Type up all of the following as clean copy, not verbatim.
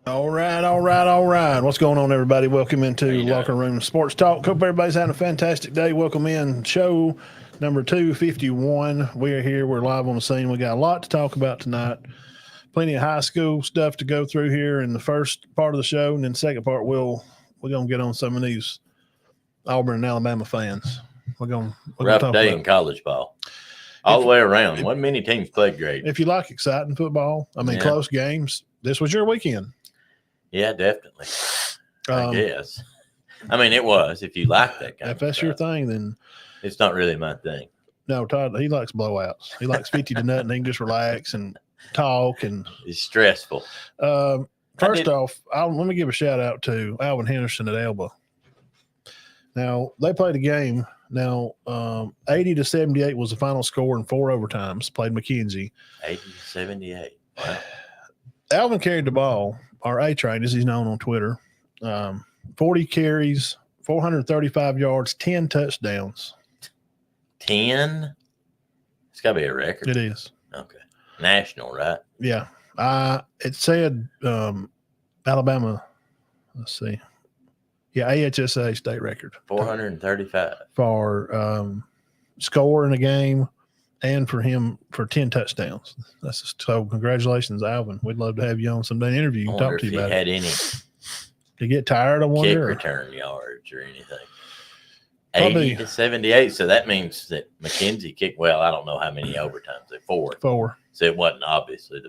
All right, all right, all right. What's going on, everybody? Welcome into Locker Room Sports Talk. Hope everybody's having a fantastic day. Welcome in show number 251. We are here. We're live on the scene. We got a lot to talk about tonight. Plenty of high school stuff to go through here in the first part of the show, and then the second part we're gonna get on some of these Auburn and Alabama fans. We're gonna rough talk day about in college ball. All the way around. Wasn't many teams played great. If you like exciting football, close games, this was your weekend. Yeah, definitely. I guess. It was. If you like that kind of If that's your thing, then it's not really my thing. No, Todd, he likes blowouts. He likes 50 to nothing. He can just relax and talk. And it's stressful. First off, let me give a shout out to Alvin Henderson at Elba. Now, they played a game. Now, 80 to 78 was the final score in 4 overtimes. Played McKenzie. 80 to 78. Wow. Alvin carried the ball, or A-Train, as he's known on Twitter. 40 carries, 435 yards, 10 touchdowns. 10? It's got to be a record. It is. Okay. National, right? Yeah. It said Alabama, let's see. Yeah, AHSA state record. 435. For score in a game and for him for 10 touchdowns. So congratulations, Alvin. We'd love to have you on someday and interview you and talk to you about had it. Any to get tired, I wonder. Kick return yards or anything. 80 to 78. So that means that McKenzie kicked, well, I don't know how many overtimes. They 4. So it wasn't obviously,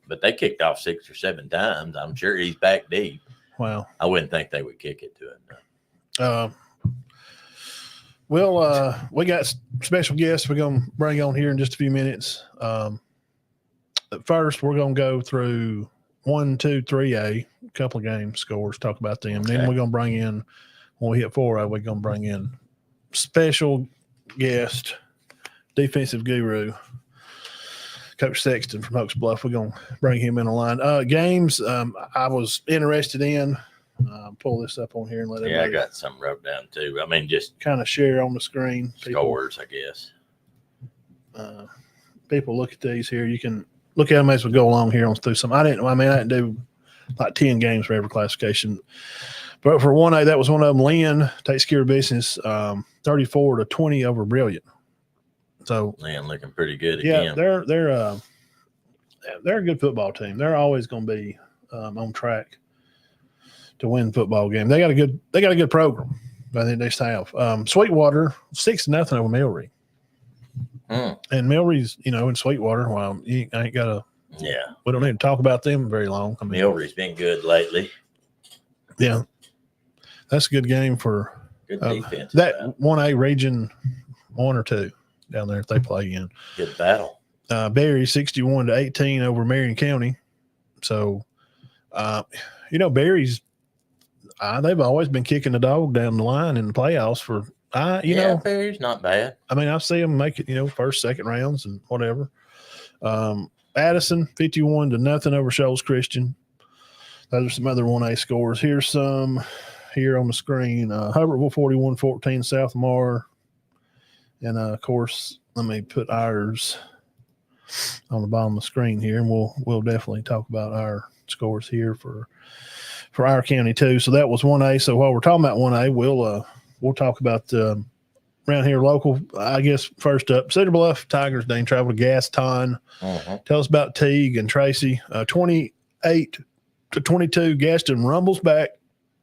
but they kicked off 6 or 7 times. I'm sure he's back deep. Wow. I wouldn't think they would kick it to him. We got special guests we're going to bring on here in just a few minutes. First, we're going to go through 1, 2, 3A, a couple of game scores, talk about them. Okay. Then we're going to bring in, when we hit 4A, we're going to bring in special guest, defensive guru, Coach Sexton from Oaks Bluff. We're going to bring him in the line. Games I was interested in. Pull this up on here and let everybody. Yeah, I got some wrote down too. Just kind of share on the screen. Scores, I guess. People look at these here. You can look at them as we go along here on through some. I didn't do like 10 games for every classification. But for 1A, that was one of them. Lynn takes care of business 34 to 20 over Brilliant. So Lynn looking pretty good again. Yeah, they're a good football team. They're always going to be on track to win football game. They got a good program. I think they just have. Sweetwater 6-0 over Millry. And Millry's, in Sweetwater. Well, you ain't got to. Yeah, we don't need to talk about them very long. Millry's been good lately. Yeah, that's a good game for good defense. That 1A region 1 or 2 down there if they play in. Good battle. Berry 61 to 18 over Marion County. So, Berry's. They've always been kicking the dog down the line in the playoffs for. Berry's not bad. I see them make it, first, second rounds and whatever. Addison 51 to 0 over Shoals Christian. Those are some other 1A scores. Here's some here on the screen. Hubbertville 41-14 South Mar. And, of course, let me put ours on the bottom of the screen here, and we'll definitely talk about our scores here for our county too. So that was 1A. So while we're talking about 1A, we'll talk about around here local. I guess first up, Cedar Bluff Tigers. Dane traveled to Gaston. Tell us about Teague and Tracy. 28 to 22. Gaston rumbles back.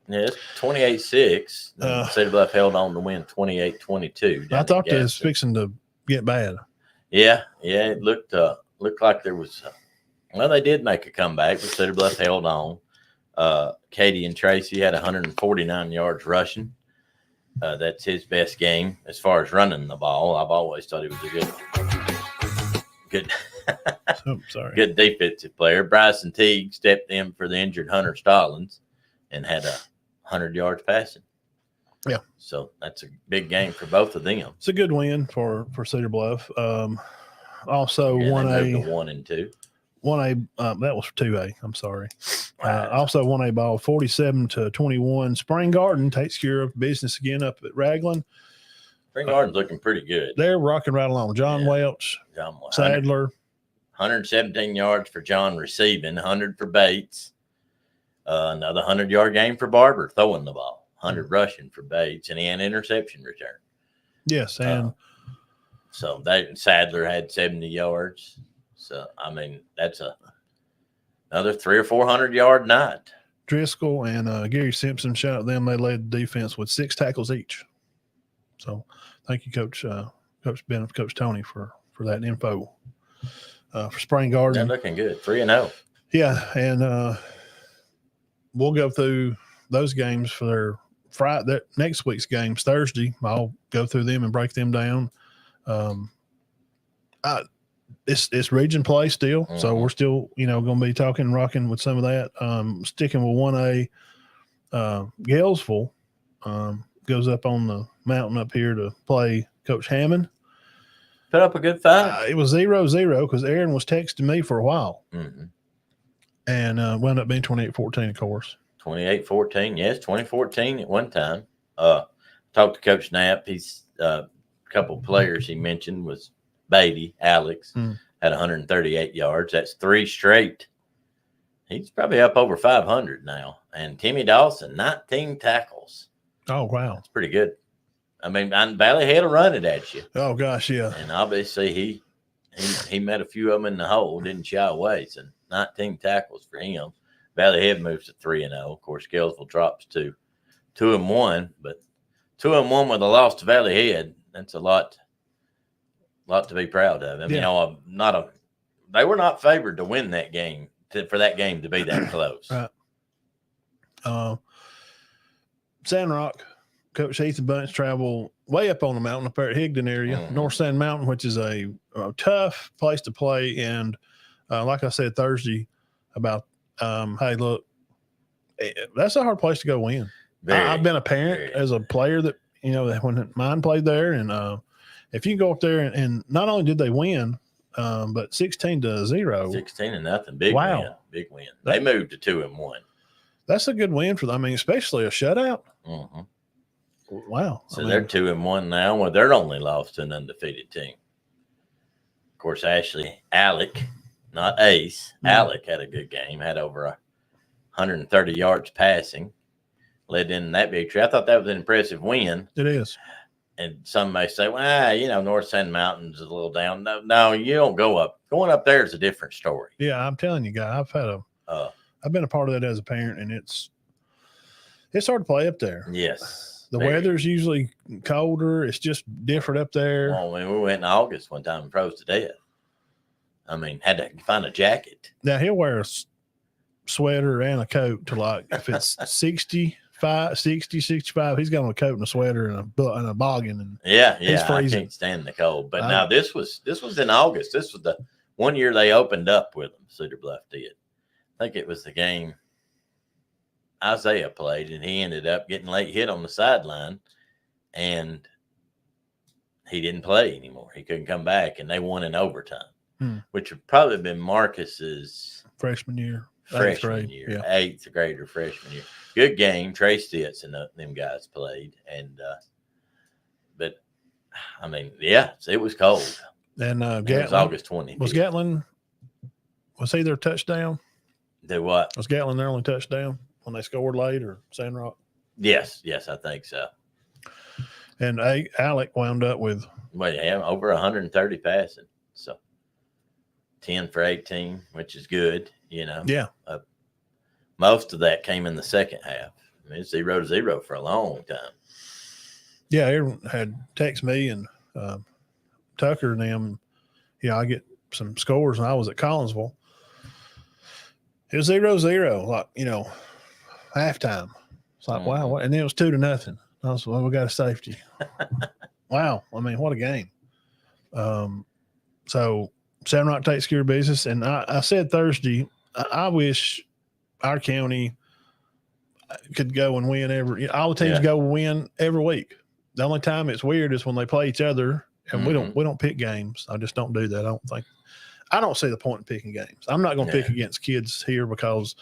Yeah, it's 28-6. Cedar Bluff held on to win 28-22. I thought this was fixing to get bad. Yeah, it looked like there was. They did make a comeback, but Cedar Bluff held on. Katie and Tracy had 149 yards rushing. That's his best game as far as running the ball. I've always thought he was a good good defensive player. Bryson Teague stepped in for the injured Hunter Stallings and had 100 yards passing. Yeah. So that's a big game for both of them. It's a good win for Cedar Bluff. Also, 1A. 1 and 2. 1A, that was 2A. I'm sorry. Also, 1A ball, 47 to 21. Spring Garden takes care of business again up at Raglan. Spring Garden's looking pretty good. They're rocking right along. John Welch, Sadler. 117 yards for John receiving, 100 for Bates. Another 100-yard game for Barber throwing the ball, 100 rushing for Bates, and he had an interception return. Yes, and so Sadler had 70 yards. So I mean, that's another 300 or 400-yard night. Driscoll and Gary Simpson, shout out them. They led the defense with 6 tackles each. So thank you, Coach Ben and Coach Tony for that info. For Spring Garden, They're looking good, 3-0. Yeah, and we'll go through those games for their Friday. Next week's games Thursday. I'll go through them and break them down. It's region play still, so we're still going to be talking, rocking with some of that. Sticking with 1A, Galesville goes up on the mountain up here to play Coach Hammond. Put up a good fight. It was 0-0 because Aaron was texting me for a while, and wound up being 28-14, of course. 28-14, yes, 2014 at one time. Talked to Coach Knapp. He's a couple players he mentioned was Beatty, Alex, had 138 yards. That's 3 straight. He's probably up over 500 now. And Timmy Dawson, 19 tackles. Oh, wow. That's pretty good. I mean, Valley had to run it at you. Oh, gosh, yeah. And obviously he met a few of them in the hole, didn't shy away. So 19 tackles for him. Valley Head moves to 3-0. Of course, Galesville drops to 2-1, but 2-1 with a loss to Valley Head. That's a lot to be proud of. I mean, they were not favored to win that game, for that game to be that close. Right. Sand Rock, Coach Heath and Bunch travel way up on the mountain up there at Higdon area, North Sand Mountain, which is a tough place to play. And like I said Thursday about, hey, look, that's a hard place to go win. I've been a parent as a player that, when mine played there. And if you go up there and not only did they win, but 16-0. 16-0. Big win. Big win. They moved to 2-1. That's a good win for them. I mean, especially a shutout. Wow. So they're 2-1 now. Well, they're only lost to an undefeated team. Of course, Alec, not Ace. Alec had a good game, had over 130 yards passing, led in that victory. I thought that was an impressive win. It is. And some may say, well, North Sand Mountain's a little down. No, you don't go up. Going up there is a different story. Yeah, I'm telling you, guy, I've been a part of that as a parent, and it's hard to play up there. Yes. The weather's usually colder. It's just different up there. Well, I mean, we went in August one time and froze to death. I mean, had to find a jacket. Now, he'll wear a sweater and a coat to, like, if it's 60, 65, he's got on a coat and a sweater and a boggin. And he's freezing. I can't stand the cold. But now this was in August. This was the one year they opened up with them. Cedar Bluff did. I think it was the game Isaiah played, and he ended up getting late hit on the sideline, and he didn't play anymore. He couldn't come back, and they won in overtime, which would probably have been Marcus's freshman year. Eighth grader freshman year. Good game. Trey Stitz and them guys played, and but I mean, it was cold. And it was August 20th. Was Gatlin? Was he their touchdown? They what? Was Gatlin their only touchdown when they scored late, or Sandrock? Yes, I think so. And Alec wound up with over 130 passing, so 10 for 18, which is good. Yeah. Most of that came in the second half. I mean, it's 0-0 for a long time. Yeah, Aaron had texted me and Tucker and them. I get some scores, and I was at Collinsville. It was 0-0, like, halftime. It's like, wow. What? And then it was 2-0. I was like, we got a safety. Wow. I mean, what a game. So Sandrock takes care of business. And I said Thursday, I wish our county could go and win all the teams go win every week. The only time it's weird is when they play each other, and we don't pick games. I just don't do that. I don't see the point in picking games. I'm not going to pick against kids here because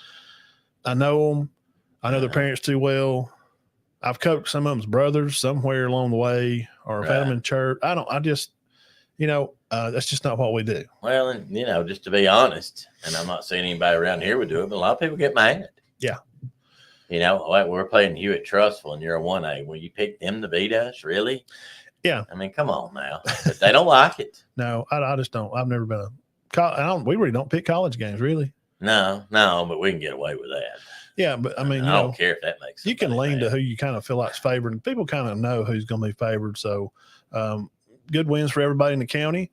I know them. I know their parents too well. I've coached some of them's brothers somewhere along the way, or I've had them in church. That's just not what we do. Well, and just to be honest, and I'm not saying anybody around here would do it, but a lot of people get mad. Yeah. You know, like we're playing Hewitt Trustful and you're a 1A. Will you pick them to beat us? Really? Yeah. I mean, come on now. But they don't like it. No, I just don't. I've never been we really don't pick college games, really. No, but we can get away with that. Yeah, but I mean, I don't care if that makes you can lean mad. to who you kind of feel like's favored, and people kind of know who's going to be favored. So, good wins for everybody in the county.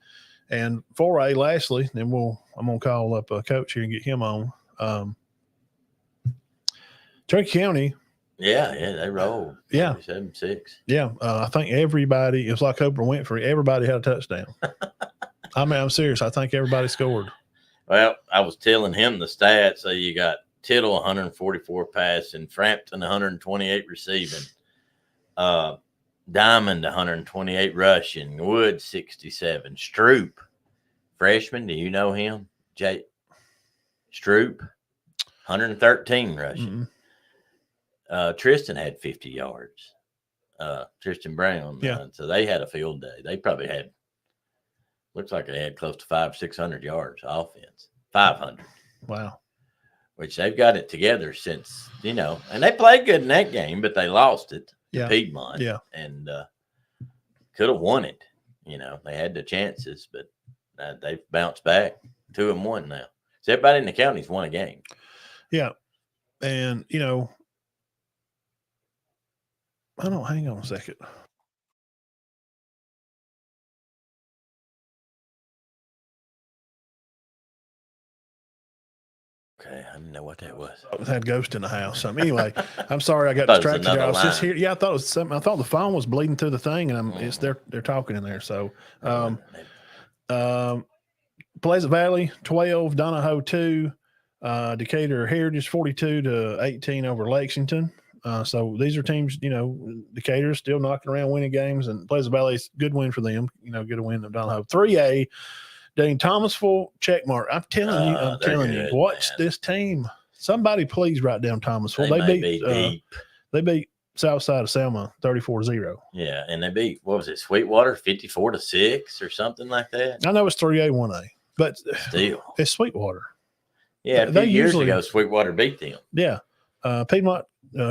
And 4A, lastly, then I'm going to call up a coach here and get him on. Turkey County. Yeah, they rolled. Yeah. 7-6. Yeah. I think everybody, it was like Oprah Winfrey, everybody had a touchdown. I mean, I'm serious. I think everybody scored. Well, I was telling him the stats. So you got Tittle 144 passing, Frampton 128 receiving, Diamond 128 rushing, Wood 67, Stroop, freshman. Do you know him? Jay Stroop, 113 rushing. Mm-hmm. Tristan had 50 yards. Tristan Brown. Yeah. So they had a field day. They probably had, looks like they had close to 500-600 yards offense. 500. Wow. Which they've got it together since, and they played good in that game, but they lost it to Piedmont. Yeah. And could have won it. They had the chances, but they've bounced back 2-1 now. So everybody in the county's won a game. Yeah. And, hang on a second. Okay, I didn't know what that was. I had ghost in the house. Anyway, I'm sorry I got distracted. I was just here. Yeah, I thought it was something. I thought the phone was bleeding through the thing, and they're talking in there. So, Pleasant Valley 12, Donahoe 2, Decatur Heritage 42-18 over Lexington. So these are teams, Decatur's still knocking around winning games, and Pleasant Valley's good win for them. Get a win of Donahoe. 3A. Dean Thomasville, check mark. I'm telling you, watch this team. Somebody please write down Thomasville. They beat Southside of Selma 34-0. Yeah, and they beat, what was it, Sweetwater 54-6 or something like that. I know it's 3A, 1A, but still it's Sweetwater. Yeah, a few years ago, Sweetwater beat them. Yeah, Piedmont.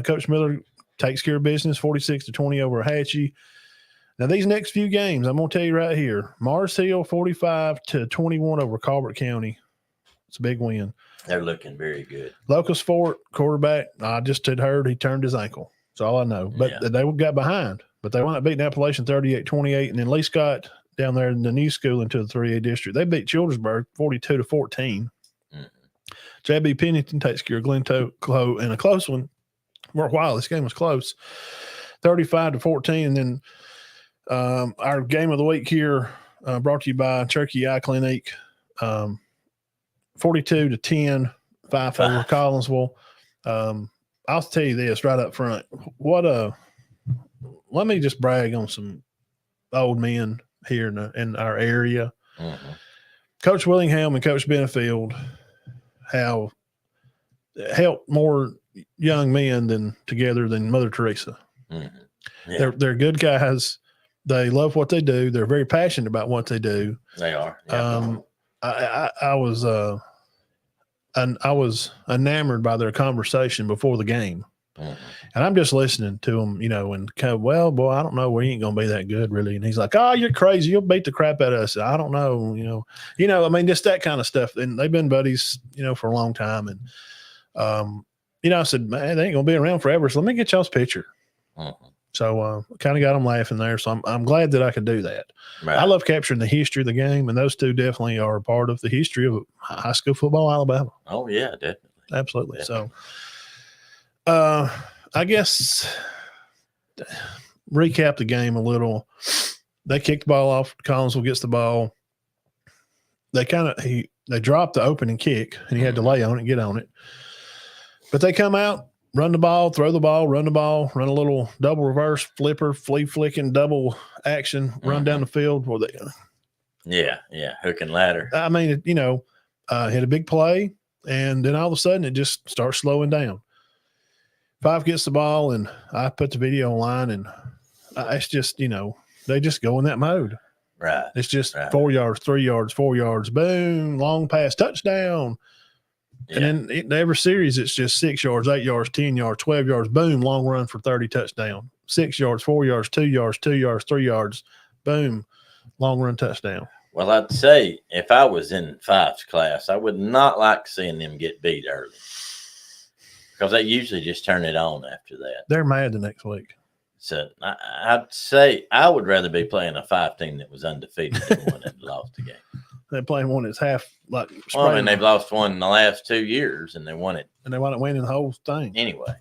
Coach Miller takes care of business, 46-20 over Hatchie. Now, these next few games, I'm going to tell you right here, Mars Hill 45-21 over Colbert County. It's a big win. They're looking very good. Locust Fort quarterback, I just had heard he turned his ankle. That's all I know. But they got behind. But they wound up beating Appalachian 38-28. And then Lee Scott down there in the new school into the 3A district, they beat Childersburg 42-14. Mm-hmm. J.B. Pennington takes care of Glencoe in a close one. For a while, this game was close, 35-14. And then our game of the week here brought to you by Cherokee Eye Clinic, 42-10, 5 over Collinsville. I'll tell you this right up front. Let me just brag on some old men here in our area. Mm-hmm. Coach Willingham and Coach Benefield have helped more young men together than Mother Teresa. Mm-hmm. Yeah. They're good guys. They love what they do. They're very passionate about what they do. They are. Yeah. I was enamored by their conversation before the game. Mm-hmm. And I'm just listening to them, and kind of, well, boy, I don't know. We ain't going to be that good, really. And he's like, oh, you're crazy. You'll beat the crap out of us. I don't know. I mean, just that kind of stuff. And they've been buddies, for a long time. And, I said, man, they ain't going to be around forever. So let me get y'all's picture. Mm-hmm. So kind of got them laughing there. So I'm glad that I could do that. Right. I love capturing the history of the game, and those two definitely are a part of the history of high school football, Alabama. Oh, yeah, definitely. Absolutely. Definitely. So I guess recap the game a little. They kicked the ball off. Collinsville gets the ball. They dropped the opening kick, and he had to lay on it and get on it. But they come out, run the ball, throw the ball, run a little double reverse flipper, flea flicking double action, run down the field. Yeah, hook and ladder. I mean, hit a big play, and then all of a sudden it just starts slowing down. 5 gets the ball, and I put the video online, and it's just, they just go in that mode. Right. It's just 4 yards, 3 yards, 4 yards, boom, long pass, touchdown. And then every series, it's just 6 yards, 8 yards, 10 yards, 12 yards, boom, long run for 30 touchdown. 6 yards, 4 yards, 2 yards, 2 yards, 3 yards, boom, long run touchdown. Well, I'd say if I was in Fife's class, I would not like seeing them get beat early because they usually just turn it on after that. They're mad the next week. So I'd say I would rather be playing a Fife team that was undefeated than one that lost the game. They're playing one that's half like. Well, I mean, they've lost one in the last 2 years, and they won it. And they want to win the whole thing. Anyway.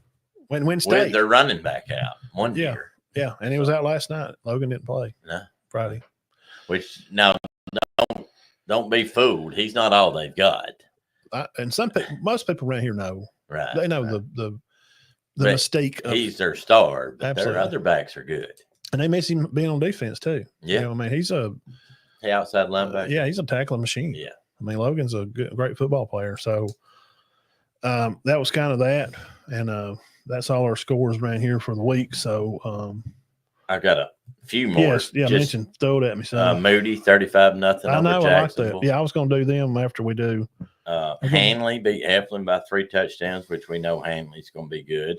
Win state. With their running back out one year. Yeah, and he was out last night. Logan didn't play. No. Friday. Which, now, don't be fooled. He's not all they've got. And most people around here know. Right. They know the mistake of. He's their star, but Absolutely. their other backs are good. And they miss him being on defense, too. Yeah. You know, I mean, he's a. Hey, outside linebacker. Yeah, he's a tackling machine. Yeah. I mean, Logan's a great football player. So that was kind of that. And that's all our scores around here for the week. So I got a few more. yes, yeah, mention, throw it at me, son. Moody 35-0 I know, over I like that. Jacksonville. Yeah, I was going to do them after we do. Hanley beat Heflin by 3 touchdowns, which we know Hanley's going to be good.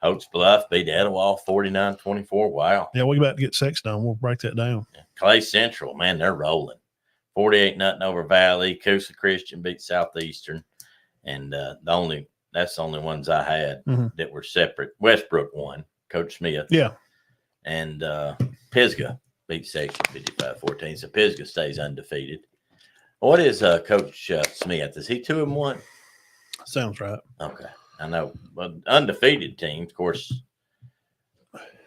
Oaks Bluff beat Etowah 49-24. Wow. Yeah, we about to get Sexton on. We'll break that down. Clay Central, man, they're rolling. 48-0 over Valley. Coosa Christian beat Southeastern. And that's the only ones I had that were separate. Westbrook won, Coach Smith. Yeah. And Pisgah beat Section 55-14. So Pisgah stays undefeated. What is Coach Smith? Is he 2-1? Sounds right. Okay. I know. But undefeated teams, of course,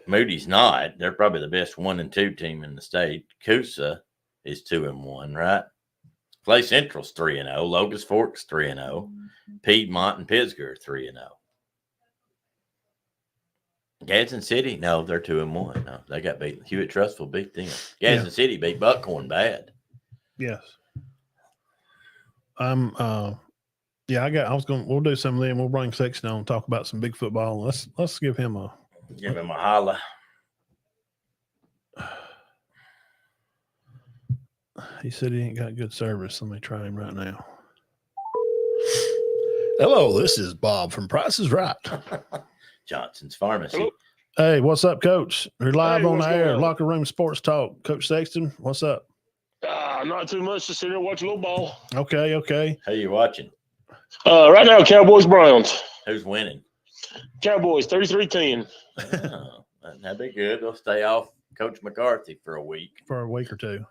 Moody's not. They're probably the best 1-2 team in the state. Coosa is 2-1, right? Clay Central's 3-0. Locust Fork's 3-0. Piedmont and Pisgah are 3-0. Gadsden City, no, they're 2-1. No, they got beat. Hewitt Trustful beat them. Gadsden City beat Buckhorn bad. Yes. We'll do some of them. We'll bring Sexton on and talk about some big football. Let's give him a holla. He said he ain't got good service. Let me try him right now. Hello, this is Bob from Price is Right. Johnson's Pharmacy. Hello. Hey, what's up, Coach? You're live on the what's air. going on? Locker Room Sports Talk. Coach Sexton, what's up? Not too much. Just sit here and watch a little ball. Okay. Who you watching? Right now, Cowboys Browns. Who's winning? Cowboys 33-10. Oh, that'd be good. They'll stay off Coach McCarthy for a week. For a week or two.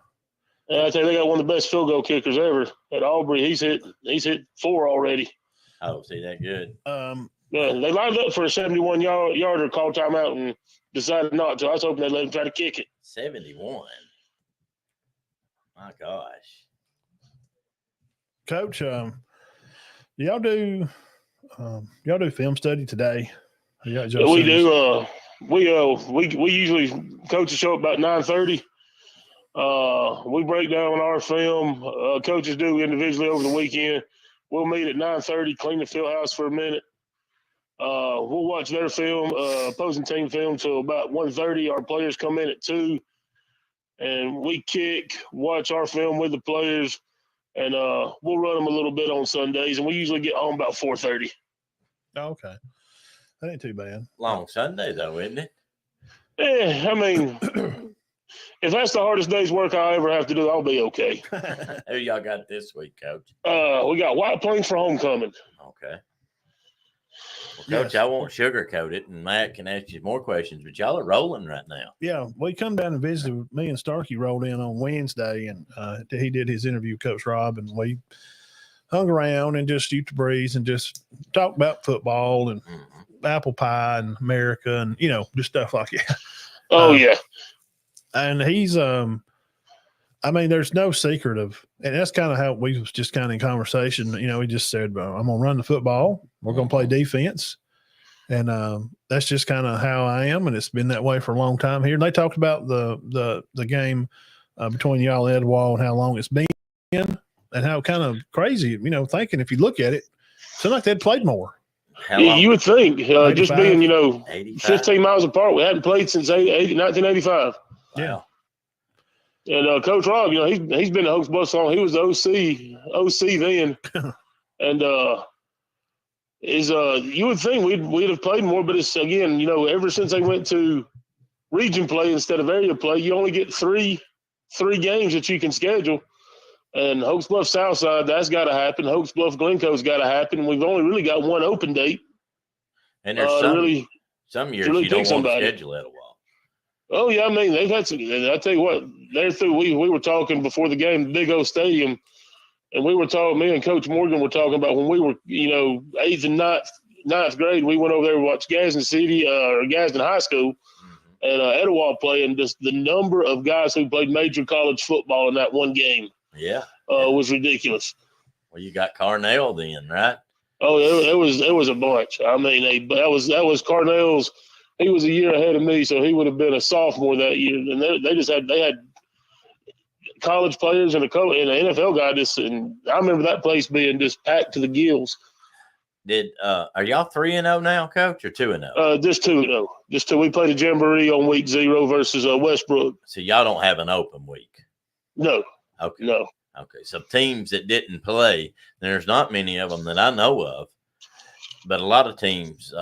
And I tell you, they got one of the best field goal kickers ever at Auburn. He's hit 4 already. Oh, see that good. Yeah, they lined up for a 71-yarder, called timeout, and decided not to. I was hoping they'd let him try to kick it. 71. My gosh. Coach, y'all do film study today? Yeah, we do. We usually coaches show up about 9:30. We break down our film. Coaches do individually over the weekend. We'll meet at 9:30, clean the field house for a minute. We'll watch their film, opposing team film, till about 1:30. Our players come in at 2, and we watch our film with the players, and we'll run them a little bit on Sundays, and we usually get home about 4:30. Oh, okay. That ain't too bad. Long Sunday, though, isn't it? Yeah, I mean, if that's the hardest day's work I'll ever have to do, I'll be okay. Who y'all got this week, Coach? We got White Plains for homecoming. Okay. Well, Coach, Yes. I won't sugarcoat it, and Matt can ask you more questions, but y'all are rolling right now. Yeah, we come down and visited. Me and Starkey rolled in on Wednesday, and he did his interview with Coach Rob, and we hung around and just shoot the breeze and just talk about football and apple pie and America and, just stuff like that. Oh, yeah. And he's, there's no secret of, and that's kind of how we was just kind of in conversation. He just said, I'm going to run the football. We're going to play defense. And that's just kind of how I am. And it's been that way for a long time here. And they talked about the game between y'all and Etowah and how long it's been and how kind of crazy, thinking if you look at it, it seemed like they'd played more. Yeah, you would think, just being, 85. 15 miles apart, we hadn't played since 1985. Yeah. And Coach Rob, he's been the Hoax bus long. He was the OC then. And you would think we'd have played more, but it's, again, ever since they went to region play instead of area play, you only get three games that you can schedule. And Hopes Bluff Southside, that's got to happen. Hopes Bluff Glencoe's got to happen. We've only really got one open date. And there's some years you don't want to schedule it a while. Oh, yeah, I mean, they've had some – I tell you what, they're through. We were talking before the game, Big O Stadium, and we were talking – me and Coach Morgan were talking about when we were, 8th and 9th grade, we went over there to watch Gadsden High School and Etowah play, and just the number of guys who played major college football in that one game. Yeah. Was ridiculous. Well, you got Carnell then, right? Oh, it was a bunch. I mean, that was Carnell's. He was a year ahead of me, so he would have been a sophomore that year. And they had college players and an NFL guy. And I remember that place being just packed to the gills. Are y'all 3-0 now, Coach, or 2-0? Just 2-0. Just 2. We played a jamboree on week 0 versus Westbrook. So y'all don't have an open week. No. Okay. No. Okay. So teams that didn't play, there's not many of them that I know of, but a lot of teams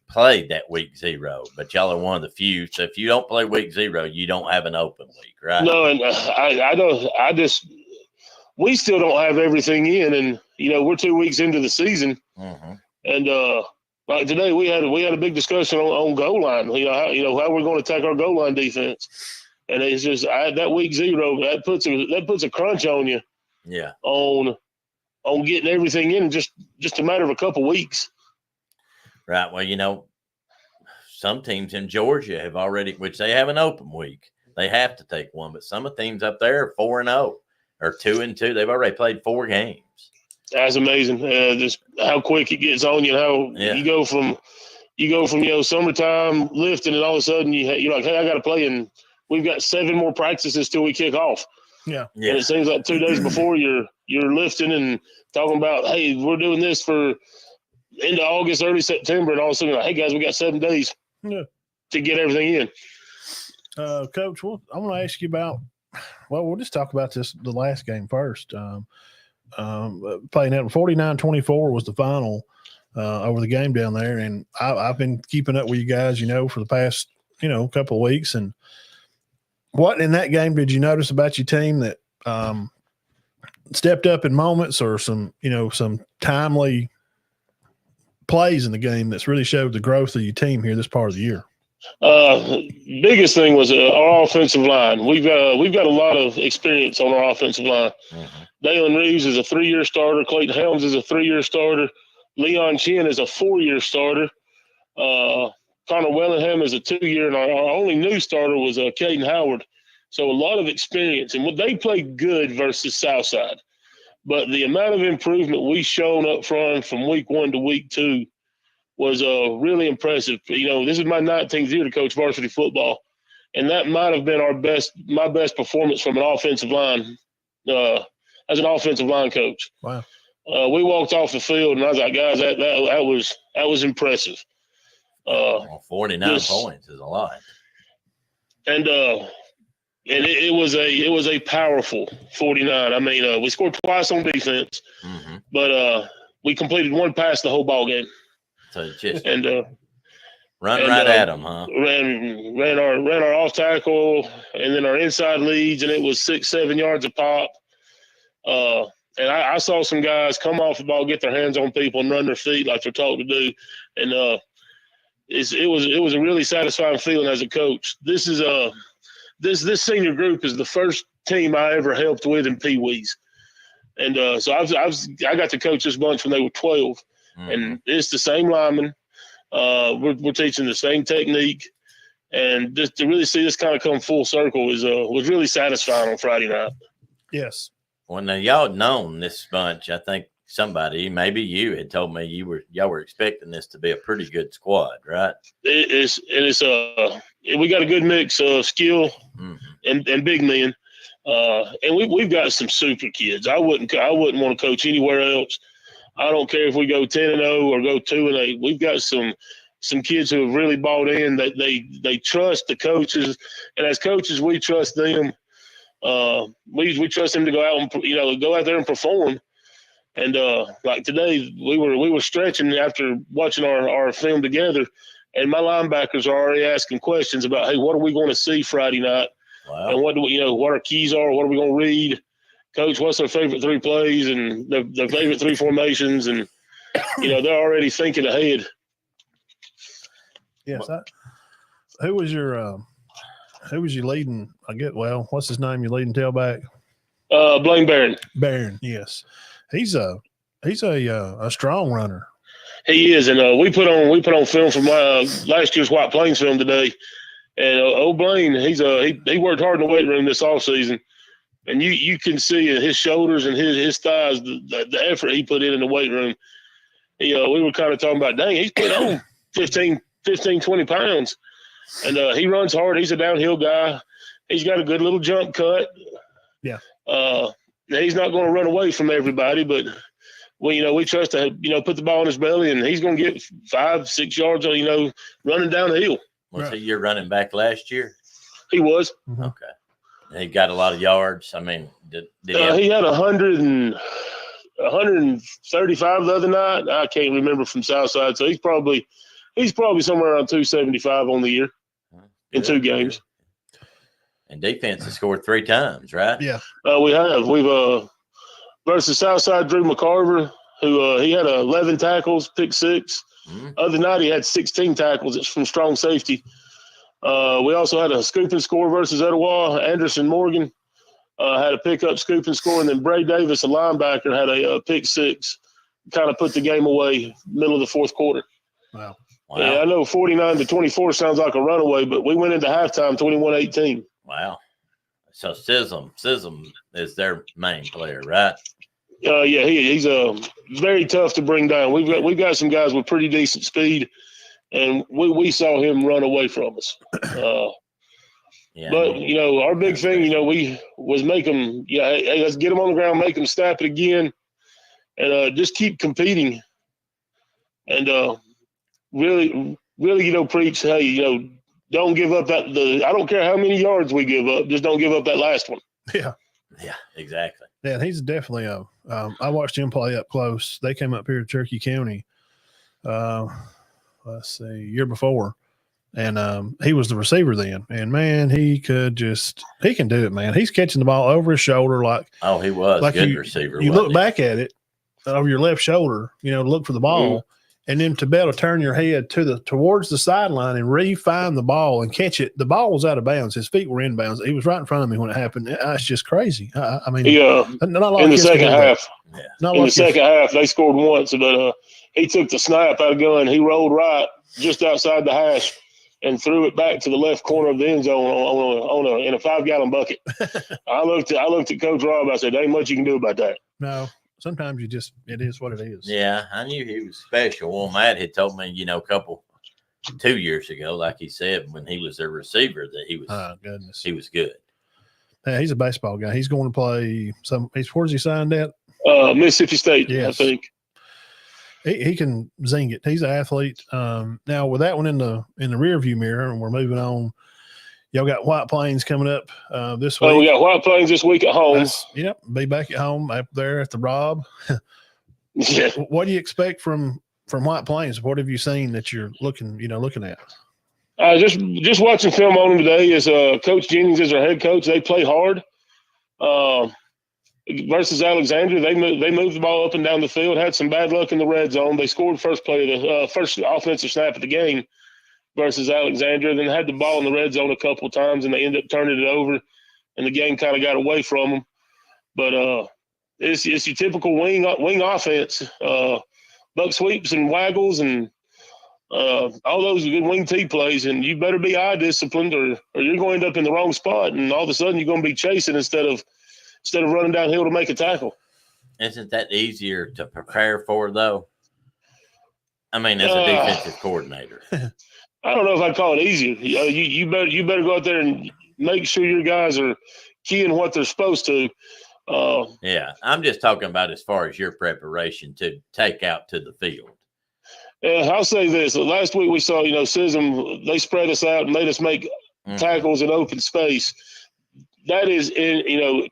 played that week 0. But y'all are one of the few. So if you don't play week 0, you don't have an open week, right? No, and I don't. We still don't have everything in, and we're 2 weeks into the season, and like today we had a big discussion on goal line. How we're going to attack our goal line defense. And it's just that week 0 that puts a crunch on you. Yeah. On getting everything in just a matter of a couple weeks. Right. Well, some teams in Georgia have already, which they have an open week. They have to take one, but some of the teams up there are 4-0 or 2-2. They've already played 4 games. That's amazing. Just how quick it gets on you. How you go from summertime lifting, and all of a sudden you're like, hey, I got to play in. We've got 7 more practices till we kick off. Yeah. And it seems like 2 days before you're lifting and talking about, hey, we're doing this for into August, early September, and all of a sudden, like, hey guys, we got 7 days to get everything in. Coach, I want to ask you about. Well, we'll just talk about the last game first. Playing at 49-24 was the final over the game down there, and I've been keeping up with you guys, for the past couple of weeks. And what in that game did you notice about your team that stepped up in moments, or some timely plays in the game that's really showed the growth of your team here this part of the year? Biggest thing was our offensive line. We've got a lot of experience on our offensive line. Dalen Reeves is a 3-year starter. Clayton Helms is a 3-year starter. Leon Chin is a 4-year starter. Connor Wellingham is a 2-year, and our only new starter was Caden Howard. So a lot of experience, and they played good versus Southside. But the amount of improvement we shown up front from week 1 to week 2 was really impressive. This is my 19th year to coach varsity football, and that might have been my best performance from an offensive line as an offensive line coach. Wow. We walked off the field, and I was like, guys, that was impressive. 49 points is a lot. And it was a powerful 49. I mean, we scored twice on defense, but we completed 1 pass the whole ball game. So just run right at them, huh? Ran our off tackle, and then our inside leads, and it was 6-7 yards a pop. And I saw some guys come off the ball, get their hands on people, and run their feet like they're taught to do. And it was a really satisfying feeling as a coach. This is this senior group is the first team I ever helped with in Pee Wees, and so I got to coach this bunch when they were 12, and it's the same linemen. We're teaching the same technique, and just to really see this kind of come full circle was really satisfying on Friday night. Yes. Well, now y'all had known this bunch. I think somebody, maybe you, had told me y'all were expecting this to be a pretty good squad, right? We got a good mix of skill and big men, and we've got some super kids. I wouldn't want to coach anywhere else. I don't care if we go 10-0 or go 2-8. We've got some kids who have really bought in. That they trust the coaches, and as coaches, we trust them. We trust them to go out there and perform. And like today, we were stretching after watching our film together, and my linebackers are already asking questions about, hey, what are we going to see Friday night? Wow. And what do we, what our keys are? What are we going to read? Coach, what's our favorite 3 plays and the favorite 3 formations? And they're already thinking ahead. Yes. Who was your leading? What's his name? Your leading tailback? Blaine Barron. Barron. Yes, he's a strong runner. He is, and we put on film from last year's White Plains film today. And old Blaine, he worked hard in the weight room this offseason. And you can see in his shoulders and his thighs the effort he put in the weight room. We were kind of talking about, dang, he's put on 15, 20 pounds. And he runs hard. He's a downhill guy. He's got a good little jump cut. Yeah. He's not going to run away from everybody, but we trust to put the ball in his belly, and he's going to get 5-6 yards running down the hill. Was he your running back last year? He was. Mm-hmm. Okay. And he got a lot of yards. I mean, did he had 135 the other night. I can't remember from Southside, so he's probably somewhere around 275 on the year in 2 games. And defense has scored 3 times, right? Yeah. We have. We've versus Southside Drew McCarver, who he had 11 tackles, pick 6. Mm-hmm. Other night he had 16 tackles. It's from strong safety. We also had a scoop and score versus Etowah. Anderson Morgan had a pickup, scoop and score, and then Bray Davis, a linebacker, had a pick 6. Kind of put the game away middle of the 4th quarter. Wow. Yeah, I know 49-24 sounds like a runaway, but we went into halftime 21-18. Wow. So Sism is their main player, right? Yeah, he's very tough to bring down. We've got some guys with pretty decent speed, and we saw him run away from us. But our big thing, we was make them. Hey, let's get them on the ground, make them snap it again, and just keep competing. And really, preach. Hey, don't give up I don't care how many yards we give up, just don't give up that last one. Yeah. Yeah, exactly. Yeah, and he's definitely I watched him play up close. They came up here to Cherokee County, year before, and he was the receiver then. And man, he can do it, man. He's catching the ball over his shoulder he was like good receiver. You look back at it over your left shoulder, look for the ball. Mm-hmm. And then to be able to turn your head towards the sideline and re-find the ball and catch it. The ball was out of bounds. His feet were in bounds. He was right in front of me when it happened. It's just crazy. I mean, in the second half. Yeah. In the second half, they scored once, but he took the snap out of gun. He rolled right just outside the hash and threw it back to the left corner of the end zone in a 5-gallon bucket. I looked at Coach Rob. I said, "There ain't much you can do about that." No. Sometimes it is what it is. Yeah, I knew he was special. Well, Matt had told me, 2 years ago, like he said, when he was a receiver, that he was. Oh, goodness, he was good. Yeah, he's a baseball guy. He's going to play where's he signed at? Mississippi State, yes. I think. He can zing it. He's an athlete. Now with that one in the rearview mirror, and we're moving on. Y'all got White Plains coming up this week. We got White Plains this week at home. Be back at home up there at the Rob. Yeah. What do you expect from White Plains? What have you seen that you're looking at? Just watching film on them today. Is Coach Jennings is our head coach. They play hard. Versus Alexandria, they moved the ball up and down the field. Had some bad luck in the red zone. They scored first offensive snap of the game versus Alexandria, then had the ball in the red zone a couple of times, and they ended up turning it over, and the game kind of got away from them. But it's your typical wing offense, buck sweeps and waggles and all those good wing T plays, and you better be eye disciplined, or you're going to end up in the wrong spot, and all of a sudden you're going to be chasing instead of running downhill to make a tackle. Isn't that easier to prepare for, though? I mean, as a defensive coordinator. I don't know if I'd call it easier. You better go out there and make sure your guys are keying what they're supposed to. Yeah, I'm just talking about as far as your preparation to take out to the field. I'll say this: last week we saw, SISM, they spread us out and made us make tackles in open space. that is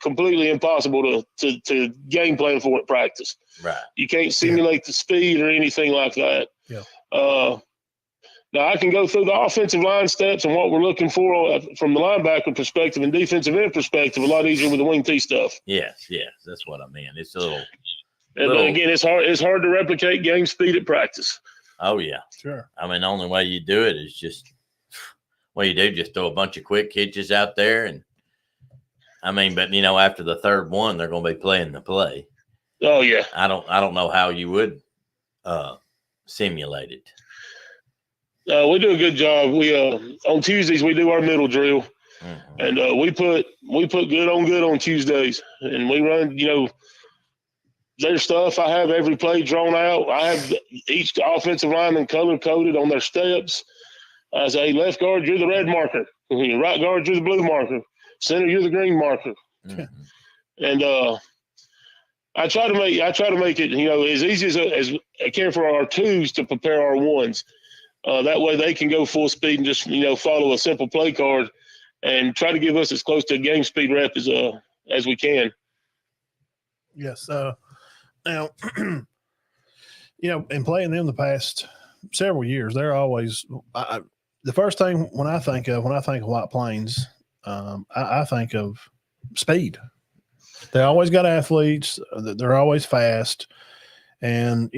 completely impossible to game plan for at practice. Right. You can't simulate the speed or anything like that. Yeah. Now I can go through the offensive line steps and what we're looking for from the linebacker perspective and defensive end perspective a lot easier with the wing T stuff. Yes, that's what I mean. It's a little. But again, it's hard to replicate game speed at practice. Oh yeah, sure. I mean, the only way you do it is just just throw a bunch of quick hitches out there, and I mean, but after the third one, they're going to be playing the play. Oh yeah. I don't know how you would simulate it. We do a good job. We on Tuesdays we do our middle drill, and we put good on Tuesdays, and we run their stuff. I have every play drawn out. I have each offensive lineman color coded on their steps. I say, left guard, you're the red marker. Right guard, you're the blue marker. Center, you're the green marker. And I try to make it as easy as I can for our twos to prepare our ones. That way they can go full speed and just follow a simple play card and try to give us as close to a game speed rep as we can. Yes. Now, in playing them the past several years, they're always the first thing when I think of White Plains, I think of speed. They always got athletes. They're always fast. And,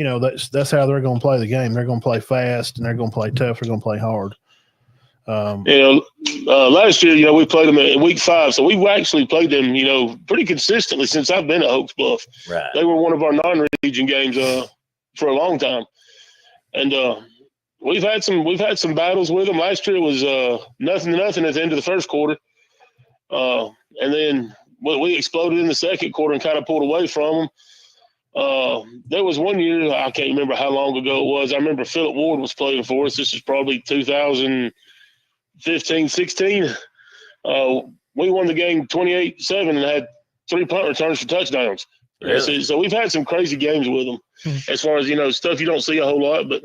that's how they're going to play the game. They're going to play fast, and they're going to play tough. They're going to play hard. Last year, we played them in week 5. So we've actually played them, pretty consistently since I've been at Oaks Bluff. Right. They were one of our non-region games for a long time. And we've had some battles with them. Last year it was 0-0 at the end of the first quarter. And then we exploded in the second quarter and kind of pulled away from them. There was one year, I can't remember how long ago it was. I remember Philip Ward was playing for us. This is probably 2015, 16. We won the game 28-7 and had 3 punt returns for touchdowns. Really? So we've had some crazy games with them as far as, stuff you don't see a whole lot. But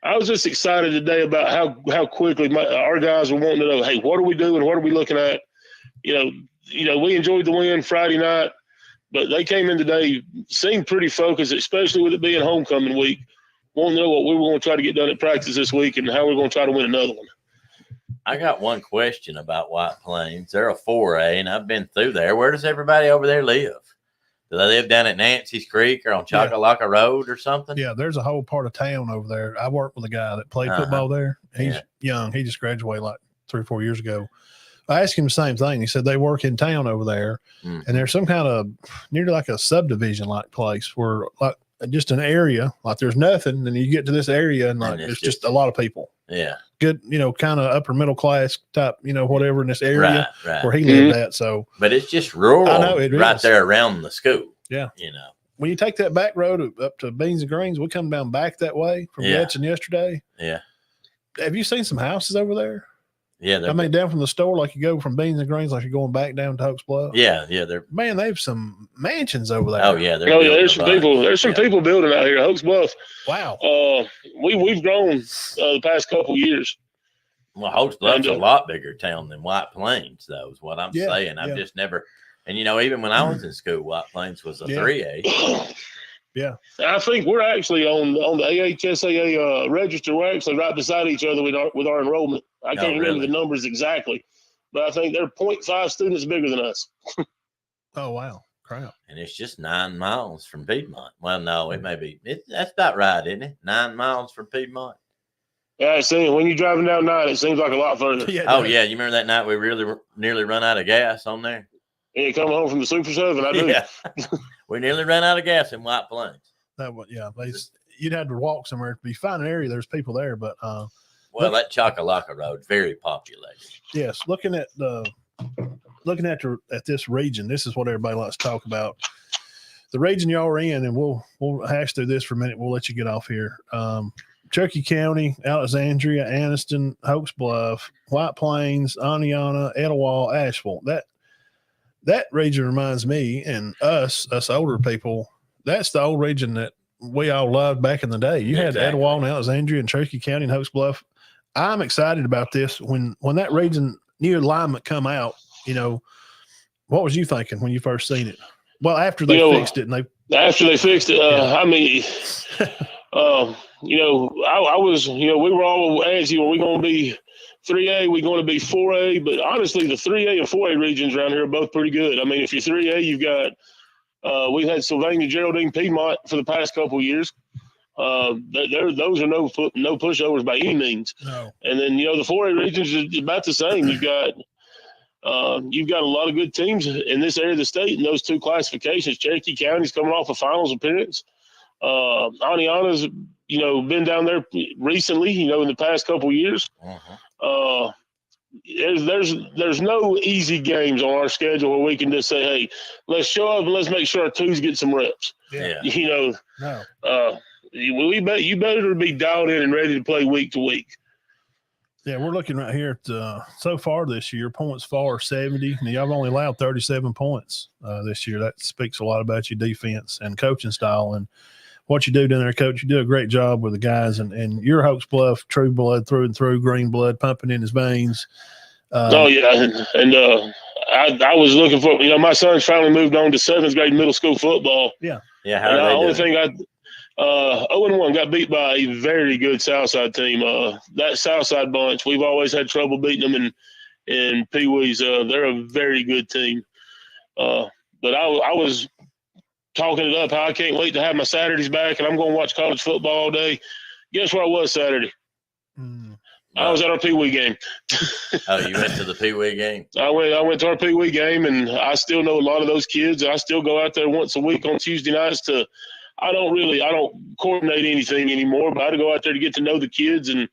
I was just excited today about how quickly our guys were wanting to know, hey, what are we doing? What are we looking at? We enjoyed the win Friday night. But they came in today, seemed pretty focused, especially with it being homecoming week, wanting to know what we were going to try to get done at practice this week and how we're going to try to win another one. I got one question about White Plains. They're a 4A, and I've been through there. Where does everybody over there live? Do they live down at Nancy's Creek or on Chockalaka Road or something? Yeah, there's a whole part of town over there. I worked with a guy that played football there. He's young. He just graduated like 3 or 4 years ago. I asked him the same thing. He said they work in town over there, and there's some kind of nearly like a subdivision like place where like just an area, like there's nothing, and you get to this area and like there's just a lot of people. Yeah. Good, kind of upper middle class type, whatever in this area right. where he lived at. So, but it's just rural. I know it right is. There around the school. Yeah. When you take that back road up to Beans and Greens, we come down back that way from Getson yesterday. Yeah. Have you seen some houses over there? Yeah, down from the store, like you go from Beans and Greens, like you're going back down to Oaks Bluff. Yeah, they have some mansions over there. Oh yeah, there's some people. There's some people building out here, Oaks Bluff. Wow. We've grown the past couple years. Well, Oaks Bluff's a lot bigger town than White Plains, though, is what I'm saying. I've just never, and even when I was in school, White Plains was a 3A. Yeah, I think we're actually on the AHSAA register. We're actually right beside each other with our enrollment. I can't remember the numbers exactly, but I think they're 0.5 students bigger than us. Oh wow, crap! And it's just 9 miles from Piedmont. Well, no, it may be. That's about right, isn't it? 9 miles from Piedmont. Yeah, I see. When you're driving down 9, it seems like a lot further. Yeah, you remember that night we really nearly run out of gas on there? Yeah, coming home from the Super 7, I do. Yeah. We nearly ran out of gas in White Plains. You'd have to walk somewhere. If you find an area, there's people there, but that Chockalaka Road, very populated. Yes, looking at this region, this is what everybody likes to talk about. The region y'all are in, and we'll hash through this for a minute. We'll let you get off here. Cherokee County, Alexandria, Anniston, Oaks Bluff, White Plains, Aniana, Etowah, Asheville. That region reminds me and us older people, that's the old region that we all loved back in the day. You had Etowah and Alexandria and Cherokee County and Oaks Bluff. I'm excited about this. When that region new alignment come out, what was you thinking when you first seen it? Well, after they fixed it, after they fixed it, I mean, I was, we were all asking, are we going to be 3A? We going to be 4A? But honestly, the 3A and 4A regions around here are both pretty good. I mean, if you're 3A, you've got we've had Sylvania, Geraldine, Piedmont for the past couple of years. Those are no pushovers by any means. No. And then the 4A regions is about the same. You've got a lot of good teams in this area of the state in those two classifications. Cherokee County's coming off a finals appearance. Aniana's been down there recently. In the past couple of years. Uh-huh. There's no easy games on our schedule where we can just say, hey, let's show up and let's make sure our twos get some reps. Yeah. No. You better be dialed in and ready to play week to week. Yeah, we're looking right here at so far this year, points for 70. Now, y'all have only allowed 37 points this year. That speaks a lot about your defense and coaching style and what you do down there, Coach. You do a great job with the guys, and you're Hoax Bluff, true blood through and through, green blood pumping in his veins. Oh, yeah, and I was looking for, my son's finally moved on to 7th grade middle school football. Yeah. Yeah, how are they doing? 0-1 got beat by a very good Southside team. That Southside bunch, we've always had trouble beating them in Pee Wees. They're a very good team. But I was talking it up how I can't wait to have my Saturdays back, and I'm going to watch college football all day. Guess where I was Saturday? I was at our Pee Wee game. Oh, you went to the Pee Wee game? I went to our Pee Wee game, and I still know a lot of those kids. I still go out there once a week on Tuesday nights I don't coordinate anything anymore, but I go out there to get to know the kids and,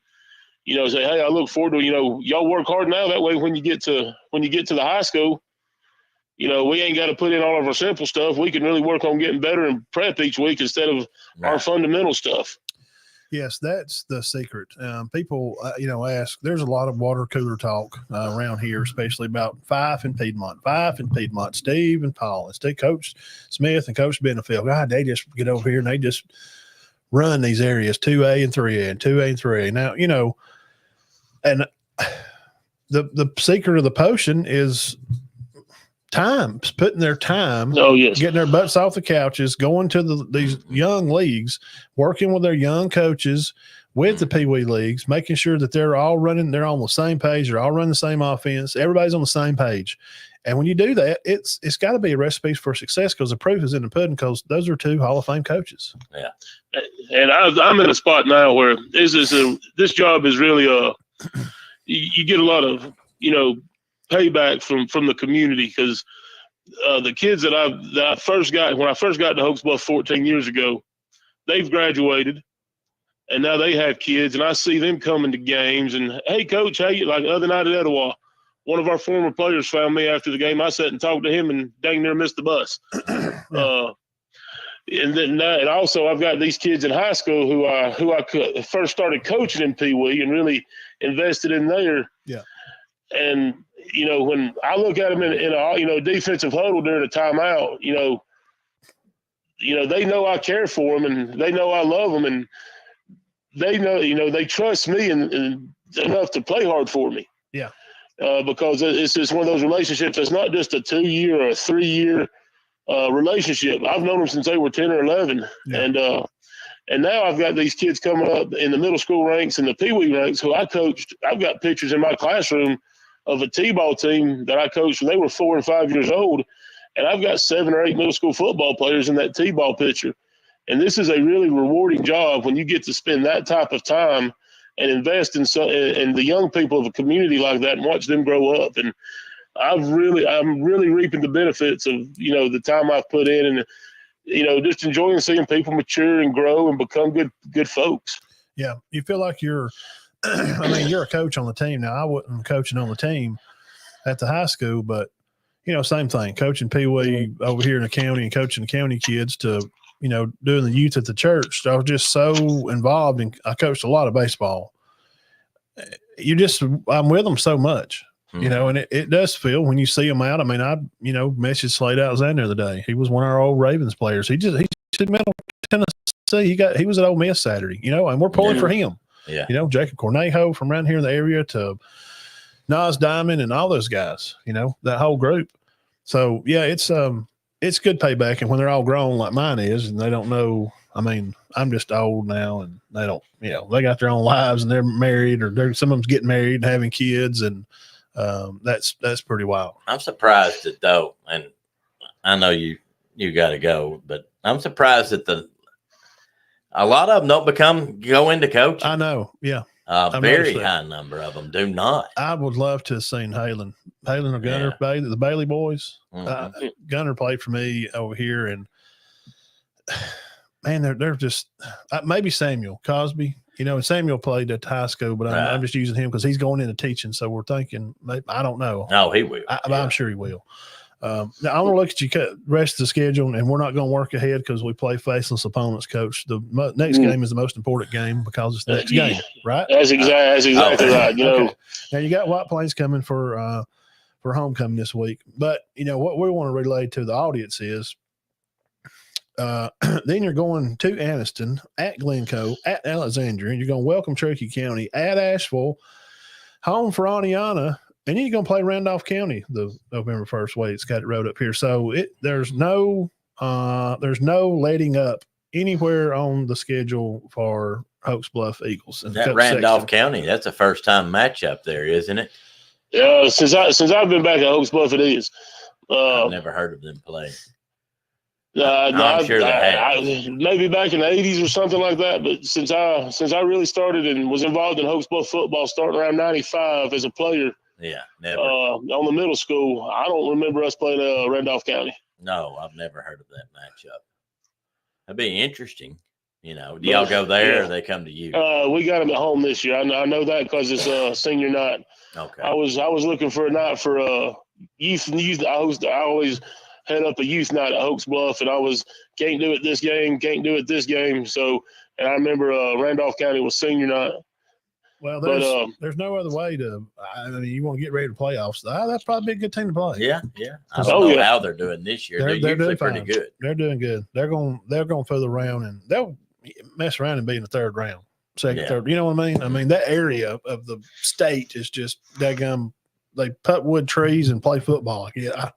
say, hey, I look forward to, y'all work hard now. That way, when you get to the high school, we ain't got to put in all of our simple stuff. We can really work on getting better and prep each week instead of our fundamental stuff. Yes, that's the secret. People, ask, there's a lot of water cooler talk around here, especially about Fife and Piedmont, Steve and Paul, and Steve, Coach Smith and Coach Benefield. God, they just get over here and they just run these areas 2A and 3A and 2A and 3A. Now, and the secret of the potion is putting their time, getting their butts off the couches, going to these young leagues, working with their young coaches with the Pee Wee leagues, making sure that they're all running, they're on the same page, they're all running the same offense, everybody's on the same page. And when you do that, it's got to be a recipe for success because the proof is in the pudding because those are two Hall of Fame coaches. Yeah. And I'm in a spot now where this job is really you get a lot of, payback from the community because the kids that I first got when I first got to Hoax Bluff 14 years ago, they've graduated and now they have kids and I see them coming to games and hey coach, how you like the other night at Etowah, one of our former players found me after the game. I sat and talked to him and dang near missed the bus. And also I've got these kids in high school who I first started coaching in Pee Wee and really invested in there. Yeah. And when I look at them in a defensive huddle during a timeout, they know I care for them and they know I love them and they know, they trust me and enough to play hard for me. Yeah. Because it's just one of those relationships that's not just a 2-year or a 3-year relationship. I've known them since they were 10 or 11. Yeah. And now I've got these kids coming up in the middle school ranks and the Pee Wee ranks who I coached. I've got pictures in my classroom of a T-ball team that I coached when they were 4 and 5 years old. And I've got 7 or 8 middle school football players in that T-ball picture. And this is a really rewarding job when you get to spend that type of time and invest in the young people of a community like that and watch them grow up. And I'm really reaping the benefits of, the time I've put in and, just enjoying seeing people mature and grow and become good folks. Yeah. You feel like you're a coach on the team. Now, I wasn't coaching on the team at the high school, but, same thing, coaching Pee Wee over here in the county and coaching the county kids to, doing the youth at the church. I was just so involved and I coached a lot of baseball. I'm with them so much, and it does feel when you see them out. I mean, I messaged Slade Alexander the other day. He was one of our old Ravens players. He's in Middle Tennessee. He was at Ole Miss Saturday, and we're pulling for him. Yeah. Jacob Cornejo from around here in the area to Nas Diamond and all those guys, that whole group. So yeah, it's good payback. And when they're all grown like mine is, and they don't know, I mean, I'm just old now and they don't, they got their own lives and they're married or some of them's getting married and having kids. And that's pretty wild. I'm surprised at though. And I know you got to go, but I'm surprised that a lot of them don't go into coaching. I know. Yeah. A very high number of them do not. I would love to have seen Halen or Gunner, the Bailey boys. Mm-hmm. Gunner played for me over here, and man, they're just maybe Samuel Cosby. And Samuel played at high school, but I'm just using him because he's going into teaching. So we're thinking, I don't know. No, he will. I'm sure he will. Now I'm gonna look at you rest of the schedule, and we're not gonna work ahead because we play faceless opponents. Coach, the next game is the most important game because it's the next game, right? That's exactly right. Okay. Now you got White Plains coming for homecoming this week, but what we want to relay to the audience is, then you're going to Anniston, at Glencoe, at Alexandria, and you're going to welcome Cherokee County, at Asheville, home for Aniana. And then you're going to play Randolph County the November 1st way. It's got it wrote up here. So there's no letting up anywhere on the schedule for Oaks Bluff Eagles. And that Randolph County, that's a first time matchup there, isn't it? Yeah, since I've been back at Oaks Bluff, it is. I've never heard of them play. I'm sure they have. Maybe back in the 80s or something like that. But since I really started and was involved in Oaks Bluff football starting around 95 as a player, yeah, never. On the middle school, I don't remember us playing Randolph County. No, I've never heard of that matchup. That'd be interesting. Do y'all go there or they come to you? We got them at home this year. I know that because it's senior night. Okay. I was looking for a night for youth. I always head up a youth night at Oaks Bluff, and I can't do it this game. So, and I remember Randolph County was senior night. Well, there's no other way to. I mean, you want to get ready to playoffs. That's probably a good team to play. Yeah. I don't know how they're doing this year. They're usually pretty good. They're doing good. They're going through the round, and they'll mess around and be in the third round, third. You know what I mean? I mean that area of the state is just daggum. They put wood trees and play football. Yeah.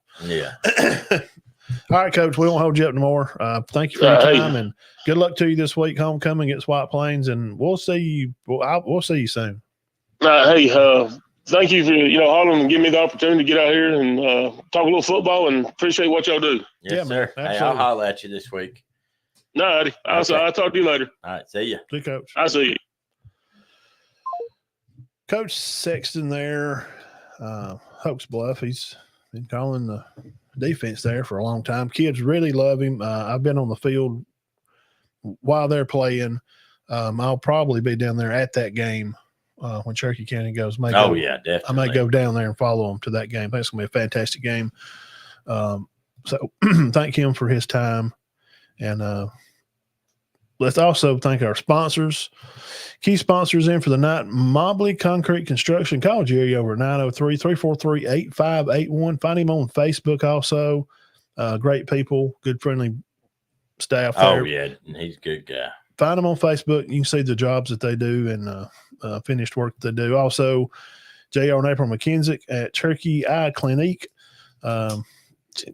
All right, Coach. We won't hold you up no more. Thank you for your time, and good luck to you this week. Homecoming against White Plains, and we'll see you. We'll see you soon. Thank you for Harlan and giving me the opportunity to get out here and talk a little football, and appreciate what y'all do. Yes, sir. Hey, I'll holler at you this week. No, Eddie. I'll talk to you later. All right, see you. See you, Coach. I see you. Coach Sexton there, Oaks Bluff. He's been calling the defense there for a long time. Kids really love him. I've been on the field while they're playing. I'll probably be down there at that game when Cherokee County goes. Yeah, definitely. I may go down there and follow them to that game. I think it's going to be a fantastic game. So thank him for his time. And let's also thank our sponsors. Key sponsors in for the night: Mobley Concrete Construction. Call Jerry over at 903-343-8581. Find him on Facebook also. Great people, good, friendly staff there. Oh, yeah, he's a good guy. Find them on Facebook. You can see the jobs that they do and finished work that they do. Also, J.R. and April McKenzie at Cherokee Eye Clinic.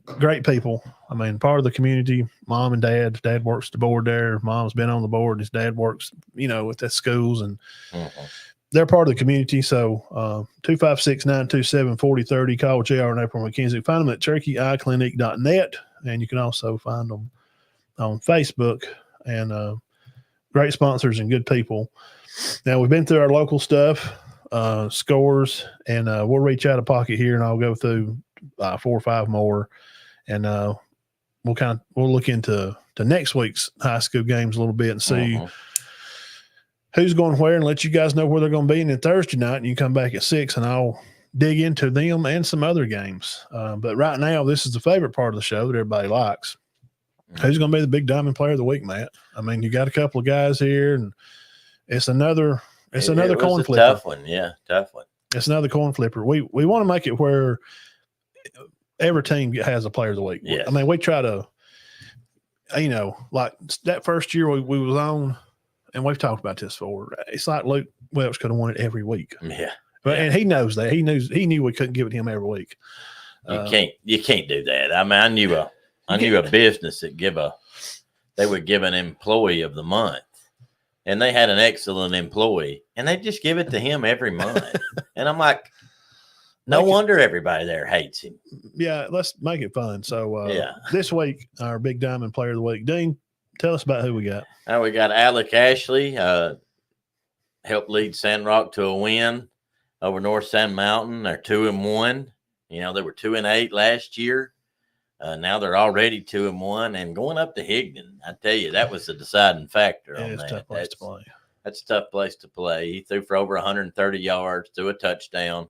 Great people. I mean, part of the community. Mom and dad. Dad works the board there. Mom's been on the board. His dad works, with the schools, and they're part of the community. So 256-927-4030. Call JR and April McKenzie. Find them at CherokeeEyeClinic.net, and you can also find them on Facebook. And great sponsors and good people. Now, we've been through our local stuff, scores, and we'll reach out of pocket here, and I'll go through 4 or 5 more, and we'll look into next week's high school games a little bit and see who's going where, and let you guys know where they're going to be. And then Thursday night, and you come back at 6, and I'll dig into them and some other games. But right now, this is the favorite part of the show that everybody likes. Who's going to be the big diamond player of the week, Matt? I mean, you got a couple of guys here, and it's another coin flipper. Tough one, yeah, tough one. It's another coin flipper. We want to make it where every team has a player of the week. Yes. I mean, we try to, like that first year we was on, and we've talked about this before. It's like Luke Welch could have won it every week. Yeah. But and he knows that. He knew we couldn't give it to him every week. You can't do that. I mean, I knew a business that they would give an employee of the month, and they had an excellent employee, and they just give it to him every month. And I'm like, no wonder everybody there hates him. Yeah, let's make it fun. So this week, our Big Diamond Player of the Week, Dean, tell us about who we got. We got Alec Ashley, helped lead Sandrock to a win over North Sand Mountain. They're 2-1. They were 2-8 last year. Now they're already 2-1 and going up to Higdon. I tell you, that was the deciding factor on that. Tough place to play. That's a tough place to play. He threw for over 130 yards, threw a touchdown,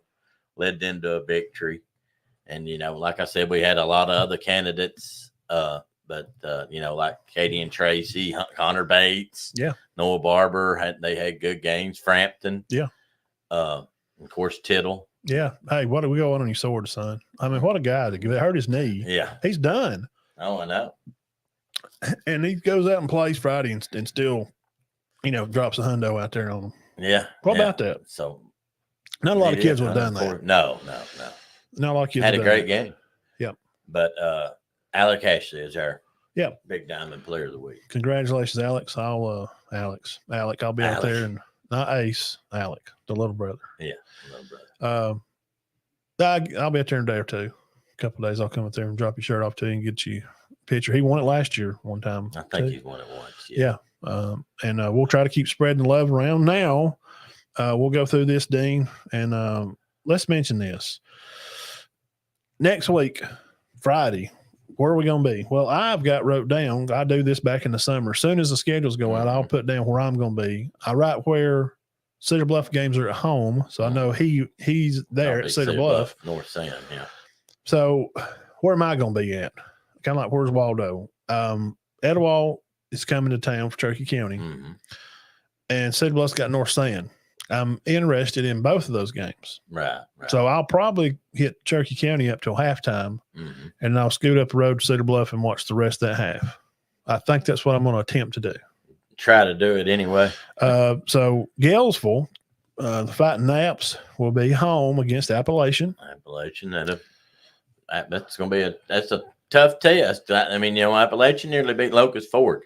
led them to a victory. And, like I said, we had a lot of other candidates, but like Katie and Tracy, Connor Bates, Noah Barber, they had good games. Frampton. Yeah. Of course, Tittle. Yeah. Hey, what do we go on your sword, son? I mean, what a guy that hurt his knee. Yeah. He's done. Oh, I know. And he goes out and plays Friday and still, drops a hundo out there on him. Yeah. What about that? So not a lot of kids would have done that. No. Not a lot of kids had a great game. Yep. But Alec Ashley is our Big Diamond Player of the Week. Congratulations, Alex. Alec, I'll be out there, and not Ace, Alec, the little brother. Yeah, little brother. I'll be out there in a day or two. A couple of days, I'll come up there and drop your shirt off to you and get you a picture. He won it last year one time. I think he's won it once. Yeah. And we'll try to keep spreading the love around. Now, we'll go through this, Dean, and let's mention this. Next week, Friday, where are we going to be? Well, I've got wrote down, I do this back in the summer. As soon as the schedules go out, I'll put down where I'm going to be. I write where Cedar Bluff games are at home, so I know he's there at Cedar Bluff. North Sand, yeah. So where am I going to be at? Kind of like, where's Waldo? Etowah is coming to town for Cherokee County, and Cedar Bluff's got North Sand. I'm interested in both of those games. Right. So I'll probably hit Cherokee County up till halftime, and I'll scoot up the road to Cedar Bluff and watch the rest of that half. I think that's what I'm going to attempt to do. Try to do it anyway. So Galesville, the Fighting Naps will be home against Appalachian. That's going to be that's a tough test. I mean, Appalachian nearly beat Locust Ford,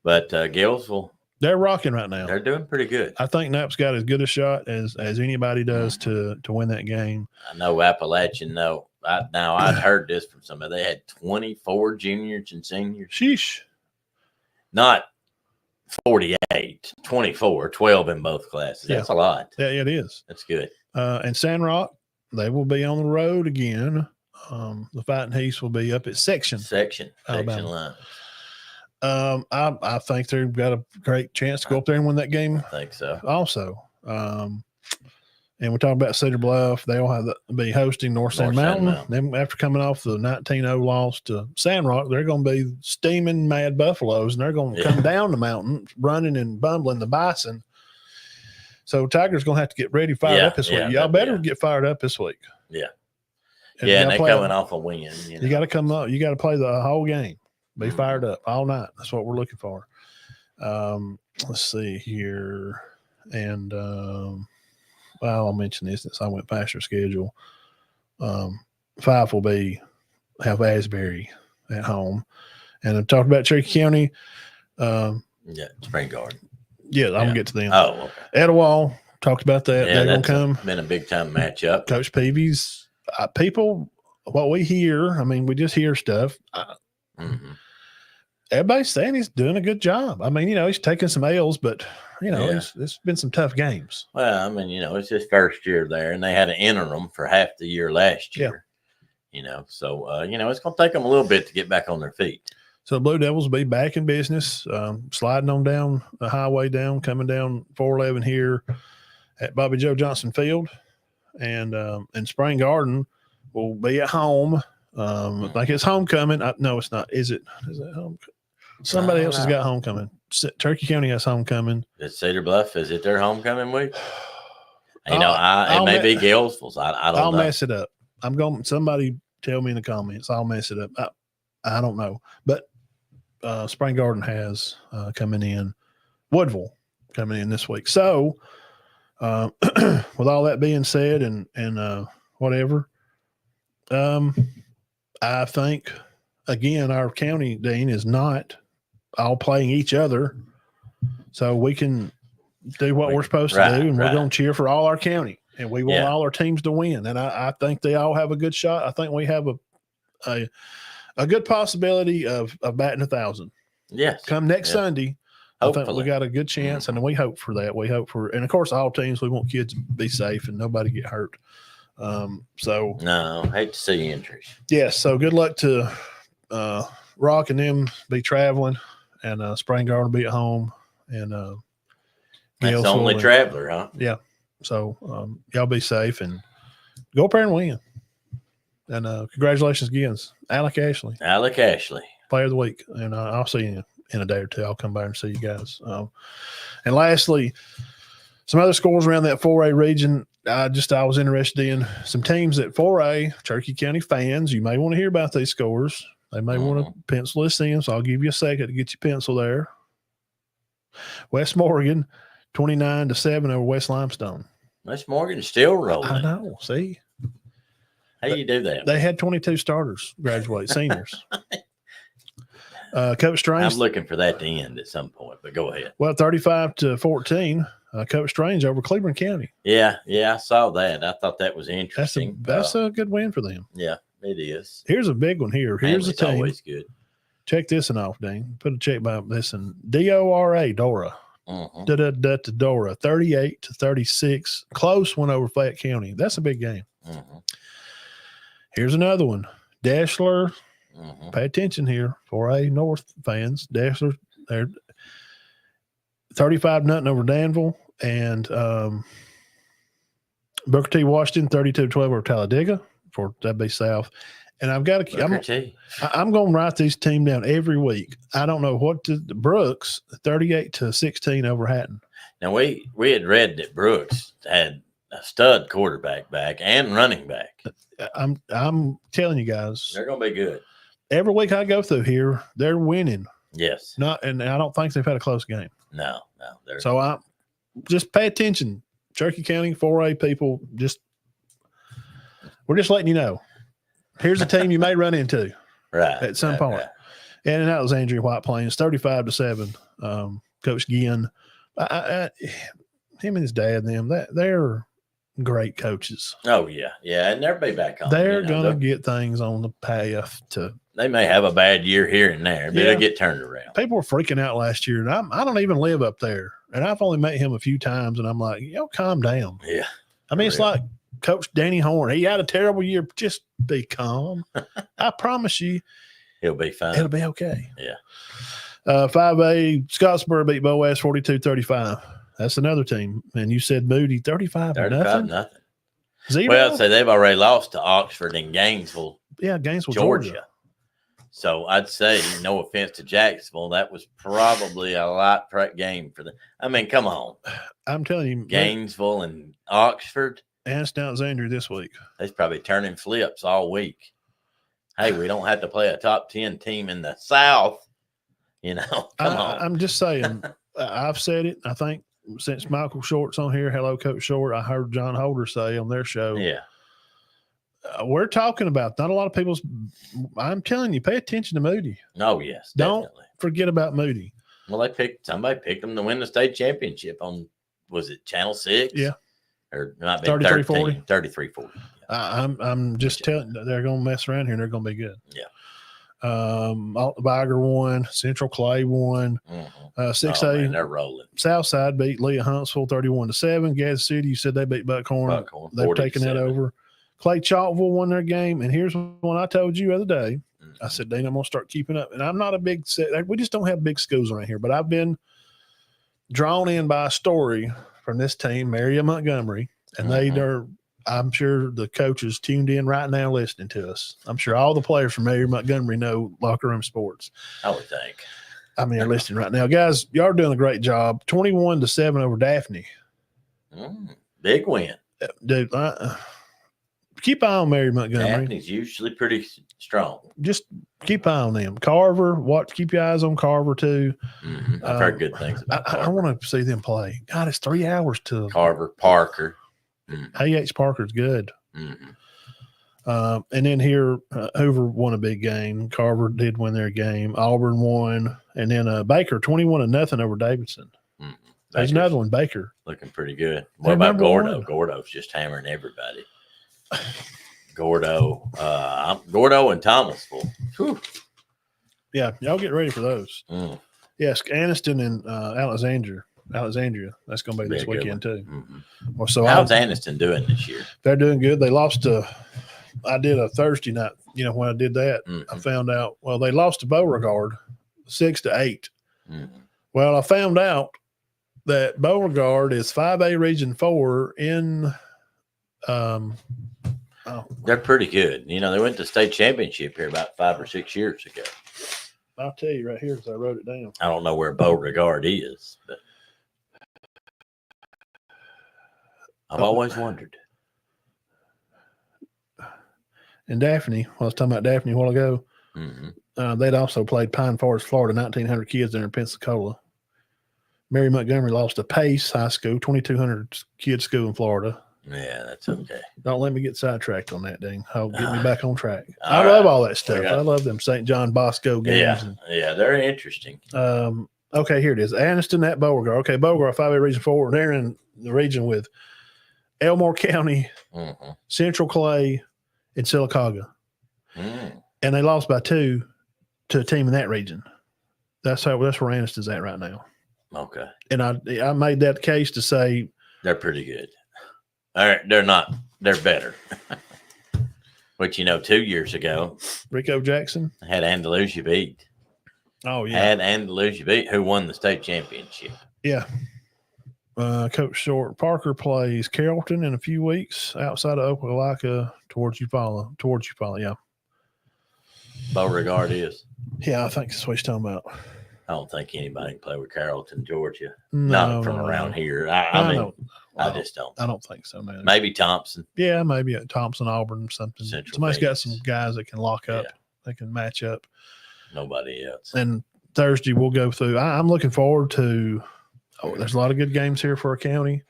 but Galesville, they're rocking right now. They're doing pretty good. I think Knapp's got as good a shot as anybody does to win that game. I know Appalachian. Now I'd heard this from somebody. They had 24 juniors and seniors. Sheesh. Not 48, 24, 12 in both classes. That's a lot. Yeah, it is. That's good. And Sandrock, they will be on the road again. The Fighting Heaths will be up at section line. I think they've got a great chance to go up there and win that game. I think so. Also, and we talk about Cedar Bluff. They'll be hosting North Sand Mountain. Then after coming off the 19-0 loss to Sandrock, they're going to be steaming Mad Buffaloes, and they're going to come down the mountain, running and bumbling the Bison. So Tiger's going to have to get ready, fired up this week. Y'all better get fired up this week. Yeah. And they're coming off a win. You got to come up. You got to play the whole game. Be fired up all night. That's what we're looking for. Let's see here. And, I'll mention this since I went past your schedule. 5 will have Asbury at home. And I talked about Cherokee County. Spring Garden. Yeah, I'm going to get to them. Oh, okay. Etowah, talked about that. They're going to come. Been a big-time matchup. Coach Peavy's people, what we hear, I mean, we just hear stuff. Everybody's saying he's doing a good job. I mean, he's taking some L's, but, it's been some tough games. Well, I mean, it's his first year there, and they had an interim for half the year last year. So, it's going to take them a little bit to get back on their feet. So the Blue Devils will be back in business, sliding on down the highway coming down 411 here at Bobby Joe Johnson Field. And Spring Garden will be at home. I think it's homecoming. No, it's not. Is it homecoming? Somebody else has got homecoming. Turkey County has homecoming. Is Cedar Bluff? Is it their homecoming week? It may be Galesville's. I don't know. I'll mess it up. Somebody tell me in the comments. I'll mess it up. I don't know. But Spring Garden has coming in. Woodville coming in this week. So With all that being said, and whatever, I think again our county dean is not all playing each other, so we can do what we're supposed to do, and we're going to cheer for all our county, and we want all our teams to win. And I think they all have a good shot. I think we have a good possibility of batting 1,000. Yes. Come next Sunday. Hopefully. I think we got a good chance, and we hope for that. We hope for, and of course, all teams, we want kids to be safe and nobody get hurt. So no, hate to see injuries. Yes. So good luck to Rock and them be traveling, and Spring Garden will be at home, and that's the only traveler, huh? Yeah. So y'all be safe and go up there and win. And congratulations again, Alec Ashley. Alec Ashley, Player of the Week, and I'll see you in a day or two. I'll come by and see you guys. And lastly, some other scores around that 4A region. I was interested in some teams at 4A, Cherokee County fans. You may want to hear about these scores. They may want to pencil this in, so I'll give you a second to get your pencil there. West Morgan, 29-7 over West Limestone. West Morgan's still rolling. I know. See? How you do that? They had 22 starters graduate, seniors. Coach Strange. I'm looking for that to end at some point, but go ahead. Well, 35-14. Coach Strange over Cleveland County. Yeah, I saw that. I thought that was interesting. That's a good win for them. Yeah, it is. Here's a big one here. Here's a team. Always good. Check this one off, Dean. Put a check by this in. DORA, Dora. Dora, 38-36. Close one over Fayette County. That's a big game. Here's another one. Dashler. Pay attention here. 4A North fans. Dashler, they're 35-0 over Danville, and Booker T. Washington 32-12 over Talladega for that'd be South. And I've got to. I'm going to write these team down every week. I don't know what to. Brooks 38-16 over Hatton. Now we had read that Brooks had a stud quarterback back and running back. I'm telling you guys, they're going to be good. Every week I go through here, they're winning. Yes. And I don't think they've had a close game. No. So I just pay attention. Cherokee County 4A people, we're just letting you know. Here's a team you may run into at some point. Right. And that was Andrew White Plains, 35-7. Coach Ginn, him and his dad, they're great coaches. Oh yeah, and they'll be back on. They're gonna get things on the path to. They may have a bad year here and there, but it'll get turned around. People were freaking out last year, and I don't even live up there, and I've only met him a few times, and I'm like, calm down. Yeah, I mean, it's like Coach Danny Horn. He had a terrible year. Just be calm. I promise you, he'll be fine. It'll be okay. Yeah. 5A Scottsboro beat Boaz 42-35. That's another team. And you said Moody 35-0. Zero? Well, so they've already lost to Oxford and Gainesville. Yeah, Gainesville, Georgia. So I'd say, no offense to Jacksonville, that was probably a light game for them. I mean, come on. I'm telling you. Gainesville and Oxford. Ask Alexandria this week. They're probably turning flips all week. Hey, we don't have to play a top 10 team in the South. Come on. I'm just saying, I've said it. I think since Michael Short's on here, hello, Coach Short, I heard John Holder say on their show. Yeah. We're talking about not a lot of people's. I'm telling you, pay attention to Moody. Oh, yes. Don't forget about Moody. Well, somebody picked them to win the state championship on, was it Channel 6? Yeah. Or it might be 33-40. 33-40. Yeah. I'm just telling you, they're going to mess around here and they're going to be good. Yeah. Viger won, Central Clay won. 6A, they're rolling. Southside beat Leah Huntsville 31-7. Gadsden City, you said they beat Buckhorn. They've taken that over. Clay Chalkville won their game, and here's one I told you the other day. I said, Dean, I'm going to start keeping up. And I'm not a big – we just don't have big schools around here, but I've been drawn in by a story from this team, Marion Montgomery, and they are – I'm sure the coaches tuned in right now listening to us. I'm sure all the players from Marion Montgomery know locker room sports. I would think. I mean, they're listening right now. Guys, y'all are doing a great job. 21-7 over Daphne. Big win. Dude, keep eye on Mary Montgomery. Daphne's usually pretty strong. Just keep eye on them. Carver, keep your eyes on Carver too. I've heard good things about I want to see them play. God, it's 3 hours to Carver, Parker. A.H. Parker's good. And then here, Hoover won a big game. Carver did win their game. Auburn won, and then Baker 21-0 over Davidson. There's another one, Baker, looking pretty good. They're What about number Gordo? one. Gordo's just hammering everybody. Gordo and Thomasville. Whew. Yeah, y'all get ready for those. Yes, Anniston and Alexandria. That's going to be this Be a good weekend too. Mm-hmm. So how's Anniston doing this year? They're doing good. They lost to. I did a Thursday night. You know, when I did that, I found out. Well, they lost to Beauregard 6-8. Well, I found out that Beauregard is 5A Region 4 in. They're pretty good. You know, they went to state championship here about 5 or 6 years ago. I'll tell you right here because I wrote it down. I don't know where Beauregard is, but I've always wondered. And Daphne, I was talking about Daphne a while ago. They'd also played Pine Forest, Florida, 1,900 kids there in Pensacola. Mary Montgomery lost to Pace High School, 2,200 kids school in Florida. Yeah, that's okay. Don't let me get sidetracked on that, dang. Get me back on track. All I right. love all that stuff. I love them St. John Bosco games. Yeah, they're interesting. Okay, here it is. Anniston at Beauregard. Okay, Beauregard, 5A Region 4. They're in the region with Elmore County, Central Clay, and Sylacauga. And they lost by 2 to a team in that region. That's where Anniston's at right now. Okay. And I made that case to say they're pretty good. All right, they're better. But 2 years ago, Rico Jackson had Andalusia beat. Oh yeah, had Andalusia beat, who won the state championship. Yeah. Coach Short Parker plays Carrollton in a few weeks outside of Opelika towards Eufaula. Yeah. Beauregard is. Yeah, I think that's what he's talking about. I don't think anybody can play with Carrollton, Georgia. No, Not from around here. I just don't. I don't think so, man. Maybe Thompson. Yeah, maybe at Thompson, Auburn, or something. Central Somebody's got Phoenix. some guys that can lock up. Yeah. They can match up. Nobody else. And Thursday we'll go through. I'm looking forward to. Oh, there's a lot of good games here for our county.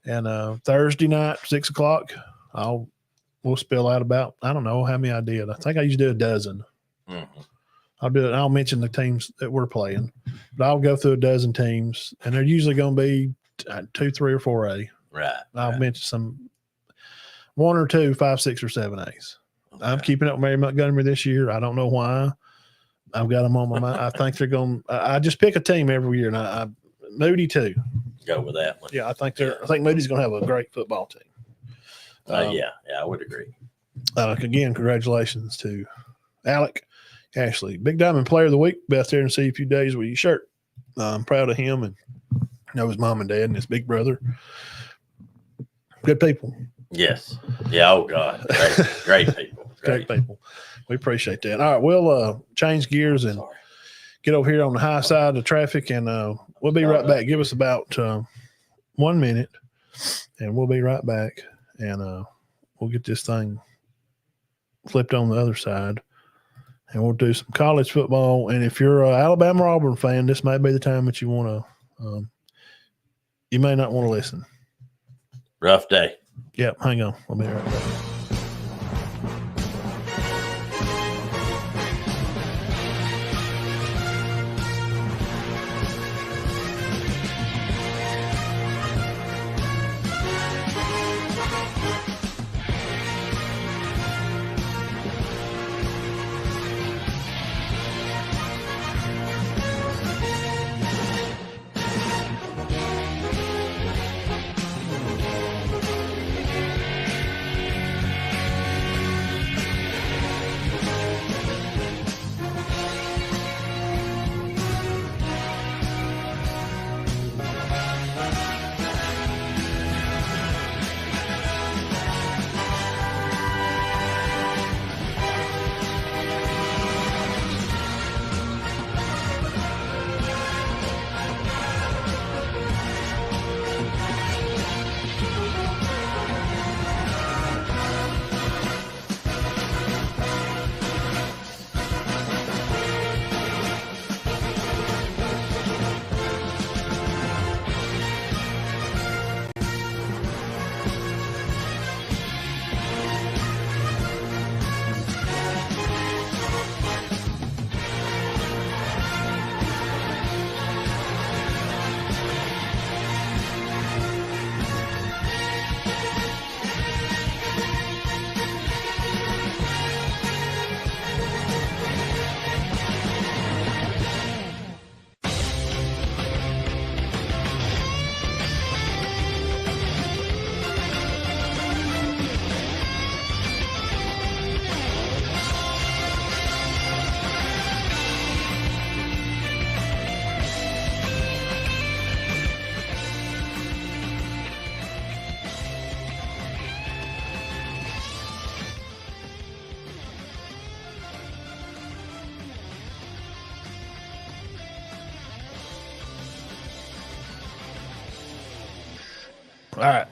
And Thursday night, 6 o'clock, we'll spill out about, I don't know how many I did. I think I used to do a dozen. I'll do it. I'll mention the teams that we're playing, but I'll go through a dozen teams, and they're usually going to be 2, 3, or 4A. Right. I'll mention some 1 or 2, 5, 6, or 7As. Okay. I'm keeping up with Mary Montgomery this year. I don't know why. I've got them on my mind. I think they're going. I just pick a team every year, and I Moody too. Go with that one. Yeah, I think Moody's going to have a great football team. Yeah, I would agree. Again, congratulations to Alec Ashley, Big Diamond Player of the Week. Best there and see a few days with your shirt. I'm proud of him and his mom and dad and his big brother. Good people. Yes. Yeah. Oh God. Great people. Great people. We appreciate that. All right, we'll change gears and get over here on the high side of the traffic, and we'll be right back. Give us about 1 minute, and we'll be right back, and we'll get this thing flipped on the other side, and we'll do some college football. And if you're an Alabama or Auburn fan, this may be the time that you want to you may not want to listen. Rough day. Yep, hang on. We'll be right back. All right.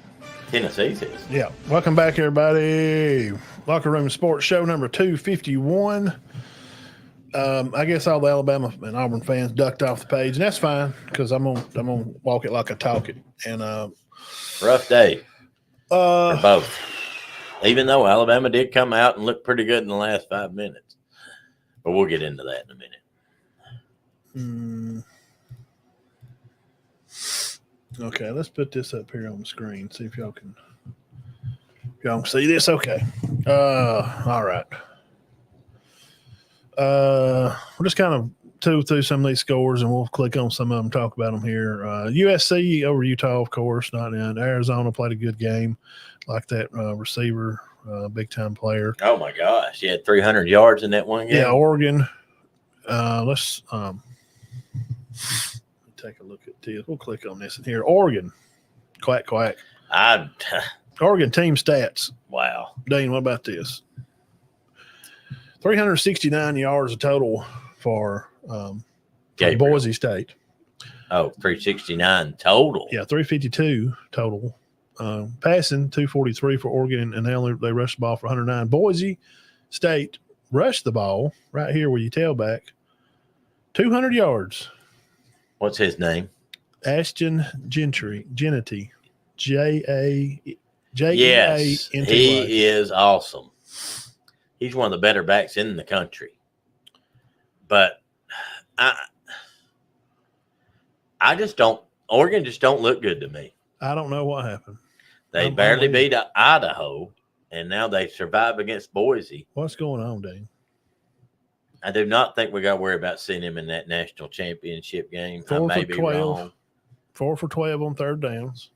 Tennessee's is. Yeah. Welcome back, everybody. Locker Room Sports Show number 251. I guess all the Alabama and Auburn fans ducked off the page, and that's fine because I'm gonna walk it like I talk it. And Rough day for both. Even though Alabama did come out and look pretty good in the last 5 minutes, but we'll get into that in a minute. Okay, let's put this up here on the screen. See if y'all can see this. Okay. All right. We'll just kind of through some of these scores, and we'll click on some of them, talk about them here. USC over Utah, of course, not in. Arizona played a good game, like that receiver, big time player. Oh my gosh, he had 300 yards in that one game. Yeah, Oregon. Let's take a look at this. We'll click on this in here. Oregon, quack quack. Oregon team stats. Wow, Dean, what about this? 369 yards of total for Boise State. Oh, 369 total. Yeah, 352 total. Passing 243 for Oregon, and they rushed the ball for 109. Boise State rushed the ball right here where you tailback, 200 yards. What's his name? Ashton Gentry, J-A-J-E-A-N-T-Y. Yes, he is awesome. He's one of the better backs in the country. But I just don't – Oregon just don't look good to me. I don't know what happened. They barely beat Idaho, and now they survive against Boise. What's going on, Dean? I do not think we got to worry about seeing him in that national championship game. 4 I may for be 12. wrong. 4 for 12 on third downs.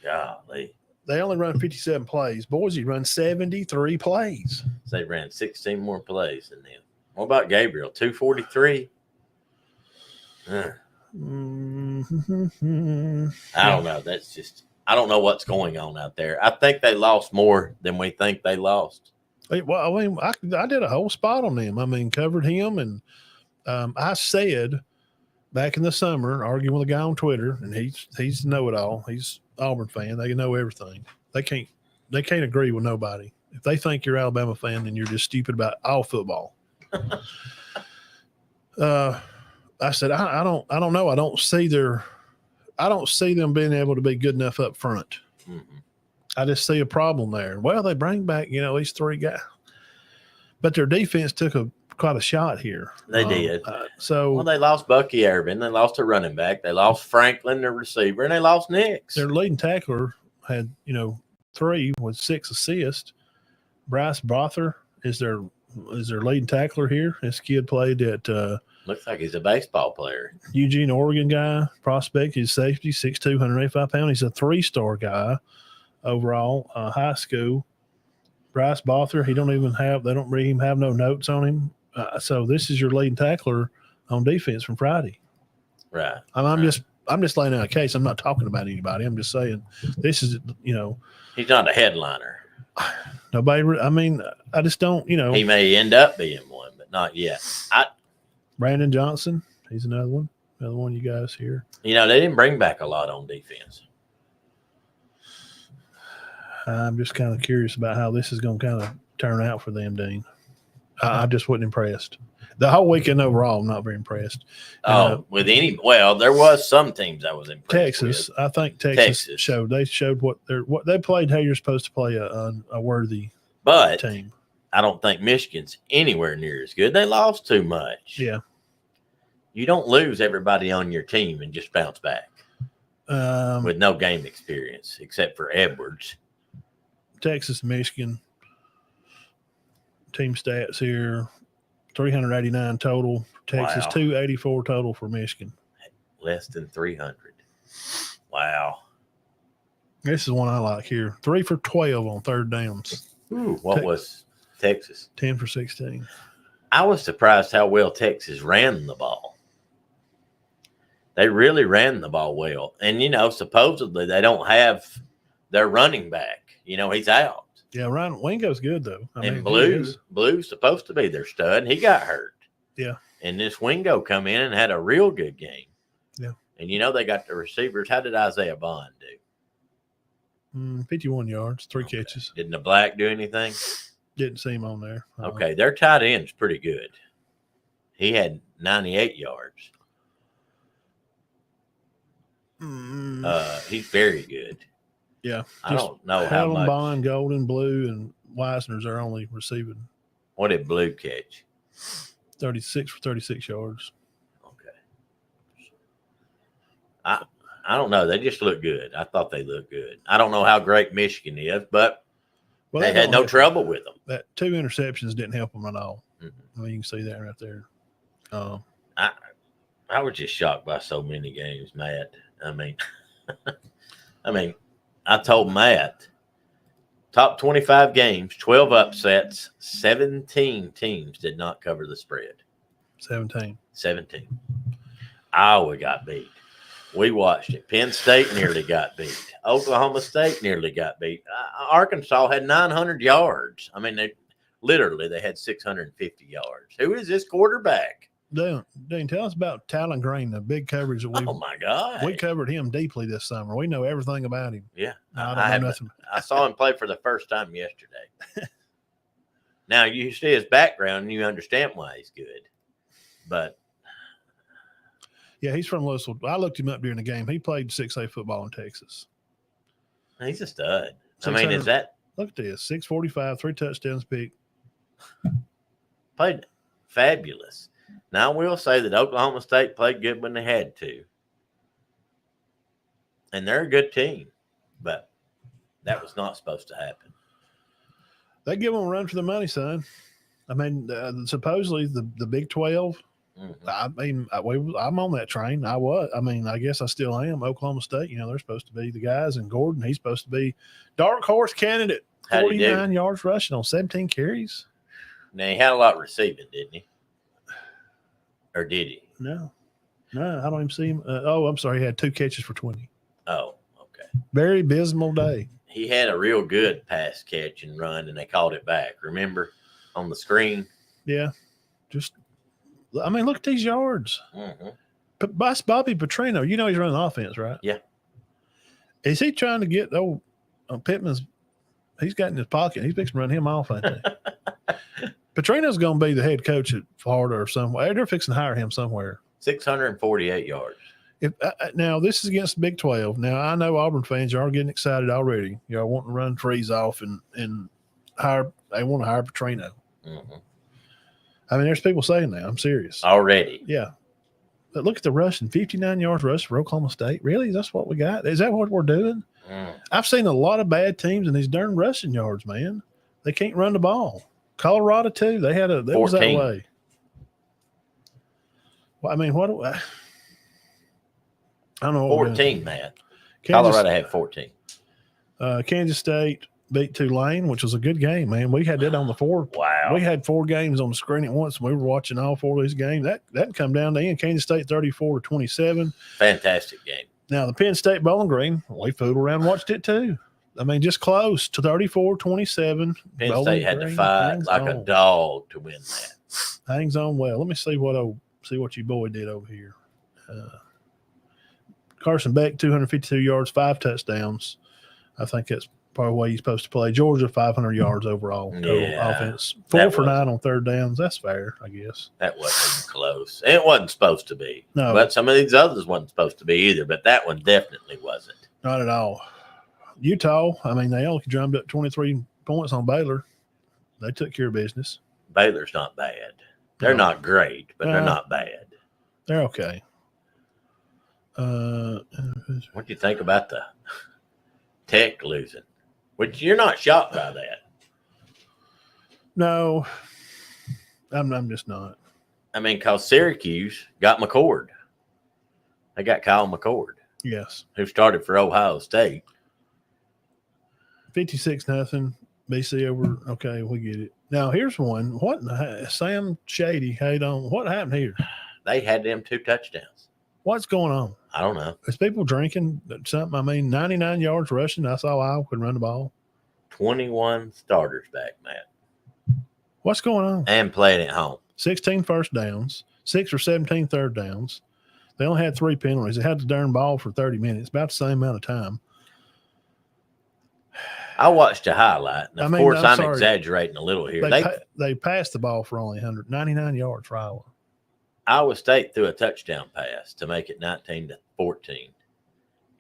Golly. They only run 57 plays. Boise runs 73 plays. So they ran 16 more plays than them. What about Gabriel? 243? I don't know. That's just – I don't know what's going on out there. I think they lost more than we think they lost. Well, I mean, I did a whole spot on him. I mean, covered him, and I said back in the summer, arguing with a guy on Twitter, and he's know-it-all. He's Auburn fan. They know everything. They can't agree with nobody. If they think you're Alabama fan, then you're just stupid about all football. I said I don't know. I don't see them being able to be good enough up front. Mm-hmm. I just see a problem there. Well, they bring back these three guys, but their defense took quite a shot here. They did. So they lost Bucky Irvin. They lost a running back. They lost Franklin, their receiver, and they lost Nix. Their leading tackler had 3 with 6 assists. Bryce Bother is their leading tackler here. This kid played at looks like he's a baseball player. Eugene, Oregon guy, prospect. He's safety, 6'2", 185 pounds. He's a 3-star guy overall, high school. Bryce Bother, they don't even have no notes on him. So this is your leading tackler on defense from Friday. Right. I'm just laying out a case. I'm not talking about anybody. I'm just saying this is, he's not a headliner. Nobody. I mean, I just don't. He may end up being one, but not yet. Brandon Johnson, he's another one you guys hear. They didn't bring back a lot on defense. I'm just kind of curious about how this is going to kind of turn out for them, Dean. I just wasn't impressed. The whole weekend overall, I'm not very impressed. There was some teams I was impressed Texas, with. I think Texas showed what they played how you're supposed to play a worthy team. I don't think Michigan's anywhere near as good. They lost too much. Yeah. You don't lose everybody on your team and just bounce back with no game experience except for Edwards. Texas, Michigan, team stats here, 389 total for Texas, 284 total for Michigan. Less than 300. Wow. This is one I like here. 3 for 12 on third downs. Ooh, what was Texas? 10 for 16. I was surprised how well Texas ran the ball. They really ran the ball well. And, supposedly they don't have their running back. He's out. Yeah, Ryan Wingo's good, though. Blue's supposed to be their stud. He got hurt. Yeah. And this Wingo come in and had a real good game. Yeah. And, they got the receivers. How did Isaiah Bond do? 51 yards, 3 catches. Didn't the black do anything? Didn't see him on there. Okay, their tight end's pretty good. He had 98 yards. He's very good. Yeah. I don't know how Helen much. Bond, Golden, Blue, and Weisner's are only receiving. What did Blue catch? 36 for 36 yards. Okay. I don't know. They just look good. I thought they looked good. I don't know how great Michigan is, but they had no trouble with them. That 2 interceptions didn't help them at all. Mm-hmm. I mean, you can see that right there. I was just shocked by so many games, Matt. I mean, I told Matt, top 25 games, 12 upsets, 17 teams did not cover the spread. 17. Iowa got beat. We watched it. Penn State nearly got beat. Oklahoma State nearly got beat. Arkansas had 900 yards. I mean, they had 650 yards. Who is this quarterback? Dean, tell us about Talon Green, the big coverage that Oh my God. we covered him deeply this summer. We know everything about him. Yeah. I don't know nothing. I saw him play for the first time yesterday. Now you see his background and you understand why he's good. But yeah, he's from Louisville. I looked him up during the game. He played 6A football in Texas. he's a stud. I mean, is that look at this? 645, 3 touchdowns pick. played fabulous. Now, I will say that Oklahoma State played good when they had to. And they're a good team, but that was not supposed to happen. They give them a run for the money, son. I mean, supposedly the Big 12. Mm-hmm. I mean, I'm on that train. I guess I still am. Oklahoma State, they're supposed to be the guys, and Gordon, he's supposed to be dark horse candidate. 49 yards rushing on 17 carries. Now, he had a lot receiving, didn't he? Or did he? No, I don't even see him. I'm sorry. He had 2 catches for 20. Oh, okay. Very abysmal day. He had a real good pass catch and run, and they called it back. Remember on the screen? Yeah. Look at these yards. Mm-hmm. Bobby Petrino, he's running the offense, right? Yeah. Is he trying to get Pittman's? He's got in his pocket. He's fixing to run him off, I think. Petrino's going to be the head coach at Florida or somewhere. They're fixing to hire him somewhere. 648 yards. Now, this is against the Big 12. Now, I know Auburn fans are getting excited already. Wanting to run Freeze off and hire. They want to hire Petrino. Mm-hmm. I mean, there's people saying that. I'm serious. Already. Yeah. But look at the rushing. 59 yards rush for Oklahoma State. Really? That's what we got? Is that what we're doing? I've seen a lot of bad teams in these darn rushing yards, man. They can't run the ball. Colorado, too. They was that way. Well, I mean, I don't know. 14, man. Colorado had 14. Kansas State beat Tulane, which was a good game, man. We had that on the 4. Wow. We had 4 games on the screen at once, and we were watching all 4 of these games. That come down to end. Kansas State 34-27. Fantastic game. Now, the Penn State Bowling Green, we fooled around and watched it too. I mean, just close to 34-27. Penn State had to fight like a dog to win that. Hangs on well. Let me see what your boy did over here. Carson Beck, 252 yards, 5 touchdowns. I think that's probably the way he's supposed to play. Georgia, 500 yards overall total offense. 4 for 9 on third downs. That's fair, I guess. That wasn't even close. It wasn't supposed to be. No. But some of these others wasn't supposed to be either. But that one definitely wasn't. Not at all. Utah, I mean, they only drummed up 23 points on Baylor. They took care of business. Baylor's not bad. They're not great, but they're not bad. They're okay. What do you think about the Tech losing? Which you're not shocked by that. No, I'm just not. I mean, because Syracuse got McCord. They got Kyle McCord. Yes. Who started for Ohio State. 56-0. BC over. Okay, we get it. Now, here's one. Sam Shady, what happened here? They had them 2 touchdowns. What's going on? I don't know. Is people drinking something? I mean, 99 yards rushing. That's all Iowa could run the ball. 21 starters back, Matt. What's going on? And playing at home. 16 first downs, 6 or 17 third downs. They only had 3 penalties. They had the darn ball for 30 minutes, about the same amount of time. I watched a highlight, and of course, I'm I'm sorry. exaggerating a little here. They passed the ball for only 199 yards for Iowa. Iowa State threw a touchdown pass to make it 19-14,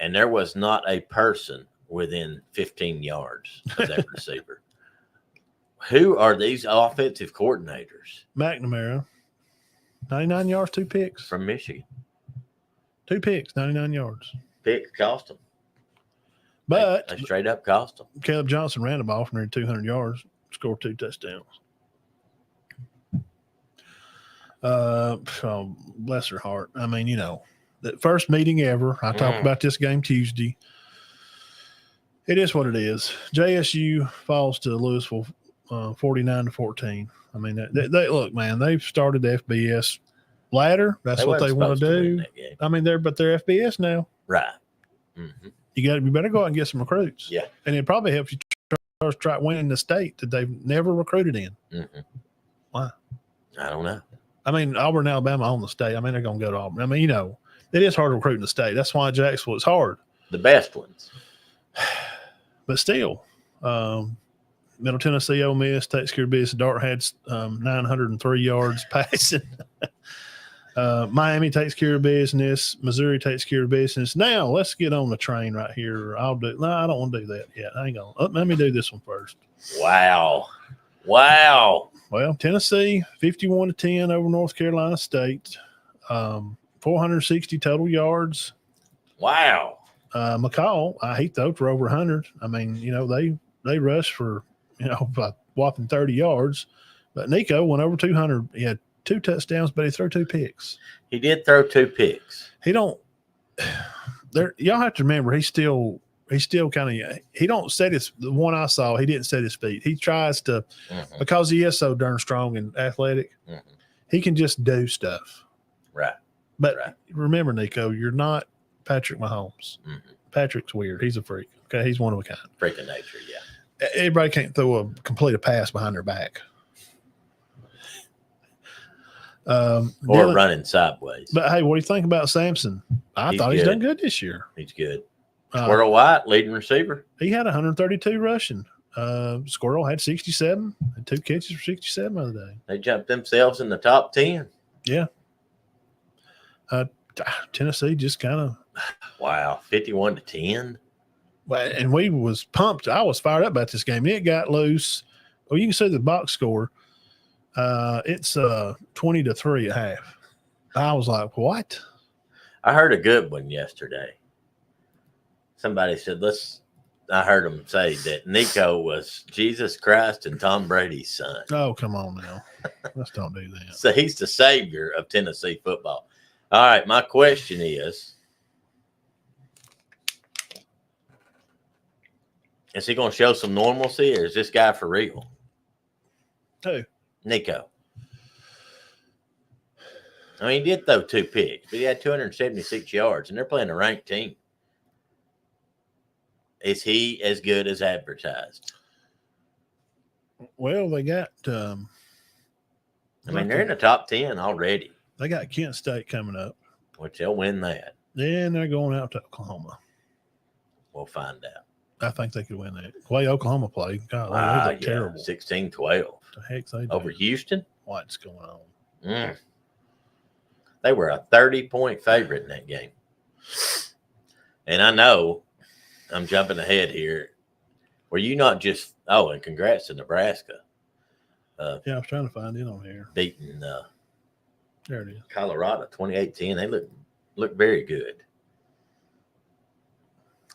and there was not a person within 15 yards of that receiver. Who are these offensive coordinators? McNamara, 99 yards, 2 picks. From Michigan. 2 picks, 99 yards. Pick cost them. But they straight up cost them. Caleb Johnson ran the ball for nearly 200 yards, scored 2 touchdowns. Oh, bless her heart. I mean, the first meeting ever. I talked about this game Tuesday. It is what it is. JSU falls to Louisville 49-14. I mean, they look, man, they've started the FBS ladder. That's what they want to do. I mean, they're FBS now. Right. Mm-hmm. You better go out and get some recruits. Yeah. And it probably helps you try winning the state that they've never recruited in. Mm-hmm. Why? I don't know. I mean, Auburn, Alabama own the state. I mean, they're going to go to Auburn. I mean, it is hard to recruit in the state. That's why Jacksonville is hard. The best ones. But still, Middle Tennessee, Ole Miss takes care of business. Dart had 903 yards passing. Miami takes care of business. Missouri takes care of business. Now, let's get on the train right here. I don't want to do that yet. Hang on. Let me do this one first. Wow. Well, Tennessee, 51-10 over North Carolina State. 460 total yards. Wow. McCall, he threw for over 100. I mean, they rushed for, about whopping 30 yards. But Nico went over 200. He had 2 touchdowns, but he threw 2 picks. He did throw 2 picks. Y'all have to remember, he's still kind of, he don't set the one I saw, he didn't set his feet. He tries to, because he is so darn strong and athletic, he can just do stuff. Right. But remember, Nico, you're not Patrick Mahomes. Patrick's weird. He's a freak. Okay. He's one of a kind. Freak of nature. Yeah. Everybody can't complete a pass behind their back. Or running sideways. But hey, what do you think about Sampson? I thought he's done good this year. He's good. Squirrel White, leading receiver. He had 132 rushing. Squirrel had 67 and 2 catches for 67 the other day. They jumped themselves in the top 10. Yeah. Tennessee just kind of. Wow, 51-10. And we was pumped. I was fired up about this game. It got loose. Well, you can see the box score. It's 20-3 at half. I was like, what? I heard a good one yesterday. Somebody said, I heard him say that Nico was Jesus Christ and Tom Brady's son. Oh, come on now. Let's don't do that. So he's the savior of Tennessee football. All right, my question is he going to show some normalcy, or is this guy for real? Who? Nico. I mean, he did throw 2 picks, but he had 276 yards, and they're playing a ranked team. Is he as good as advertised? Well, they got. I mean, they're in the top 10 already. They got Kent State coming up. Which they'll win that. Then they're going out to Oklahoma. We'll find out. I think they could win that. The way Oklahoma played, God, they look terrible. 16-12. The heck they do. Over Houston? What's going on? They were a 30-point favorite in that game. And I know I'm jumping ahead here. Were you not just – and congrats to Nebraska. Yeah, I was trying to find it on here. Beating there it is. Colorado 28-10. They look very good.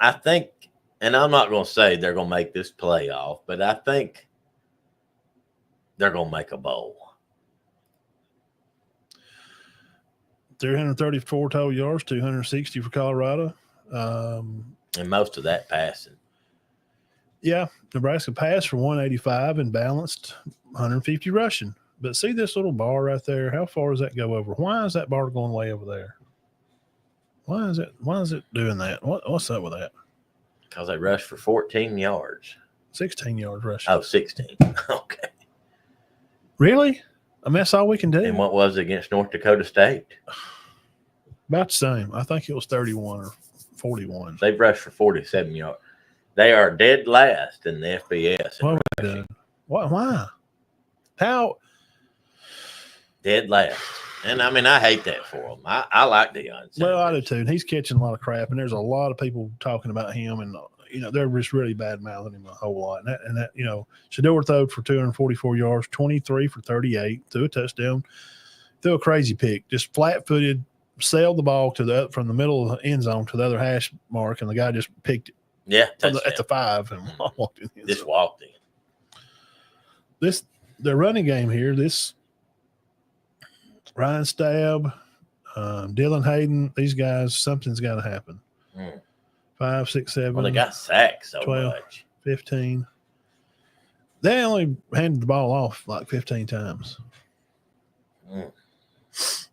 I think – and I'm not going to say they're going to make this playoff, but I think they're going to make a bowl. 334 total yards, 260 for Colorado. And most of that passing. Yeah, Nebraska passed for 185 and balanced 150 rushing. But see this little bar right there? How far does that go over? Why is that bar going way over there? Why is it doing that? What's up with that? Because they rushed for 14 yards. 16 yards rushing. Oh, 16. Okay. Really? I mean, that's all we can do. And what was it against North Dakota State? About the same. I think it was 31 or 41. They've rushed for 47 yards. They are dead last in the FBS. What have they done? Why? How? Dead last. And I mean, I hate that for them. I like Deion Sanders. Well, I do too. And he's catching a lot of crap, and there's a lot of people talking about him, and they're just really bad mouthing him a whole lot. And that Shador threw for 244 yards, 23 for 38, threw a touchdown, threw a crazy pick, just flat footed, sailed the ball from the middle of the end zone to the other hash mark, and the guy just picked it. Yeah, at the 5 and walked in. Just walked in. The running game here. This Ryan Stab, Dylan Hayden, these guys, something's got to happen. 5, 6, 7. Well, they got sacked so 12, much. 15. They only handed the ball off like 15 times.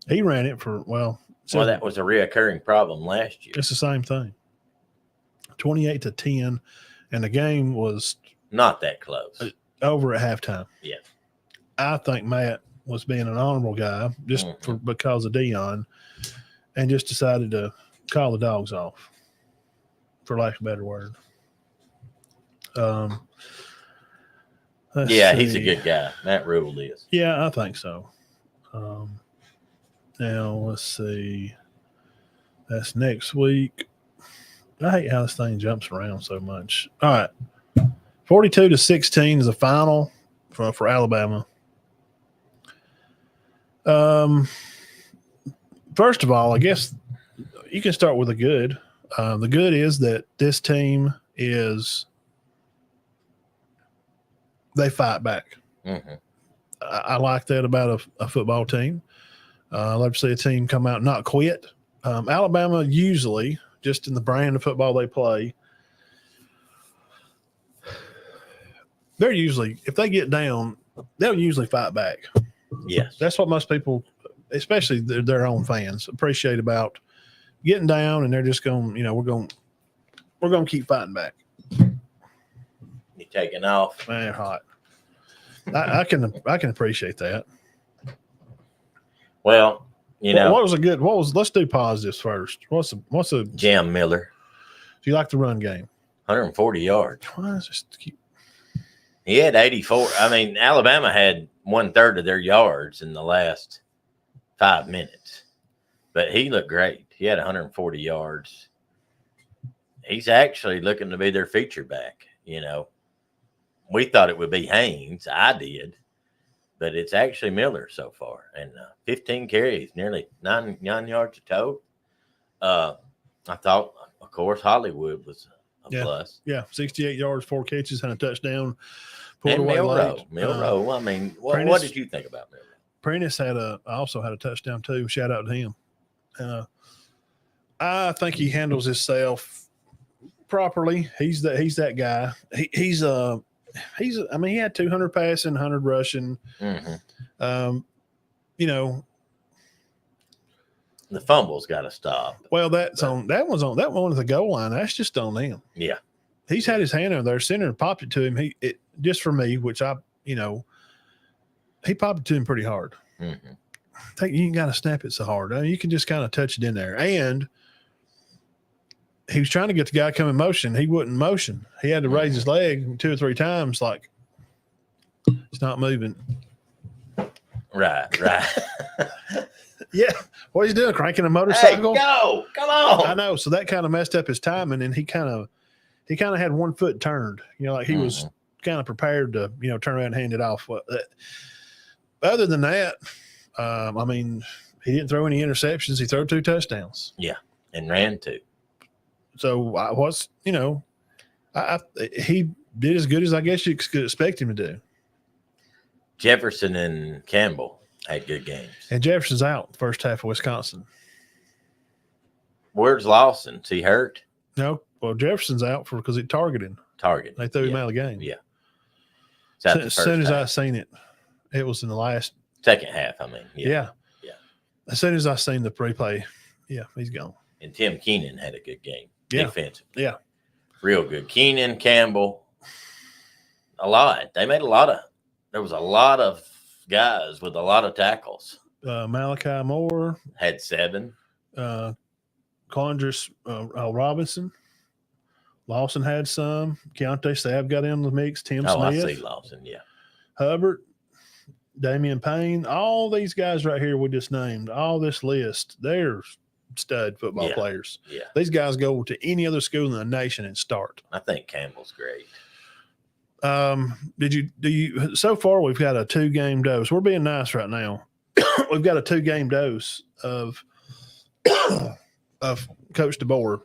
He ran it for Well, that was a reoccurring problem last year. It's the same thing. 28-10, and the game was not that close. Over at halftime. Yeah. I think Matt was being an honorable guy just because of Deion, and just decided to call the dogs off, for lack of a better word. He's a good guy. Matt Rule is. Yeah, I think so. Now let's see. That's next week. I hate how this thing jumps around so much. All right. 42-16 is the final for Alabama. First of all, I guess you can start with the good. The good is that this team they fight back. I like that about a football team. I love to see a team come out and not quit. Alabama usually, just in the brand of football they play, they're usually, if they get down, they'll usually fight back. Yes. That's what most people, especially their own fans, appreciate about getting down, and they're just going, we're going to keep fighting back. You taking off. Man, they're hot. I can appreciate that. Well, let's do positives first. What's a Jam Miller? Do you like the run game? 140 yards. Why is this keep? He had 84. I mean, Alabama had 1/3 of their yards in the last 5 minutes, but he looked great. He had 140 yards. He's actually looking to be their feature back. We thought it would be Haynes. I did, but it's actually Miller so far, and 15 carries, nearly 9 yards a total. I thought, of course, Hollywood was a plus. Yeah, 68 yards, 4 catches, and a touchdown. And Milroe. I mean, what did you think about Milroe? Prentice also had a touchdown too. Shout out to him. I think he handles himself properly. He's that guy. He had 200 passing, 100 rushing. The fumble's got to stop. Well, that one at the goal line. That's just on them. Yeah, he's had his hand on there. Center popped it to him. Just for me, which he popped it to him pretty hard. I think you ain't got to snap it so hard. You can just kind of touch it in there. And he was trying to get the guy come in motion. He wouldn't motion. He had to raise his leg 2 or 3 times, like it's not moving. Right. Yeah. What he's doing, cranking a motorcycle? Hey, go! Come on! I know. So that kind of messed up his timing, and he kind of had one foot turned. Like he was kind of prepared to, turn around and hand it off. Other than that, he didn't throw any interceptions. He threw 2 touchdowns. Yeah, and ran 2. So he did as good as I guess you could expect him to do. Jefferson and Campbell had good games. And Jefferson's out the first half of Wisconsin. Where's Lawson? Is he hurt? No. Well, Jefferson's out because he targeted. They threw him out of the game. Yeah. As soon as I seen it, it was in the last second half. Yeah. As soon as I seen the replay, he's gone. And Tim Keenan had a good game. Yeah. Defensively. Yeah. Real good. Keenan, Campbell, a lot. They made there was a lot of guys with a lot of tackles. Malachi Moore had 7. Condris Robinson, Lawson had some. Keontae Sabb got in the mix. Tim Oh, I Smith, see Lawson. Yeah. Hubbard, Damian Payne, all these guys right here we just named, all this list, they're stud football Yeah. players. Yeah. These guys go to any other school in the nation and start. I think Campbell's great. So far we've got a 2-game dose. We're being nice right now. We've got a 2-game dose of Coach DeBoer.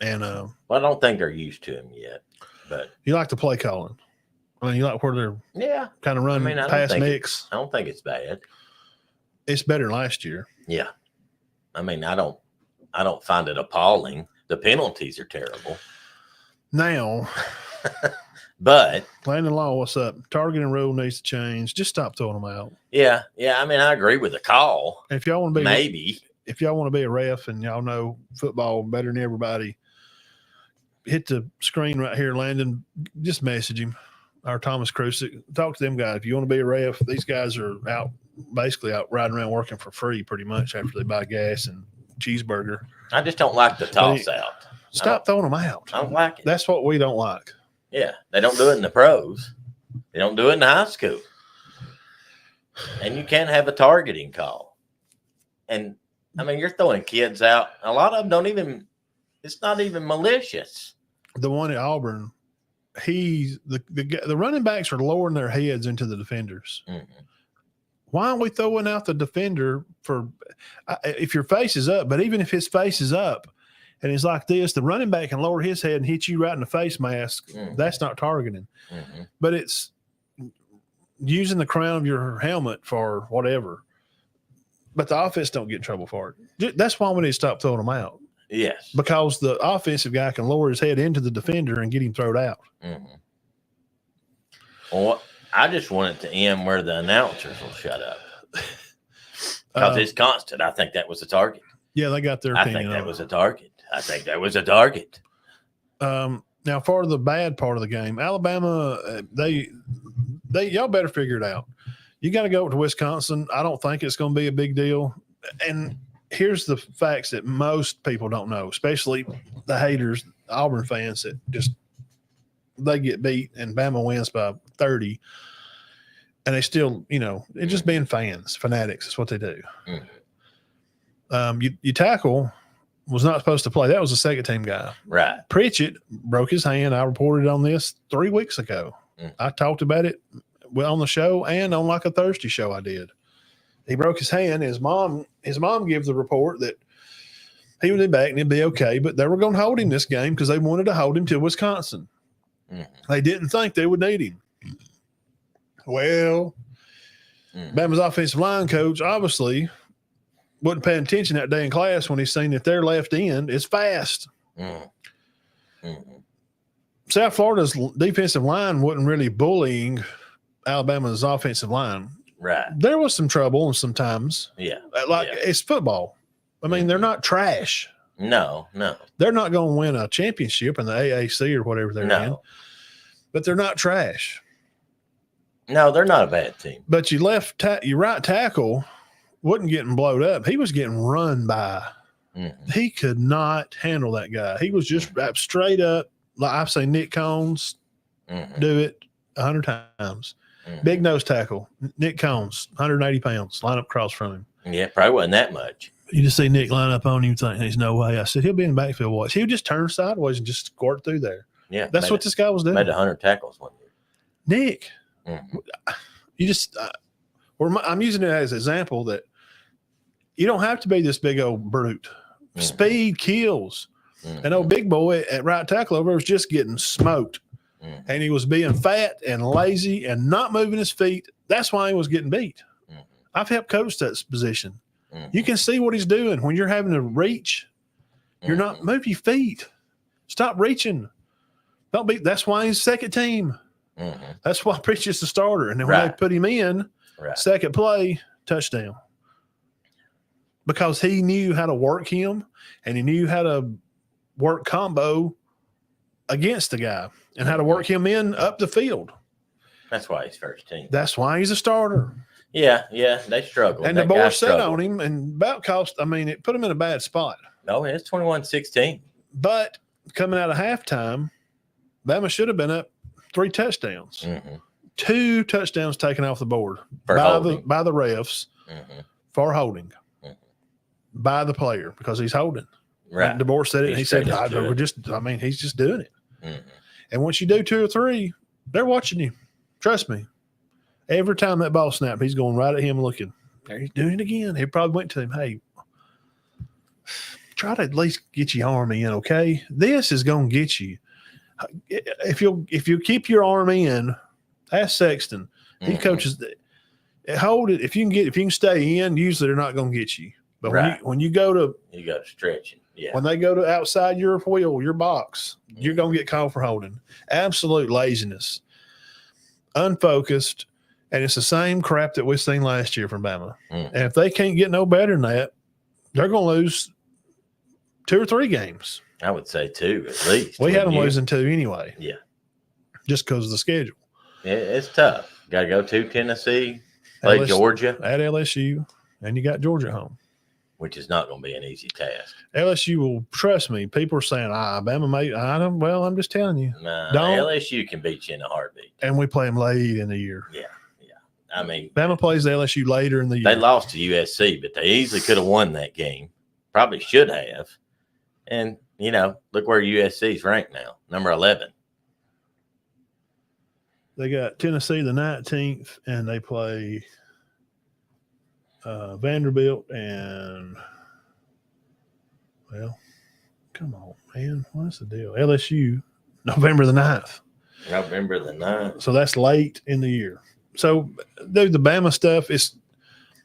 And Well, I don't think they're used to him yet, but you like the play calling. I mean, you like where they're yeah, kind of running I don't past think mix. I don't think it's bad. It's better than last year. Yeah. I mean, I don't find it appalling. The penalties are terrible. Now, But Landon Law, what's up? Targeting rule needs to change. Just stop throwing them out. yeah, I mean, I agree with the call. If y'all want to be Maybe. if y'all want to be a ref and y'all know football better than everybody, hit the screen right here, Landon. Just message him. Or Thomas Crusick. Talk to them guys. If you want to be a ref, these guys are basically out riding around working for free pretty much after they buy gas and cheeseburger. I just don't like the toss out. Stop throwing them out. I don't like it. That's what we don't like. Yeah, they don't do it in the pros. They don't do it in high school. And you can't have a targeting call. And I mean, you're throwing kids out. A lot of them don't even. It's not even malicious. The one at Auburn, the running backs are lowering their heads into the defenders. Mm-hmm. Why aren't we throwing out the defender if your face is up? But even if his face is up and it's like this, the running back can lower his head and hit you right in the face mask. Mm-hmm. That's not targeting. Mm-hmm. But it's using the crown of your helmet for whatever. But the offense don't get in trouble for it. That's why we need to stop throwing them out. Yes. Because the offensive guy can lower his head into the defender and get him thrown out. Mm-hmm. Well, I just want it to end where the announcers will shut up. Because it's constant. I think that was a target. Yeah, they got their opinion. I think that was a target. Now, for the bad part of the game, Alabama, they y'all better figure it out. You got to go to Wisconsin. I don't think it's going to be a big deal. And here's the facts that most people don't know, especially the haters, Auburn fans that just they get beat and Bama wins by 30. And they still, it's just being fanatics. That's what they do. Mm-hmm. You tackle was not supposed to play. That was a second team guy. Right. Pritchett broke his hand. I reported on this 3 weeks ago. Mm. I talked about it on the show and on like a Thursday show I did. He broke his hand. His mom gave the report that he would be back and he'd be okay, but they were going to hold him this game because they wanted to hold him till Wisconsin. Mm. They didn't think they would need him. Well, Bama's offensive line coach obviously wasn't paying attention that day in class when he seen that their left end is fast. Mm-hmm. South Florida's defensive line wasn't really bullying Alabama's offensive line. Right. There was some trouble and sometimes. Yeah. It's football. I mean, they're not trash. No. They're not going to win a championship in the AAC or whatever they're in. But they're not trash. No, they're not a bad team. But your right tackle wasn't getting blowed up. He was getting run by. Mm-hmm. He could not handle that guy. He was just straight up. Like I've seen Nick Cones do it 100 times. Mm-hmm. Big nose tackle. Nick Cones, 180 pounds, line up across from him. Yeah, probably wasn't that much. You just see Nick line up on him, think there's no way. I said, he'll be in the backfield watch. He would just turn sideways and just squirt through there. Yeah. That's what this guy was doing. Made 100 tackles one year. Nick, you just, I'm using it as an example that you don't have to be this big old brute. Mm-hmm. Speed kills. Mm-hmm. And old big boy at right tackle over was just getting smoked. Mm-hmm. And he was being fat and lazy and not moving his feet. That's why he was getting beat. Mm-hmm. I've helped coach that position. Mm-hmm. You can see what he's doing when you're having to reach. You're not move your feet. Stop reaching. Don't be. That's why he's second team. Mm-hmm. That's why Pritchett's the starter. And then when they put him in, second play, touchdown. Because he knew how to work him and he knew how to work combo against the guy and how to work him in up the field. That's why he's first team. That's why he's a starter. Yeah, they struggled. And the board set on him and about cost, it put him in a bad spot. No, it's 21-16. But coming out of halftime, Bama should have been up 3 touchdowns. 2 touchdowns taken off the board by the refs for holding by the player because he's holding. Right. DeBoer said it. He said, he's just doing it. And once you do 2 or 3, they're watching you. Trust me. Every time that ball snapped, he's going right at him looking. There he's doing it again. He probably went to him, hey, try to at least get your arm in, okay? This is going to get you. If you keep your arm in, ask Sexton. He coaches hold it. If you can stay in, usually they're not going to get you. But when you go to stretch it. Yeah. When they go to outside your wheel, your box, you're going to get called for holding. Absolute laziness, unfocused, and it's the same crap that we've seen last year from Bama. And if they can't get no better than that, they're going to lose 2 or 3 games. I would say 2 at least. We had them losing 2 anyway. Yeah. Just because of the schedule. It's tough. Got to go to Tennessee, play Georgia. At LSU, and you got Georgia at home. Which is not going to be an easy task. LSU will, trust me, people are saying, Bama may, well, I'm just telling you. Nah, LSU can beat you in a heartbeat. And we play them late in the year. Yeah. I mean, Bama plays the LSU later in the year. They lost to USC, but they easily could have won that game. Probably should have. And, look where USC's ranked now, number 11. They got Tennessee the 19th, and they play Vanderbilt and, well, come on, man. What's the deal? LSU, November the 9th. November the 9th. So that's late in the year. So, dude, the Bama stuff is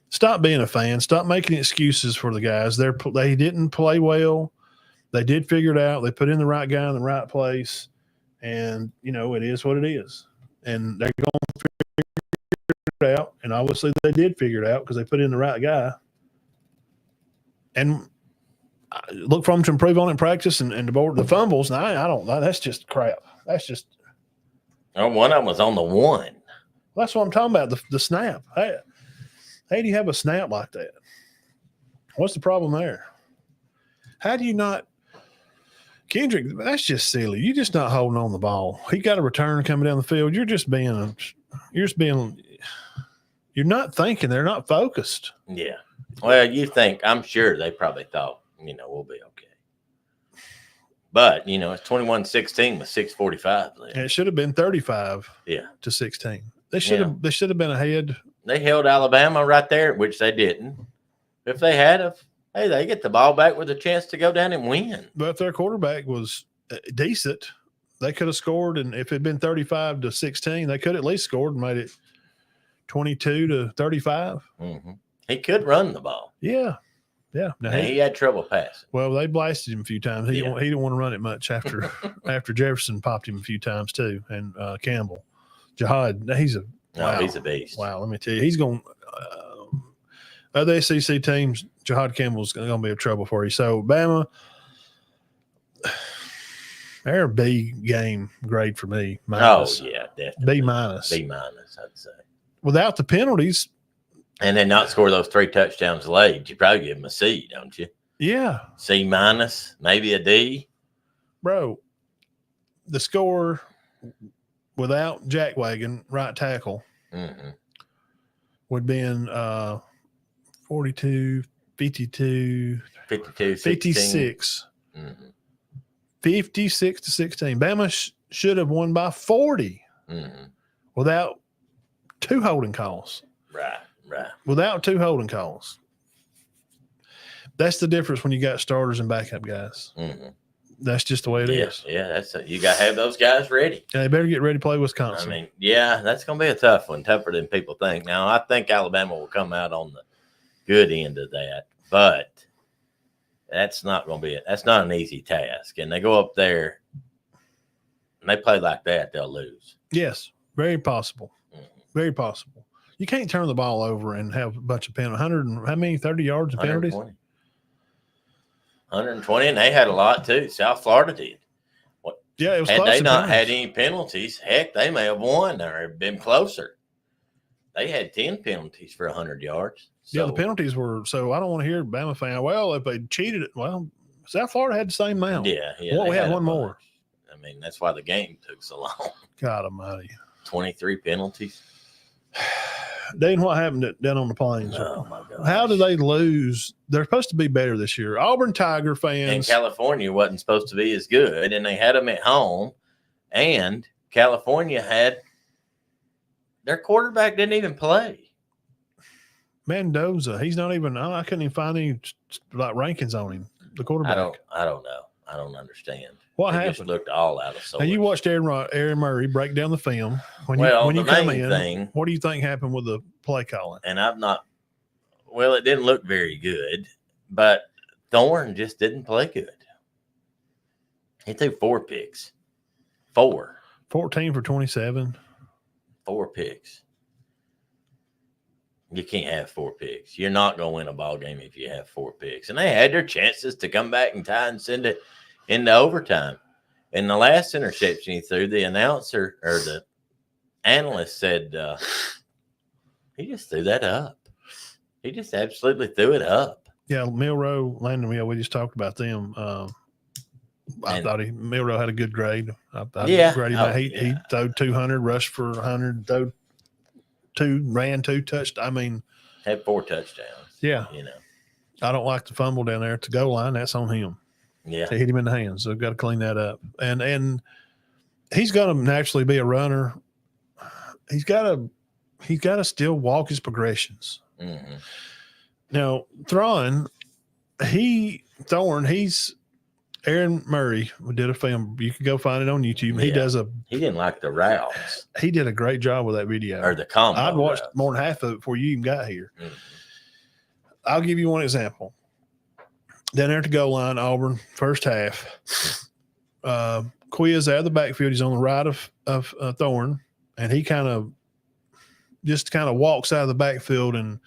stop being a fan. Stop making excuses for the guys. They didn't play well. They did figure it out. They put in the right guy in the right place. And, it is what it is. And they're going to figure it out. And obviously they did figure it out because they put in the right guy. And look for them to improve on it in practice and the fumbles. And I don't know. That's just crap. That's just. Oh, one of them was on the 1. That's what I'm talking about, the snap. How do you have a snap like that? What's the problem there? How do you not – Kendrick, that's just silly. You're just not holding on the ball. He got a return coming down the field. You're not thinking. They're not focused. Yeah. Well, I'm sure they probably thought, we'll be okay. But, it's 21-16 with 6:45 left. And it should have been 35 to 16. They should have been ahead. They held Alabama right there, which they didn't. If they had, they get the ball back with a chance to go down and win. But if their quarterback was decent, they could have scored. And if it had been 35 to 16, they could at least scored and made it 22 to 35. Mm-hmm. He could run the ball. Yeah. Yeah. Now, he had trouble passing. Well, they blasted him a few times. He didn't want to run it much after Jefferson popped him a few times too. And Campbell. Jihad, he's a beast. Wow, let me tell you, he's going. Other SEC teams, Jihad Campbell's going to be a trouble for you. So Bama, they're a B game grade for me. Minus. Oh yeah, definitely B minus. B minus, I'd say. Without the penalties, and then not score those 3 touchdowns late, you probably give them a C, don't you? Yeah, C minus, maybe a D. Bro, the score. Without Jackwagon, right tackle, would be in 42, 52, 56. 56 to 16. Bama should have won by 40 without 2 holding calls. Right. Without 2 holding calls. That's the difference when you got starters and backup guys. That's just the way it is. Yeah, you got to have those guys ready. Yeah, they better get ready to play Wisconsin. I mean, that's going to be a tough one, tougher than people think. Now, I think Alabama will come out on the good end of that, but that's not going to be that's not an easy task. And they go up there and they play like that, they'll lose. Yes, very possible. Very possible. You can't turn the ball over and have a bunch of penalties. 100 and how many? 30 yards of penalties? 120, and they had a lot too. South Florida did. Yeah, it was had close. They not had any penalties, heck, they may have won or been closer. They had 10 penalties for 100 yards. So. Yeah, the penalties were. So I don't want to hear Bama fan. Well, if they cheated it, well, South Florida had the same amount. Yeah. Well, they we had a one more. bunch. I mean, that's why the game took so long. God almighty. 23 penalties. Dean, what happened down on the plains? Oh, my God. How did they lose? They're supposed to be better this year. Auburn Tiger fans. And California wasn't supposed to be as good, and they had them at home. And California had their quarterback didn't even play. Mendoza, he's not even. I couldn't even find any rankings on him. The quarterback. I don't know. I don't understand. What They happened? just looked all out of sorts. Now you watched Aaron Murray break down the film. When you the come main in, thing, what do you think happened with the play calling? and I'm not. Well, it didn't look very good, but Thorne just didn't play good. He threw 4 picks. 14 for 27. 4 picks. You can't have 4 picks. You're not going to win a ball game if you have 4 picks. And they had their chances to come back and tie and send it into overtime. And the last interception he threw, the announcer or the analyst said he just threw that up. He just absolutely threw it up. Yeah, Milroe, Landon, we just talked about them. I thought Milroe had a good grade. I graded him. He threw 200, rushed for 100, ran 2 touchdowns. I mean, had 4 touchdowns. Yeah. You know, I don't like the fumble down there at the goal line. That's on him. Yeah. To hit him in the hands. So we've got to clean that up. And he's going to naturally be a runner. He's got to still walk his progressions. Mm-hmm. Now, Thorne, he's Aaron Murray. We did a film. You can go find it on YouTube. Yeah. He didn't like the routes. He did a great job with that video. Or the combo. I'd watched more than half of it before you even got here. Mm-hmm. I'll give you one example. Down there at the goal line, Auburn, first half. Quiz out of the backfield. He's on the right of Thorne, and he kind of walks out of the backfield and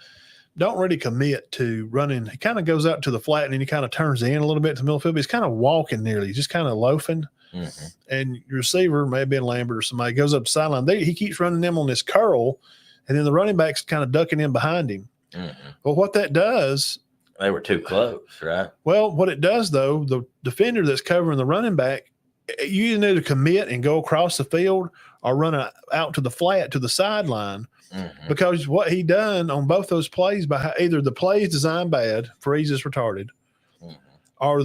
don't really commit to running. He kind of goes out to the flat and then he kind of turns in a little bit to the middle field. But he's kind of walking nearly. He's just kind of loafing. Mm-hmm. And your receiver, may have been Lambert or somebody, goes up the sideline. He keeps running them on this curl, and then the running back's kind of ducking in behind him. Mm-hmm. Well, what that does – they were too close, right? Well, what it does, though, the defender that's covering the running back, you either need to commit and go across the field or run out to the flat to the sideline. Mm-hmm. Because what he done on both those plays, by either the play is designed bad, Freeze is retarded, mm-hmm. or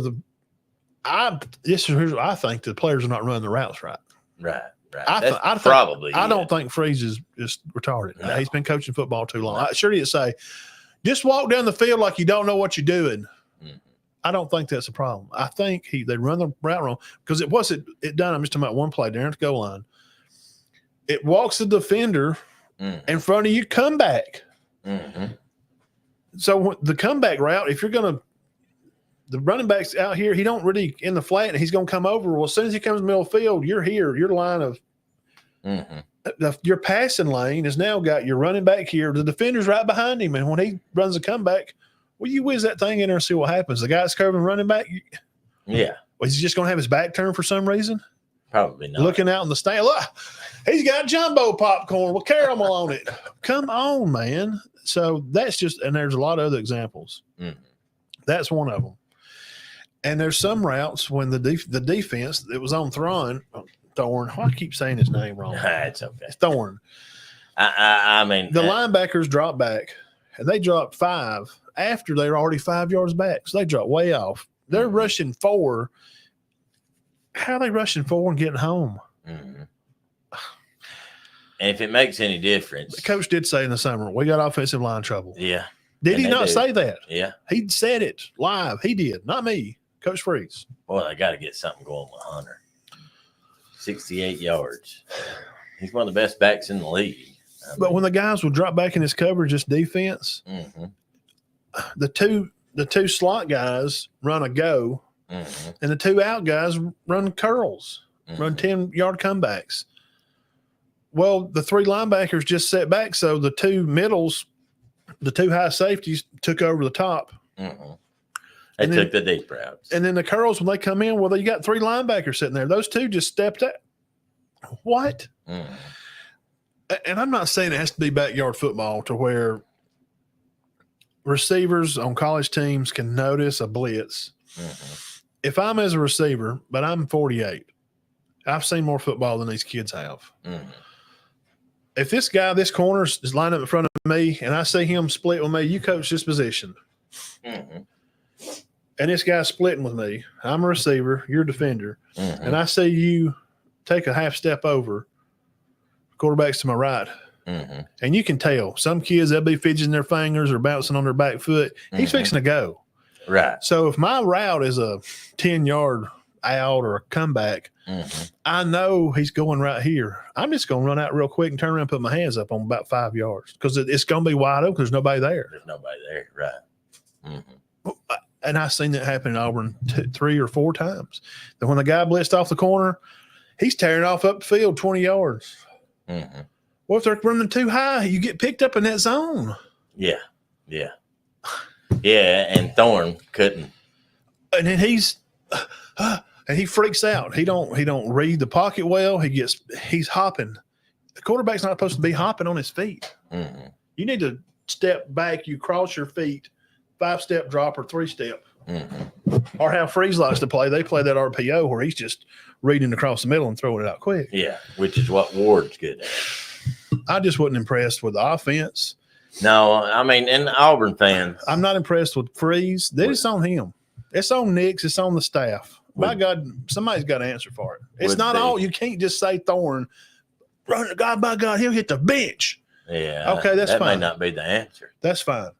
I think the players are not running the routes right. Right. I don't think Freeze is just retarded. No. He's been coaching football too long. I sure did say, just walk down the field like you don't know what you're doing. Mm-hmm. I don't think that's a problem. I think they run the route wrong because it wasn't it done. I'm just talking about one play down at the goal line. It walks the defender in front of you, come back. Mm-hmm. So the comeback route, if you're going to, the running back's out here, he don't really in the flat and he's going to come over. Well, as soon as he comes middle field, you're here. Your line of your passing lane has now got your running back here. The defender's right behind him. And when he runs a comeback, well, you whiz that thing in there and see what happens. The guy's covering running back. Yeah. Is he just going to have his back turned for some reason? Probably not. Looking out in the stand. Look, he's got jumbo popcorn with caramel on it. Come on, man. So that's just, and there's a lot of other examples. Mm-hmm. That's one of them. And there's some routes when the defense that was on Thorne, I keep saying his name wrong. It's okay. It's Thorne. I mean, the linebackers drop back, and they dropped 5 after they were already 5 yards back. So they dropped way off. They're rushing 4. How are they rushing 4 and getting home? Mm-hmm. And if it makes any difference, The coach did say in the summer, we got offensive line trouble. Yeah. Did he not say that? Yeah. He said it live. He did, not me. Coach Freeze. Boy, they got to get something going with Hunter. 68 yards. He's one of the best backs in the league. But when the guys will drop back in his coverage, just defense, the two slot guys run a go, and the 2 out guys run curls, run 10-yard comebacks. Well, the 3 linebackers just set back, so the 2 middles, the 2 high safeties took over the top. They took the deep routes. And then the curls, when they come in, well, you got 3 linebackers sitting there. Those 2 just stepped out. What? And I'm not saying it has to be backyard football to where receivers on college teams can notice a blitz if I'm as a receiver, but I'm 48, I've seen more football than these kids have. Mm-hmm. If this guy, this corner is lined up in front of me and I see him split with me, you coach this position. Mm-hmm. And this guy's splitting with me. I'm a receiver, you're a defender. Mm-hmm. And I see you take a half step over, quarterback's to my right. Mm-hmm. And you can tell some kids, they'll be fidgeting their fingers or bouncing on their back foot. He's fixing to go. Right. So if my route is a 10-yard out or a comeback, I know he's going right here. I'm just going to run out real quick and turn around and put my hands up on about 5 yards because it's going to be wide open. There's nobody there. There's nobody there. Right. Mm-hmm. And I've seen that happen in Auburn 3 or 4 times. That when the guy blitzed off the corner, he's tearing off up the field 20 yards. Mm-hmm. Well, if they're running too high, you get picked up in that zone. Yeah. Yeah. Yeah. And Thorne couldn't. And then and he freaks out. He don't read the pocket well. He's hopping. The quarterback's not supposed to be hopping on his feet. Mm-hmm. You need to step back. You cross your feet, 5-step drop or 3-step. Mm-hmm. Or how Freeze likes to play. They play that RPO where he's just reading across the middle and throwing it out quick. Yeah, which is what Ward's good at. I just wasn't impressed with the offense. No, I mean, and Auburn fans. I'm not impressed with Freeze. It's on him. It's on Nix. It's on the staff. By God, somebody's got to answer for it. It's not all. You can't just say Thorne. Run, God, by God, he'll hit the bench. Yeah. Okay, that's that fine. May not be the answer. That's fine.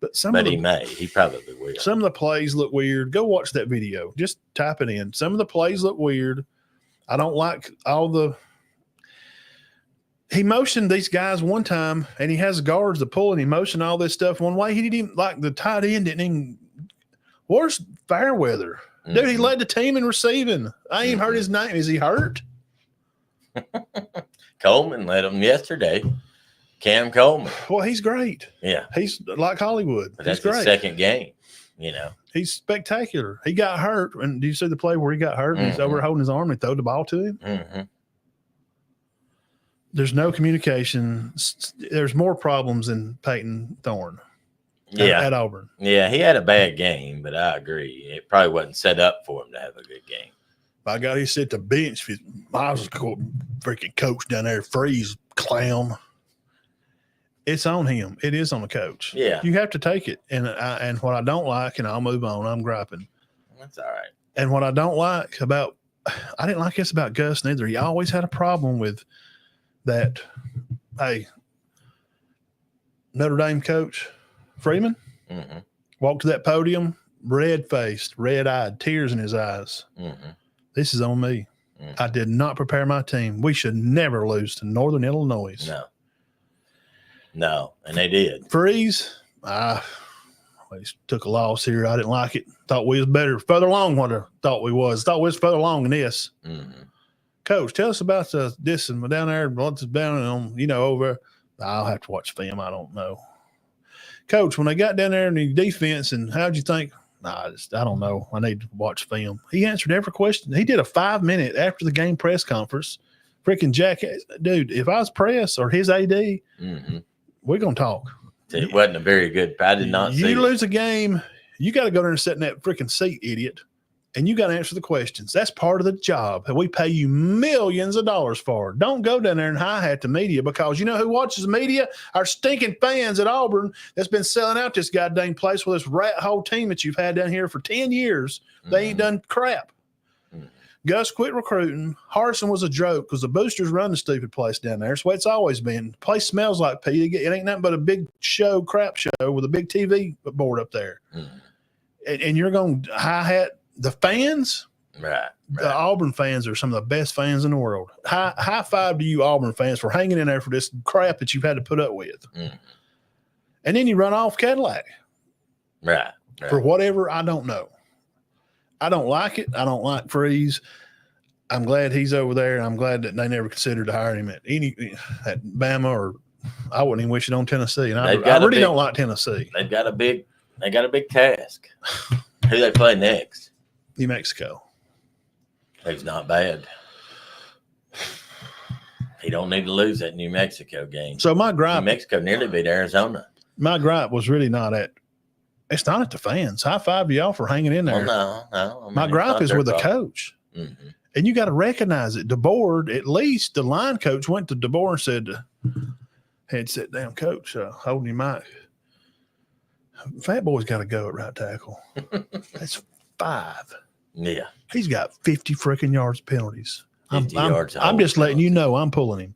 But He may. He probably will. Some of the plays look weird. Go watch that video. Just type it in. Some of the plays look weird. I don't like all the. He motioned these guys one time, and he has guards to pull, and he motioned all this stuff one way. He didn't even, like the tight end didn't even. Where's Fairweather? Dude, he led the team in receiving. I ain't even heard his name. Is he hurt? Coleman led him yesterday. Cam Coleman. Well, he's great. Yeah. He's like Hollywood. But that's he's great. his second game, you know. He's spectacular. He got hurt. And do you see the play where he got hurt and he's over holding his arm and throw the ball to him? Mm-hmm. There's no communication. There's more problems than Peyton Thorne. At Auburn. Yeah, he had a bad game, but I agree. It probably wasn't set up for him to have a good game. By God, he sit the bench. I was a freaking coach down there, Freeze clown. It's on him. It is on the coach. Yeah. You have to take it. And what I don't like, and I'll move on, I'm griping. That's all right. And what I don't like about, I didn't like this about Gus neither. He always had a problem with that. Hey, Notre Dame coach, Freeman, walked to that podium, red-faced, red-eyed, tears in his eyes. This is on me. I did not prepare my team. We should never lose to Northern Illinois. No, and they did. Freeze, we took a loss here. I didn't like it. Thought we was better. Further along what I thought we was. Thought we was further along than this. Coach, tell us about this and down there. What's down on, over. I'll have to watch film. I don't know. Coach, when they got down there in the defense, and how'd you think? I don't know. I need to watch film. He answered every question. He did a 5-minute after the game press conference. Freaking jackass. Dude, if I was press or his AD, we're going to talk. It wasn't a very good. I did not see You lose a game, you got to go there and sit in that freaking seat, idiot. And you got to answer the questions. That's part of the job. And we pay you millions of dollars for it. Don't go down there and hi-hat the media, because you know who watches the media? Our stinking fans at Auburn that's been selling out this goddamn place with this rat hole team that you've had down here for 10 years. They ain't done crap. Gus quit recruiting. Harsin was a joke because the boosters run the stupid place down there. That's the way it's always been. The place smells like pee. It ain't nothing but a big crap show with a big TV board up there. And you're going to hi-hat the fans. Right. The Auburn fans are some of the best fans in the world. High five to you Auburn fans for hanging in there for this crap that you've had to put up with. And then you run off Cadillac. Right. For whatever, I don't know. I don't like it. I don't like Freeze. I'm glad he's over there. I'm glad that they never considered to hire him at Bama, or I wouldn't even wish it on Tennessee. And I really don't like Tennessee. They got a big task. Who they play next? New Mexico. He's not bad. He don't need to lose that New Mexico game. So my gripe, New Mexico nearly beat Arizona. My gripe was really not at It's not at the fans. High five to y'all for hanging in there. Well, no. I mean, My it's gripe not is their with the fault. coach. Mm-hmm. And you got to recognize it. DeBoer, at least the line coach went to DeBoer and said, "Head sit down, coach, holding your mic. Fat boy's got to go at right tackle. That's 5. Yeah. He's got 50 freaking yards penalties. 50 yards. I'm just letting you know I'm pulling him.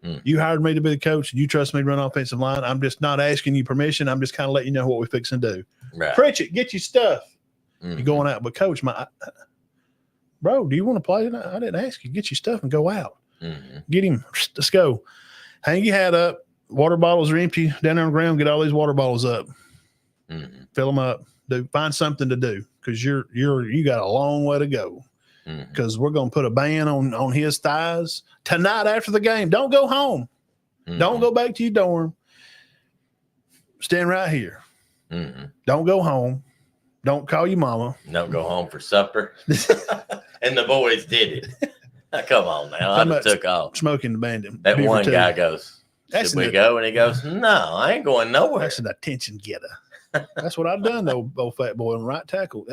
Mm. You hired me to be the coach, and you trust me to run offensive line. I'm just not asking you permission. I'm just kind of letting you know what we're fixing to do. Right. Pritchett, get your stuff. Mm-hmm. You're going out, but coach, bro, do you want to play tonight? I didn't ask you. Get your stuff and go out. Mm-hmm. Get him. Let's go. Hang your hat up. Water bottles are empty down there on the ground. Get all these water bottles up. Mm-hmm. Fill them up. Find something to do because you got a long way to go. Because we're going to put a band on his thighs tonight after the game. Don't go home. Mm-hmm. Don't go back to your dorm. Stand right here. Mm-hmm. Don't go home. Don't call your mama. Don't go home for supper. And the boys did it. Come on now. I just took off. Smoking the bandit. That Beaver one too. guy goes, should we go? And he goes, no, I ain't going nowhere. That's an attention getter. That's what I've done, though, old fat boy on right tackle.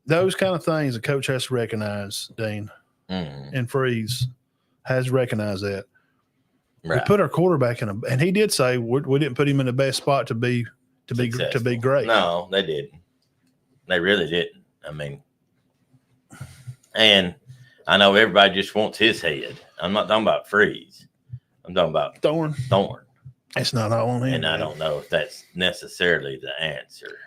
Those kind of things a coach has to recognize, Dean, and Freeze has recognized that. Right. We put our quarterback in and he did say we didn't put him in the best spot to be great. No, they didn't. They really didn't. I mean, and I know everybody just wants his head. I'm not talking about Freeze. I'm talking about Thorne. It's not all on him. And I don't know if that's necessarily the answer.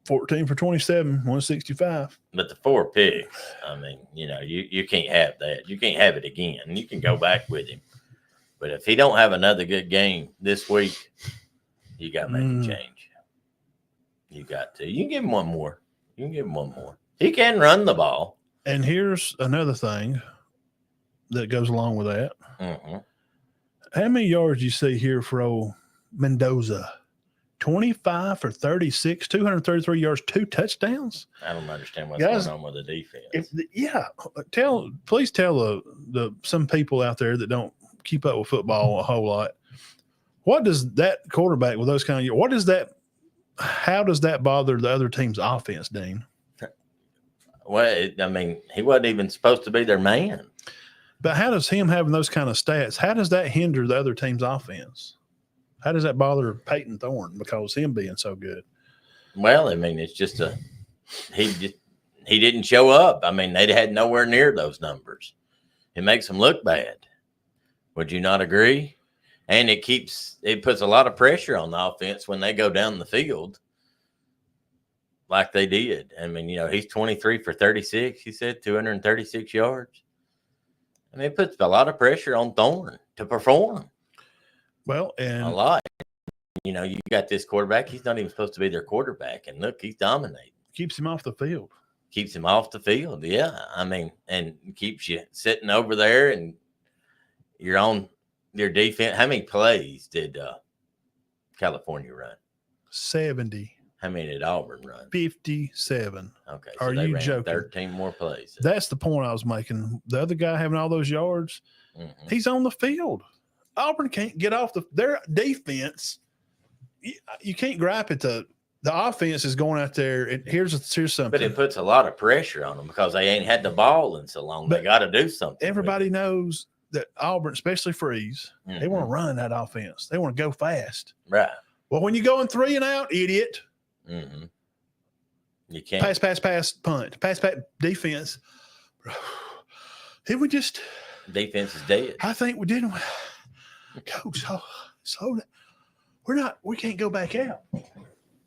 14 for 27, 165. But the 4 picks, I mean, you can't have that. You can't have it again. You can go back with him. But if he don't have another good game this week, you got to make a change. You got to. You can give him one more. He can run the ball. And here's another thing that goes along with that. Mm-hmm. How many yards do you see here for old Mendoza? 25 for 36, 233 yards, 2 touchdowns. I don't understand what's going on with the defense. Please tell the some people out there that don't keep up with football a whole lot. What does that quarterback with those kind of how does that bother the other team's offense, Dean? Well, he wasn't even supposed to be their man. But how does him having those kind of stats, how does that hinder the other team's offense? How does that bother Peyton Thorne because him being so good? Well, it's just he didn't show up. They had nowhere near those numbers. It makes them look bad. Would you not agree? And it puts a lot of pressure on the offense when they go down the field like they did. He's 23 for 36. He said 236 yards. It puts a lot of pressure on Thorne to perform. Well, and a lot. You got this quarterback. He's not even supposed to be their quarterback. And look, he's dominating. Keeps him off the field. Yeah. And keeps you sitting over there and you're on your defense. How many plays did California run? 70. How many did Auburn run? 57. Okay. So are you ran joking? 13 more plays. That's the point I was making. The other guy having all those yards, he's on the field. Auburn can't get off their defense. You can't gripe at the offense is going out there. Here's something. But it puts a lot of pressure on them because they ain't had the ball in so long. But they got to do something. Everybody knows that Auburn, especially Freeze, they want to run that offense. They want to go fast. Right. Well, when you go in 3 and out, idiot. Mm-hmm. You can't. Pass, punt. Pass, defense. We just. Defense is dead. I think we didn't. Coach, slow down. We can't go back out.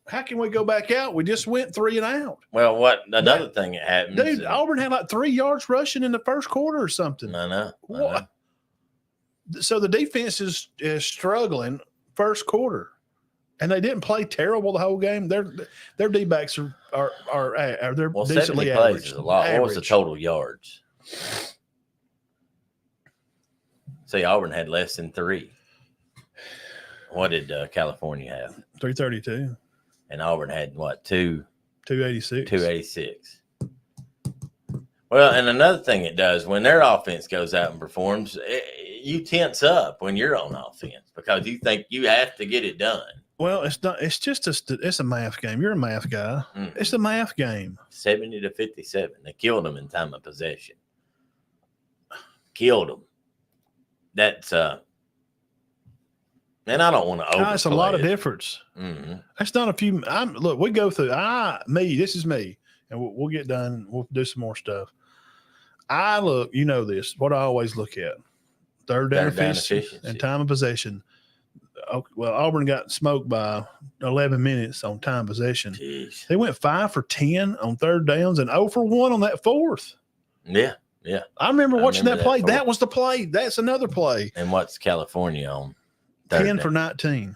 How can we go back out? We just went 3 and out. Well, another thing that happens. Dude, Auburn had like 3 yards rushing in the first quarter or something. I know. What? So the defense is struggling first quarter. And they didn't play terrible the whole game. Their D-backs are they're decently 70 average. plays is a lot. What was the total yards? See, Auburn had less than 3. What did California have? 332. And Auburn had what? 286. 286. Well, and another thing it does when their offense goes out and performs, you tense up when you're on offense because you think you have to get it done. Well, it's not. It's just it's a math game. You're a math guy. Mhm. It's a math game. 70-57. They killed them in time of possession. Killed them. That's and I don't want to overplay It's a lot of it. difference. Mm-hmm. That's not a few. Look, we go through. This is me, and we'll get done. We'll do some more stuff. Look. You know this. What I always look at: third down efficiency and time of possession. Well, Auburn got smoked by 11 minutes on time possession. Jeez. They went 5 for 10 on third downs and 0 for 1 on that fourth. Yeah, yeah. I remember watching that play. Fourth. That was the play. That's another play. And what's California on? 10 for 19.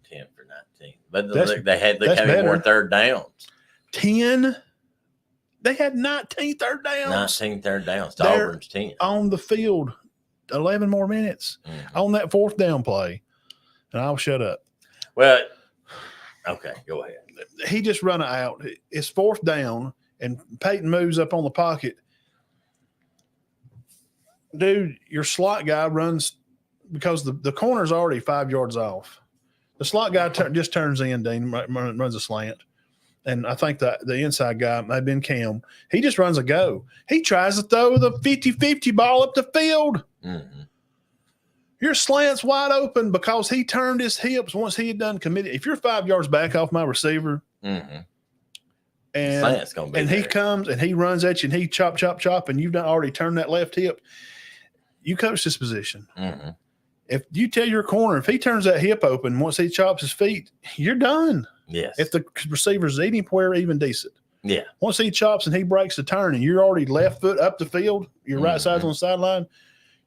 10 for 19. But they had more third downs. 10. They had 19 third downs. 19 third downs to Auburn's 10. On the field, 11 more minutes on that fourth down play. And I'll shut up. Well, okay, go ahead. He just run out. It's fourth down, and Peyton moves up on the pocket. Dude, your slot guy runs because the corner's already 5 yards off. The slot guy just turns in, Dean, runs a slant. And I think the inside guy might have been Cam. He just runs a go. He tries to throw the 50-50 ball up the field. Mm-hmm. Your slant's wide open because he turned his hips once he had done committed. If you're 5 yards back off my receiver, and he comes and he runs at you and he chop, and you've already turned that left hip, you coach this position. Mm-hmm. If you tell your corner, if he turns that hip open once he chops his feet, you're done. Yes. If the receiver's anywhere even decent. Yeah. Once he chops and he breaks the turn and you're already left foot up the field, your right side's on the sideline,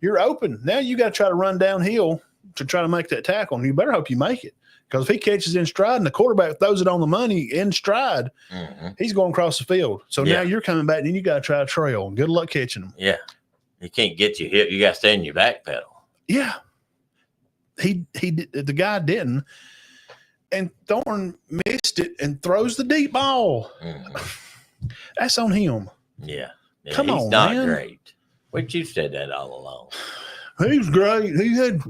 you're open. Now you got to try to run downhill to try to make that tackle, and you better hope you make it. Because if he catches in stride and the quarterback throws it on the money in stride, he's going across the field. So now you're coming back, and then you got to try to trail. Good luck catching him. Yeah. You can't get your hip. You got to stay in your back pedal. Yeah. The guy didn't. And Thorne missed it and throws the deep ball. That's on him. Yeah. Come on, he's not man. Great. But you said that all along. He's great. He had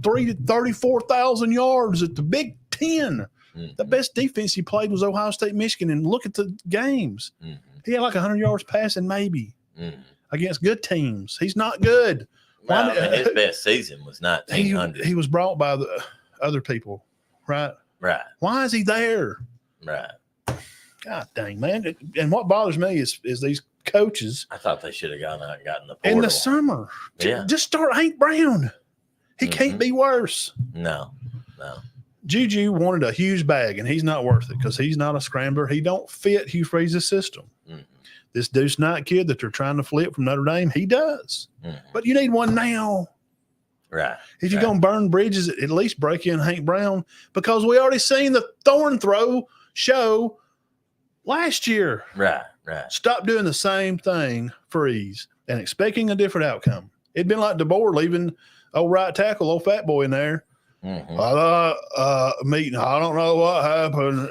34,000 yards at the Big Ten. The best defense he played was Ohio State, Michigan. And look at the games. He had like 100 yards passing maybe against good teams. He's not good. Well, his best season was 1900. He was brought by the other people, right? Right. Why is he there? Right. God dang, man. And what bothers me is these coaches. I thought they should have gone out and gotten the portal. In the summer. Yeah. Just start Hank Brown. He can't be worse. No. Juju wanted a huge bag, and he's not worth it because he's not a scrambler. He don't fit Hugh Freeze's system. This Deuce Knight kid that they're trying to flip from Notre Dame, he does. But you need one now. Right. If you're going to burn bridges, at least break in Hank Brown, because we already seen the Thorne throw show last year. Right. Stop doing the same thing, Freeze, and expecting a different outcome. It'd been like DeBoer leaving old right tackle, old fat boy in there. Meeting. I don't know what happened.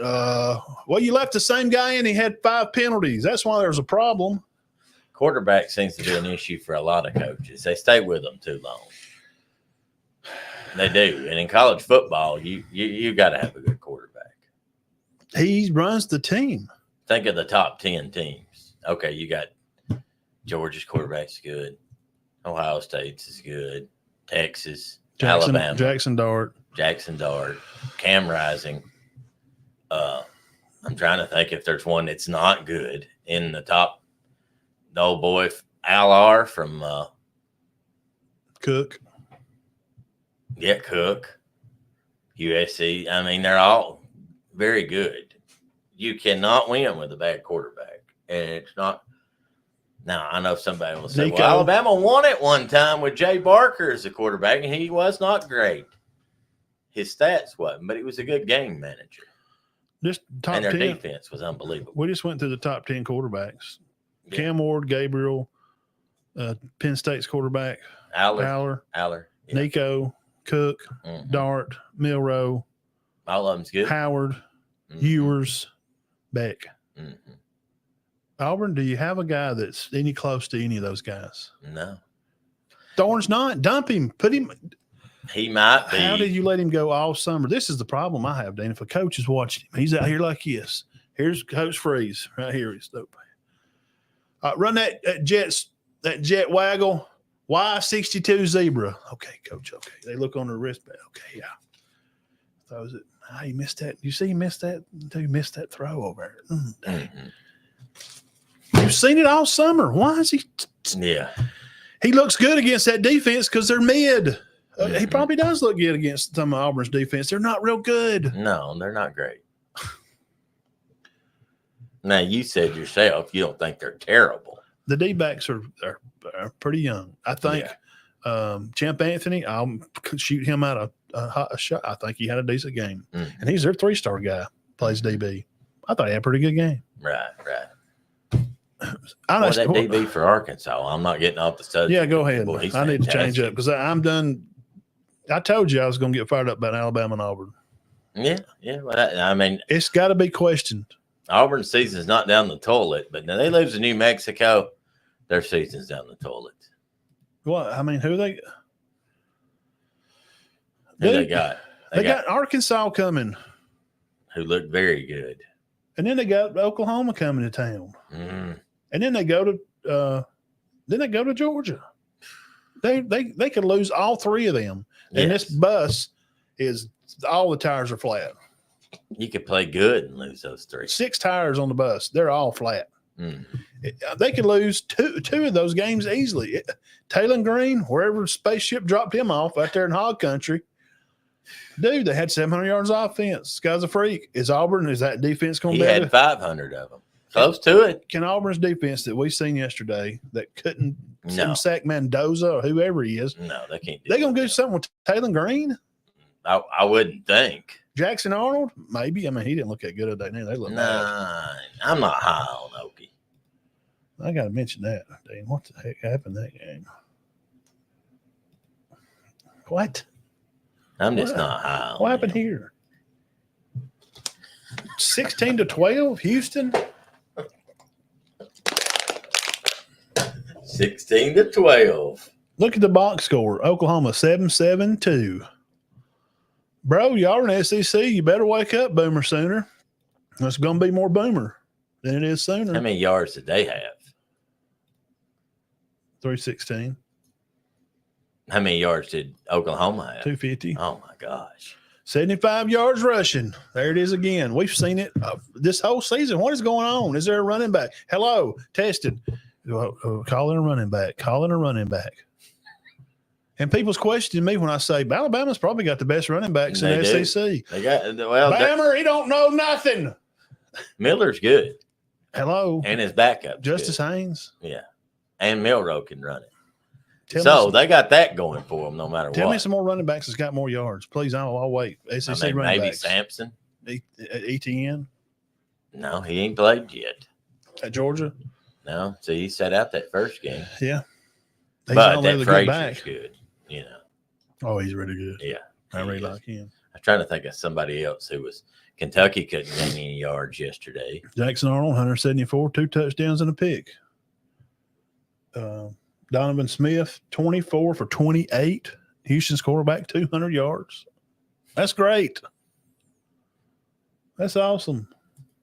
Well, you left the same guy in. He had 5 penalties. That's why there's a problem. Quarterback seems to be an issue for a lot of coaches. They stay with them too long. They do. And in college football, you got to have a good quarterback. He runs the team. Think of the top 10 teams. Okay, you got Georgia's quarterback's good. Ohio State's is good. Texas, Alabama. Jackson Dart, Cam Rising. I'm trying to think if there's one that's not good in the top. The old boy, Al R from Cook. Yeah, Cook. USC. I mean, they're all very good. You cannot win with a bad quarterback. And it's not. Now, I know somebody will say, well, Alabama won it one time with Jay Barker as a quarterback, and he was not great. His stats wasn't, but he was a good game manager. Just top and their 10. defense was unbelievable. We just went through the top 10 quarterbacks. Yeah. Cam Ward, Gabriel, Penn State's quarterback, Aller, yeah. Nico, Cook, Dart, Milroe. All of them's good. Howard, Ewers, Beck. Auburn, do you have a guy that's any close to any of those guys? No. Thorne's not. Dump him. Put him. He might be. How did you let him go all summer? This is the problem I have, Dan. If a coach is watching him, he's out here like this. Here's Coach Freeze right here. He's dope. Run that jet waggle. Y62 zebra. Okay, coach. Okay. They look on their wristband. Okay, yeah. Throws it. He missed that. You see, he missed that. He missed that throw over there. You've seen it all summer. Why is he? Yeah. He looks good against that defense because they're mid. He probably does look good against some of Auburn's defense. They're not real good. No, they're not great. Now, you said yourself you don't think they're terrible. The D-backs are pretty young. I think Champ Anthony, I'll shoot him out a shot. I think he had a decent game. And he's their 3-star guy, plays DB. I thought he had a pretty good game. Right. I know that DB for Arkansas. I'm not getting off the subject. Yeah, go ahead. Boy, I need to change up because I'm done. I told you I was going to get fired up about Alabama and Auburn. Yeah. Well, I mean, it's got to be questioned. Auburn's season's not down the toilet, but now they lose to New Mexico, their season's down the toilet. Well, I mean, who they got? They got Arkansas coming, who looked very good, and then they got Oklahoma coming to town, and then they go to Georgia. They could lose all 3 of them, and this bus is all the tires are flat. You could play good and lose those 3. 6 tires on the bus. They're all flat. They could lose two of those games easily. Taylor Green, wherever spaceship dropped him off out there in hog country, dude, they had 700 yards of offense. This guy's a freak. Is that defense going to be? He had 500 of them. Close to it. Can Auburn's defense that we seen yesterday that couldn't sack Mendoza or whoever he is? No, they can't. They going to do something with Taylor Green? I wouldn't think. Jackson Arnold? Maybe. I mean, he didn't look that good today. They look bad. I'm not high on Okie. I got to mention that. Dang, what the heck happened that game? What? I'm just not high on What happened here? 16-12, Houston? 16-12. Look at the box score. Oklahoma 7-7-2. Bro, y'all are in SEC. You better wake up, Boomer, sooner. It's going to be more Boomer than it is sooner. How many yards did they have? 316. How many yards did Oklahoma have? 250. Oh, my gosh. 75 yards rushing. There it is again. We've seen it this whole season. What is going on? Is there a running back? Hello, tested. Calling a running back. Calling a running back. And people's questioning me when I say Alabama's probably got the best running backs in the SEC. They got Bammer, he don't know nothing. Miller's good. Hello. And his backup. Justice Haynes. Yeah. And Milroe can run it. They got that going for them no matter what. Tell me some more running backs that's got more yards. Please, I'll wait. SEC running maybe backs. Sampson. ETN. No, he ain't played yet. At Georgia? No. So he sat out that first game. Yeah. He's but that Frazier's good, you know. Oh, he's really good. Yeah. I really like him. I'm trying to think of somebody else who was Kentucky couldn't gain any yards yesterday. Jackson Arnold, 174, 2 touchdowns and a pick. Donovan Smith, 24 for 28. Houston's quarterback, 200 yards. That's great. That's awesome.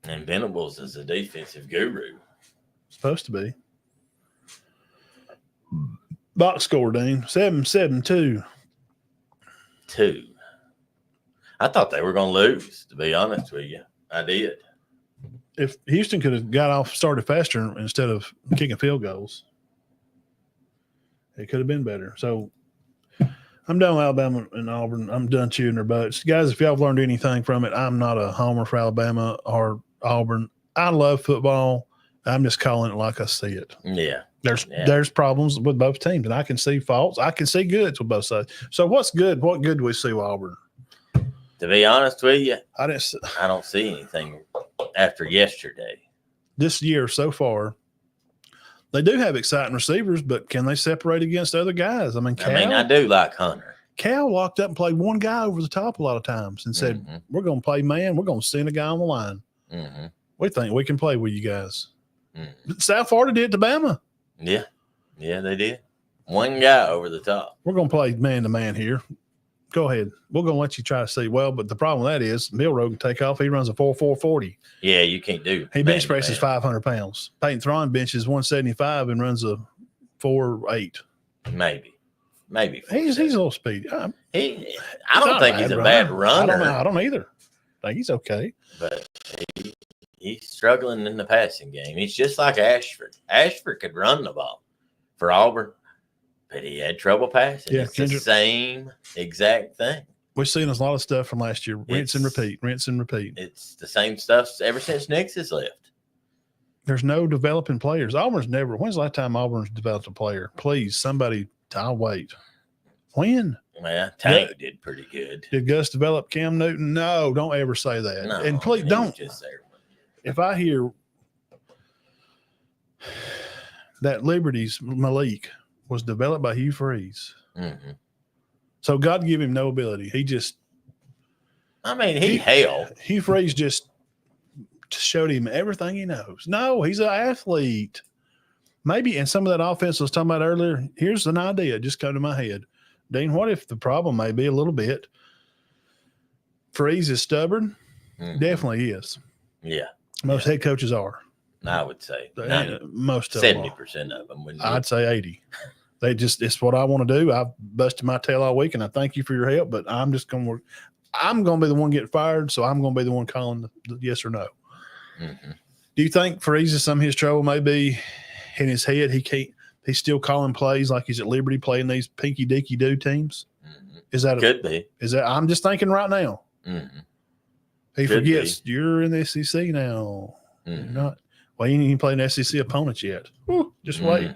And Venables is a defensive guru. Supposed to be. Box score, Dean. 7-7-2. 2. I thought they were going to lose, to be honest with you. I did. If Houston could have started faster instead of kicking field goals, it could have been better. So I'm done with Alabama and Auburn. I'm done chewing their butts. Guys, if y'all have learned anything from it, I'm not a homer for Alabama or Auburn. I love football. I'm just calling it like I see it. Yeah. There's problems with both teams, and I can see faults. I can see goods with both sides. So what's good? What good do we see with Auburn? To be honest with you, I don't see anything after yesterday. This year so far, they do have exciting receivers, but can they separate against other guys? I mean, I do like Hunter. Cal walked up and played one guy over the top a lot of times and said, we're going to play man. We're going to send a guy on the line. We think we can play with you guys. South Florida did to Bama. Yeah. Yeah, they did. One guy over the top. We're going to play man-to-man here. Go ahead. We're going to let you try to see. Well, but the problem with that is Milroe can take off. He runs a 4.40. Yeah, you can't do. He bench presses 500 pounds. Peyton Thrawn benches 175 and runs a 4.8. Maybe. He's a little speedy. I don't think he's a bad runner. I don't either. I think he's okay. But he's struggling in the passing game. He's just like Ashford. Ashford could run the ball for Auburn, but he had trouble passing. Yeah, it's the same exact thing. We've seen a lot of stuff from last year. Rinse and repeat. It's the same stuff ever since Nix has left. There's no developing players. When's the last time Auburn's developed a player? Please, somebody, I'll wait. When? Well, Tank did pretty good. Did Gus develop Cam Newton? No, don't ever say that. No, and please don't. Just there. If I hear that Liberty's Malik was developed by Hugh Freeze, so God give him no ability. He just, Hugh Freeze just showed him everything he knows. No, he's an athlete. Maybe, and some of that offense I was talking about earlier, here's an idea just come to my head. Dean, what if the problem may be a little bit Freeze is stubborn? Definitely is. Yeah. Most head coaches are. I would say most of 70% of them. I'd say 80. They just, it's what I want to do. I've busted my tail all week, and I thank you for your help, but I'm just going to work. I'm going to be the one getting fired, so I'm going to be the one calling the yes or no. Do you think Freeze, some of his trouble may be in his head? He's still calling plays like he's at Liberty playing these pinky dinky do teams. Is that could be? Is that? I'm just thinking right now. He Could forgets you're in the SEC now. You're not. Well, you ain't even played an SEC opponent yet. Just wait.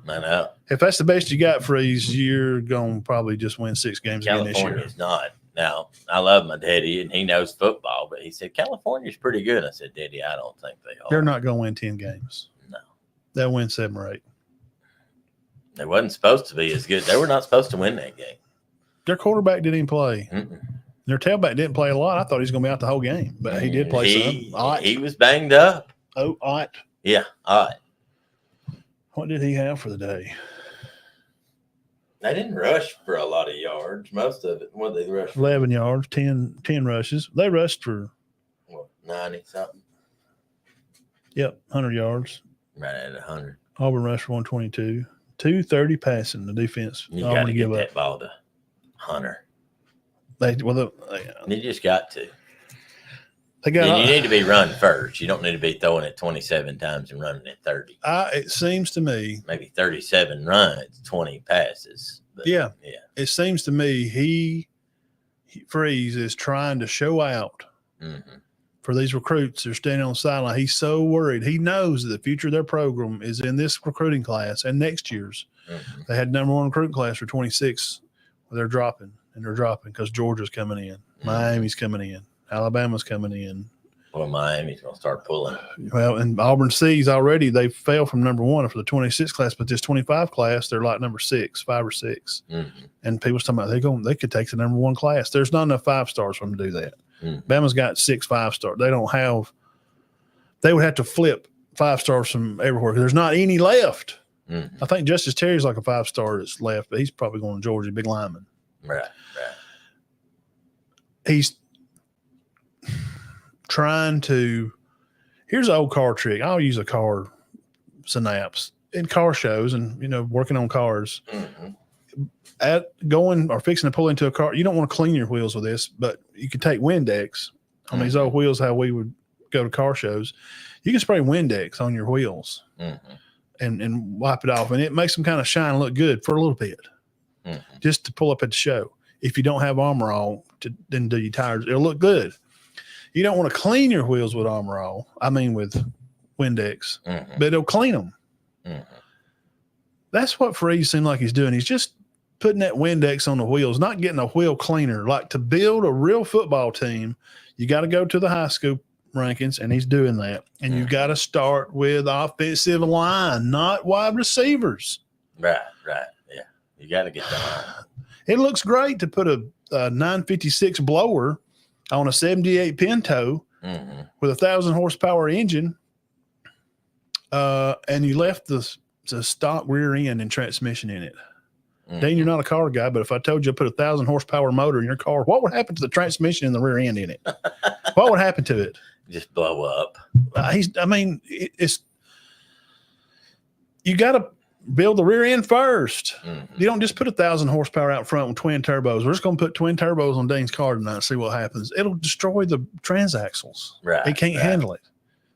I know. If that's the best you got, Freeze, you're going to probably just win 6 games again this year. California's not. Now, I love my daddy, and he knows football, but he said, California's pretty good. I said, Daddy, I don't think they are. They're not going to win 10 games. No. They'll win 7 or 8. They wasn't supposed to be as good. They were not supposed to win that game. Their quarterback didn't even play. Their tailback didn't play a lot. I thought he was going to be out the whole game, but he did play some. He was banged up. Oh, Ott. Yeah, Ott. What did he have for the day? They didn't rush for a lot of yards. Most of it, what they rushed for? 11 yards, 10 rushes. They rushed for 90 something. Yep, 100 yards. Right at 100. Auburn rushed for 122. 230 passing. The defense. You got to get that ball to Hunter. You just got to. They got. You need to be run first. You don't need to be throwing it 27 times and running it 30. It seems to me maybe 37 runs, 20 passes. But yeah. It seems to me Freeze is trying to show out for these recruits. They're standing on the sideline. He's so worried. He knows that the future of their program is in this recruiting class and next year's. They had number 1 recruiting class for 26. They're dropping because Georgia's coming in, Miami's coming in. Alabama's coming in. Well, Miami's going to start pulling. Well, and Auburn sees already they fell from number 1 for the 26 class, but this 25 class, they're like number 6, 5 or 6. And people's talking about they could take the number 1 class. There's not enough 5-stars for them to do that. Bama's got 6 5-stars. They don't have – they would have to flip 5-stars from everywhere because there's not any left. I think Justice Terry's like a 5-star that's left, but he's probably going to Georgia, big lineman. Right. He's trying to – here's an old car trick. I'll use a car synapse in car shows and, working on cars. Going or fixing to pull into a car, you don't want to clean your wheels with this, but you could take Windex on these old wheels, how we would go to car shows. You can spray Windex on your wheels and wipe it off, and it makes them kind of shine and look good for a little bit just to pull up at the show. If you don't have Armor All, then do your tires, it'll look good. You don't want to clean your wheels with Armor All. I mean with Windex, but it'll clean them. That's what Freeze seemed like he's doing. He's just putting that Windex on the wheels, not getting a wheel cleaner. Like to build a real football team, you got to go to the high school rankings, and he's doing that. And you got to start with offensive line, not wide receivers. Right. Yeah, you got to get that. It looks great to put a 956 blower on a 78 Pinto with 1,000 horsepower engine, and you left the stock rear end and transmission in it. Dean, you're not a car guy, but if I told you I put 1,000 horsepower motor in your car, what would happen to the transmission and the rear end in it? What would happen to it? Just blow up. It's you got to build the rear end first. You don't just put 1,000 horsepower out front with twin turbos. We're just going to put twin turbos on Dean's car tonight and see what happens. It'll destroy the transaxles. Right. He can't handle it.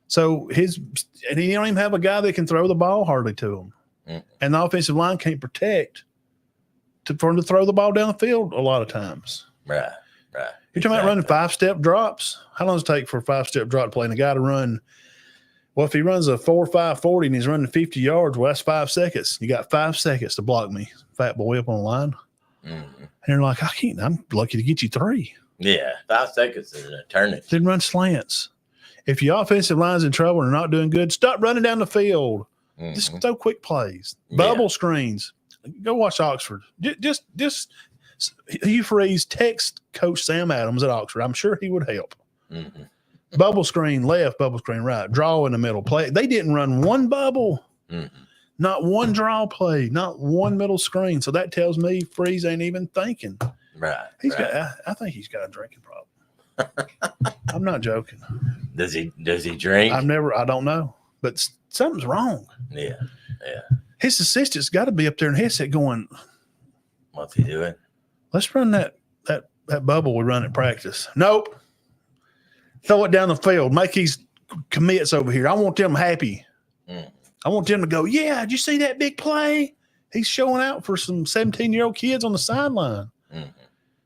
So and he don't even have a guy that can throw the ball hardly to him. And the offensive line can't protect for him to throw the ball down the field a lot of times. Right. You're talking about running 5-step drops. How long does it take for a 5-step drop to play? And a guy to run, well, if he runs a 4.5 and he's running 50 yards, well, that's 5 seconds. You got 5 seconds to block me, fat boy up on the line. And you're like, I'm lucky to get you 3. Yeah, 5 seconds is an eternity. Then run slants. If your offensive line's in trouble and they're not doing good, stop running down the field. Just throw quick plays, bubble screens. Go watch Oxford. Just Hugh Freeze, text Coach Sam Adams at Oxford. I'm sure he would help. Bubble screen left, bubble screen right, draw in the middle. Play. They didn't run one bubble, not one draw play, not one middle screen. So that tells me Freeze ain't even thinking. Right. I think he's got a drinking problem. I'm not joking. Does he drink? I don't know, but something's wrong. Yeah. His assistant's got to be up there in headset going, what's he doing? Let's run that bubble we run at practice. Nope. Throw it down the field. Make these commits over here. I want them happy. I want them to go, yeah, did you see that big play? He's showing out for some 17-year-old kids on the sideline.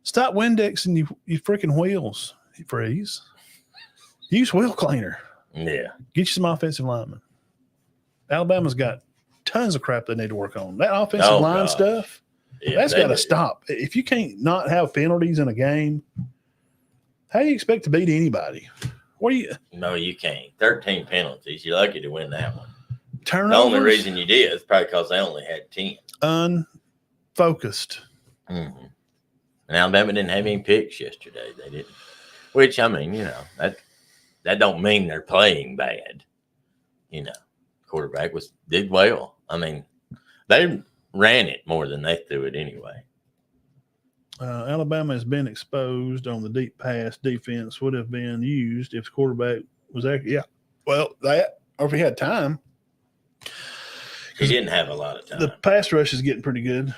Stop Windexing you freaking wheels, you Freeze. Use wheel cleaner. Yeah. Get you some offensive linemen. Alabama's got tons of crap they need to work on. That offensive line stuff, that's got to stop. If you can't not have penalties in a game, how do you expect to beat anybody? No, you can't. 13 penalties. You're lucky to win that one. Turnovers. The only reason you did is probably because they only had 10. Unfocused. And Alabama didn't have any picks yesterday. They didn't. Which, that don't mean they're playing bad. Quarterback did well. They ran it more than they threw it anyway. Alabama has been exposed on the deep pass. Defense would have been used if the quarterback was accurate. Yeah. Well, or if he had time. He didn't have a lot of time. The pass rush is getting pretty good.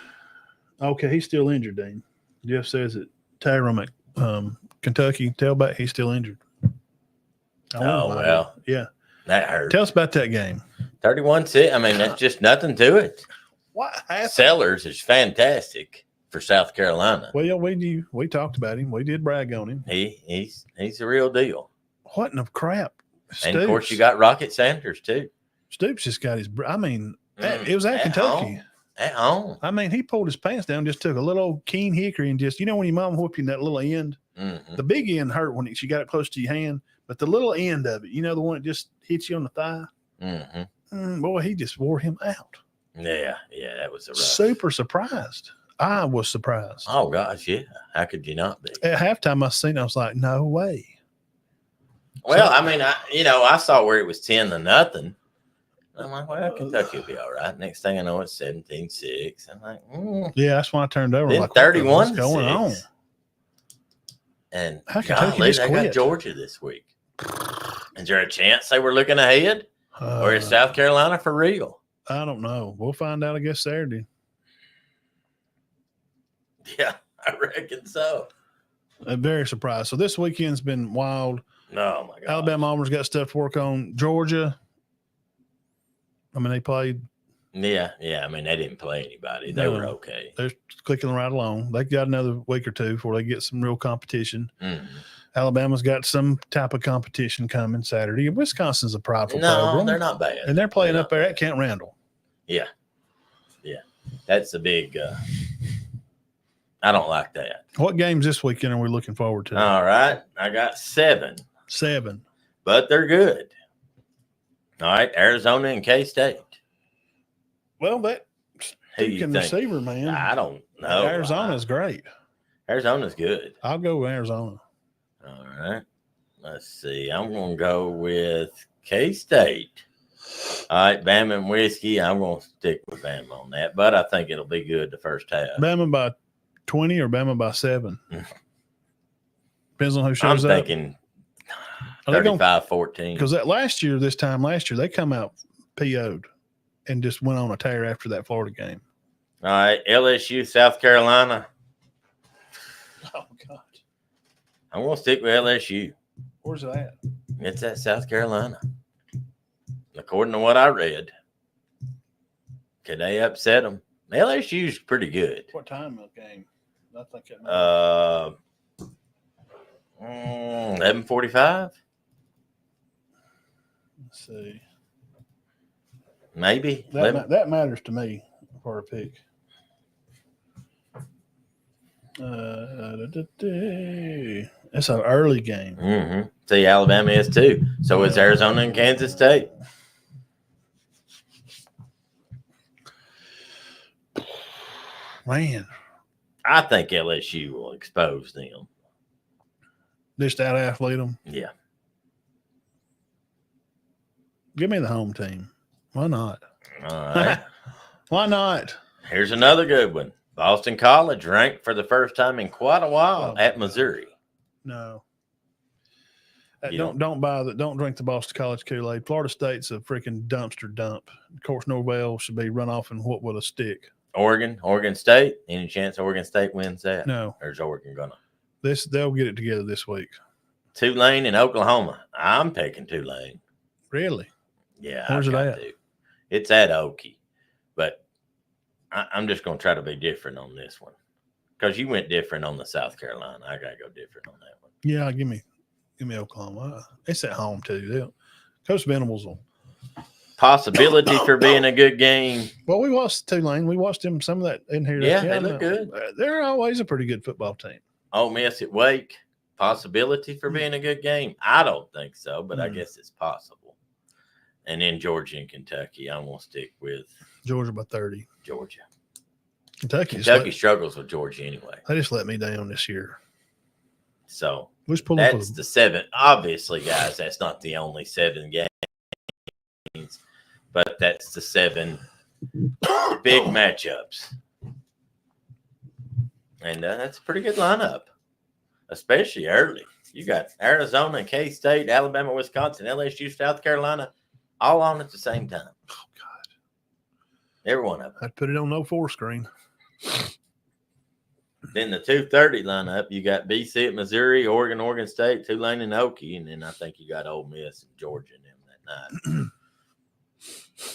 Okay, he's still injured, Dean. Jeff says that Tyrone Kentucky tailback, he's still injured. Well. Yeah. That hurt. Tell us about that game. 31-6. That's just nothing to it. What happened? Sellers is fantastic for South Carolina. Well, we talked about him. We did brag on him. He's the real deal. What in the crap? Stoops. And of course, you got Rocket Sanders too. Stoops just got his. It was at Kentucky. Home. At home. He pulled his pants down, just took a little old keen hickory and just, when your mom whooped you in that little end, the big end hurt when she got it close to your hand, but the little end of it, the one that just hits you on the thigh. Boy, he just wore him out. Yeah, that was a rough. Super surprised. I was surprised. Oh gosh, yeah. How could you not be? At halftime, I was like, no way. Well, I saw where it was 10-0. I'm like, well, Kentucky will be all right. Next thing I know, it's 17-6. I'm like, yeah, that's when I turned over. Then like, 31-6. What's going on? And golly, they got Georgia this week. Is there a chance they were looking ahead, or is South Carolina for real? I don't know. We'll find out, I guess, Saturday. Yeah, I reckon so. I'm very surprised. So this weekend's been wild. Oh my God. Alabama Auburn's got stuff to work on. Georgia. They played. Yeah. They didn't play anybody. They were okay. They're clicking right along. They got another week or two before they get some real competition. Alabama's got some type of competition coming Saturday. Wisconsin's a prideful program. No, they're not bad. And they're playing up there at Camp Randall. Yeah. That's a big. I don't like that. What games this weekend are we looking forward to? All right, I got 7. 7. But they're good. All right, Arizona and K-State. Well, that receiver, man. I don't know. Arizona's great. Arizona's good. I'll go with Arizona. All right. Let's see. I'm going to go with K-State. All right, Bama and whiskey. I'm going to stick with Bama on that, but I think it'll be good the first half. Bama by 20 or Bama by 7? Depends on who I'm shows up. thinking Are they gonna- 35-14. Because this time last year, they come out PO'd and just went on a tear after that Florida game. All right, LSU, South Carolina. Oh, God. I'm going to stick with LSU. Where's it at? It's at South Carolina. According to what I read, could they upset them? LSU's pretty good. What time of the game? I think it might 11:45. Let's see. Maybe. That matters to me for a pick. It's an early game. Mm-hmm. See, Alabama is too. So is Arizona and Kansas State. Man, I think LSU will expose them. just out athlete them. Yeah. Give me the home team. Why not? All right. Why not? Here's another good one. Boston College ranked for the first time in quite a while at Missouri. No. You Don't drink the Boston College Kool-Aid. Florida State's a freaking dumpster dump. Of course, Norvell should be run off and what with a stick. Oregon State. Any chance Oregon State wins that? No. Or is Oregon gonna? They'll get it together this week. Tulane and Oklahoma. I'm picking Tulane. Really? Yeah. Where's it at? It's at Okie. But I'm just gonna try to be different on this one. Because you went different on the South Carolina. I gotta go different on that one. Yeah, give me Oklahoma. It's at home too. Coach Venables will. Possibility for being a good game. Well, we watched Tulane. We watched them some of that in here. Yeah, they look good. They're always a pretty good football team. Ole Miss at Wake. Possibility for being a good game. I don't think so, but I guess it's possible. And then Georgia and Kentucky. I'm gonna stick with Georgia by 30. Georgia. Kentucky struggles with Georgia anyway. They just let me down this year. So Let's pull that's the 7. Obviously, guys, that's not the only 7 games, but that's the 7 big matchups. And that's a pretty good lineup, especially early. You got Arizona, K-State, Alabama, Wisconsin, LSU, South Carolina, all on at the same time. Oh, God. Every one of them. I'd put it on 04 screen. Then the 2:30 lineup, you got BC at Missouri, Oregon State, Tulane and Okie, and then I think you got Ole Miss and Georgia in them that night.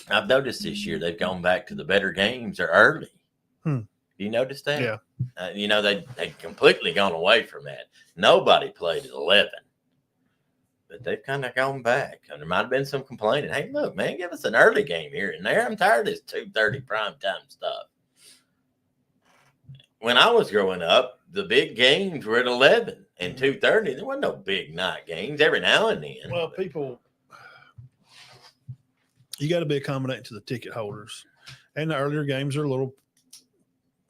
I've noticed this year they've gone back to the better games are early. You notice that? Yeah. They've completely gone away from that. Nobody played at 11. But they've kind of gone back. And there might have been some complaining. Hey, look, man, give us an early game here and there. I'm tired of this 2:30 primetime stuff. When I was growing up, the big games were at 11 and 2:30. There wasn't no big night games every now and then. Well, you got to be accommodating to the ticket holders. And the earlier games are a little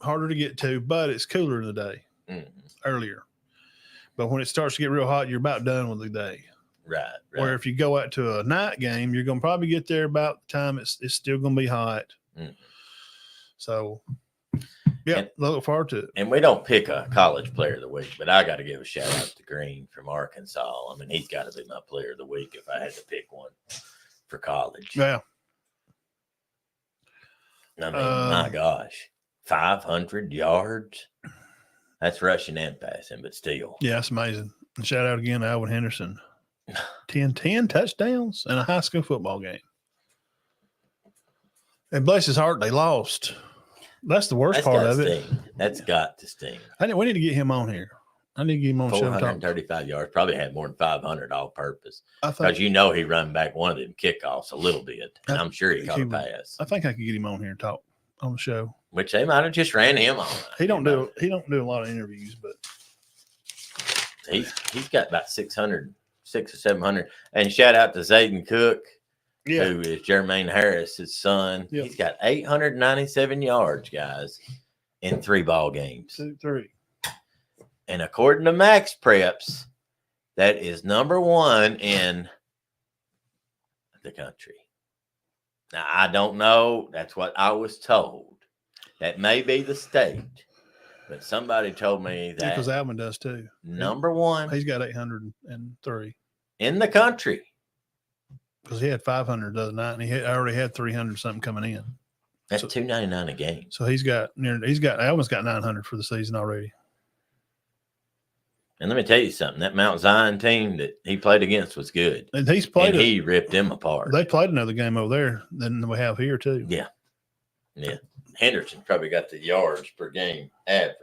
harder to get to, but it's cooler in the day earlier. But when it starts to get real hot, you're about done with the day. Right. Where if you go out to a night game, you're going to probably get there about the time it's still going to be hot. So, yeah, look forward to it. And we don't pick a college player of the week, but I got to give a shout out to Green from Arkansas. I mean, he's got to be my player of the week if I had to pick one for college. Yeah. I mean, my gosh, 500 yards. That's rushing and passing, but still. Yeah, it's amazing. And shout out again to Alvin Henderson. 10 touchdowns in a high school football game. And bless his heart, they lost. That's the worst part of it. That's got to sting. We need to get him on here. I need to get him on the show. 435 yards. Probably had more than 500 all purpose. Because he run back one of them kickoffs a little bit. And I'm sure he caught a pass. I think I could get him on here and talk on the show. Which they might have just ran him on. He don't do a lot of interviews, but he's got about 600 or 700. And shout out to Zayden Cook. Yeah. Who is Jermaine Harris's son. Yep. He's got 897 yards, guys, in 3 ball games. 3. And according to Max Preps, that is number 1 in the country. Now, I don't know. That's what I was told. That may be the state, but somebody told me that Because Alvin does too. number one He's got 803 in the country. because he had 500 the other night, and he already had 300 something coming in. That's So- $2.99 a game. So Alvin's got 900 for the season already. And let me tell you something. That Mount Zion team that he played against was good. And he's played. And he ripped them apart. They played another game over there than we have here too. Yeah. Yeah. Henderson probably got the yards per game average.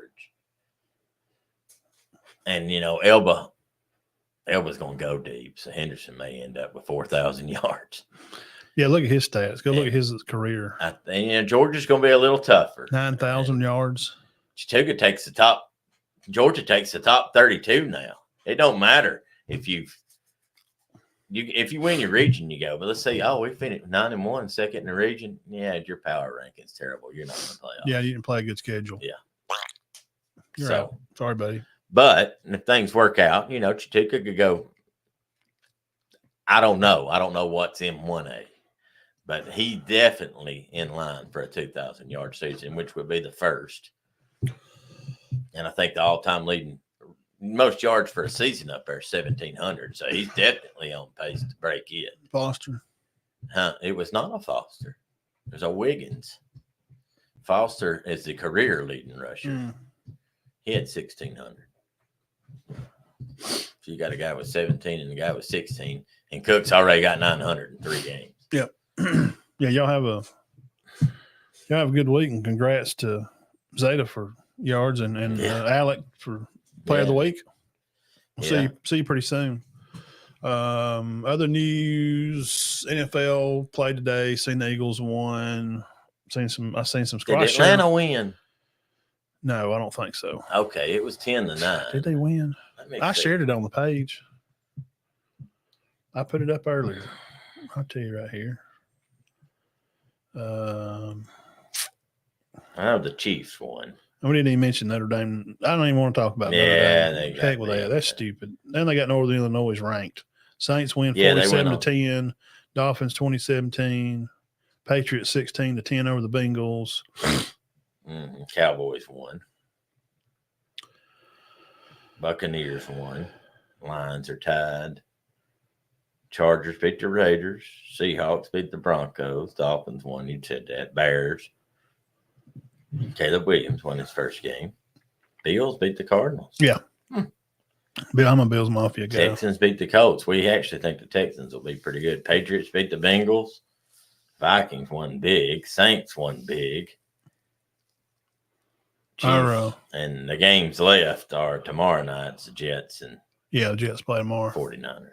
And, Elba's going to go deep. So Henderson may end up with 4,000 yards. Yeah, look at his stats. Go look at his career. I think, Georgia's going to be a little tougher. 9,000 yards. Georgia takes the top 32 now. It don't matter if you win your region, you go. But let's say, we finished 9-1, second in the region. Yeah, your power ranking's terrible. You're not going to play. Yeah, you didn't play a good schedule. Yeah. You're out. Sorry, buddy. But if things work out, Chituka could go. I don't know. I don't know what's in 1A. But he definitely in line for a 2,000-yard season, which would be the first. And I think the all-time leading most yards for a season up there is 1,700. So he's definitely on pace to break it. Foster. It was not a Foster. It was a Wiggins. Foster is the career leading rusher. He had 1,600. So you got a guy with 17 and a guy with 16. And Cook's already got 900 in 3 games. Yep. Yeah, y'all have a good week, and congrats to Zeta for yards and Alec for player of the week. We'll see you pretty soon. Other news: NFL played today. Seen the Eagles won. I seen some squash. Did Atlanta win? No, I don't think so. Okay, it was 10-9. Did they win? I shared it on the page. I put it up earlier. I'll tell you right here. I know the Chiefs won. We didn't even mention Notre Dame. I don't even want to talk about Notre Dame. Heck with that. That's stupid. Then they got Northern Illinois ranked. Saints win 47-10. Dolphins 2017. Patriots 16-10 over the Bengals. Cowboys won. Buccaneers won. Lions are tied. Chargers beat the Raiders. Seahawks beat the Broncos. Dolphins won. You said that. Bears. Caleb Williams won his first game. Bills beat the Cardinals. Yeah. I'm a Bills Mafia guy. Texans beat the Colts. We actually think the Texans will be pretty good. Patriots beat the Bengals. Vikings won big. Saints won big. And the games left are tomorrow night's the Jets and the Jets play tomorrow. 49ers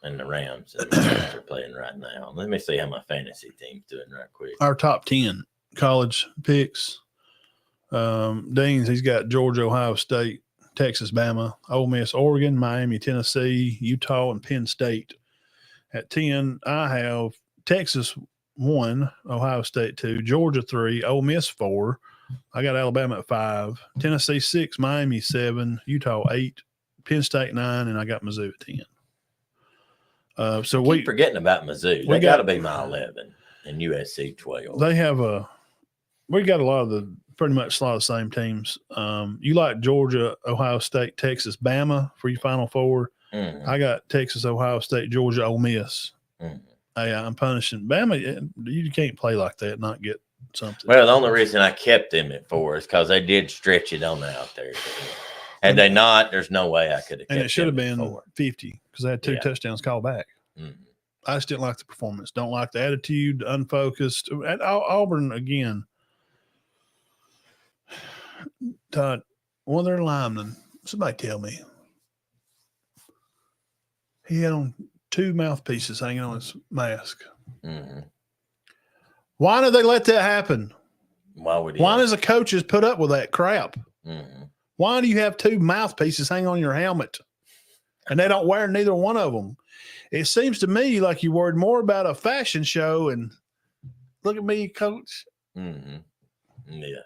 and the Rams. And the Rams are playing right now. Let me see how my fantasy team's doing right quick. Our top 10 college picks. Dean's, he's got Georgia, Ohio State, Texas, Bama, Ole Miss, Oregon, Miami, Tennessee, Utah, and Penn State. At 10, I have Texas 1, Ohio State 2, Georgia 3, Ole Miss 4. I got Alabama at 5, Tennessee 6, Miami 7, Utah 8, Penn State 9, and I got Mizzou at 10. So we forgetting about Mizzou. They got to be my 11 and USC 12. They have we got a lot of the same teams. You like Georgia, Ohio State, Texas, Bama for your Final Four. Mm-hmm. I got Texas, Ohio State, Georgia, Ole Miss. Mm-hmm. I'm punishing Bama. You can't play like that and not get something. Well, the only reason I kept them at 4 is because they did stretch it on out there. Had they not, there's no way I could have. And it should have been 4. 50 because they had 2 touchdowns called back. Mm-hmm. I just didn't like the performance. Don't like the attitude, unfocused. At Auburn again. Todd, one of their linemen, somebody tell me, he had on 2 mouthpieces hanging on his mask. Mm-hmm. Why did they let that happen? Why does the coaches put up with that crap? Mm-hmm. Why do you have 2 mouthpieces hanging on your helmet and they don't wear neither one of them? It seems to me like you worried more about a fashion show and look at me, coach. Mm-hmm. Yeah.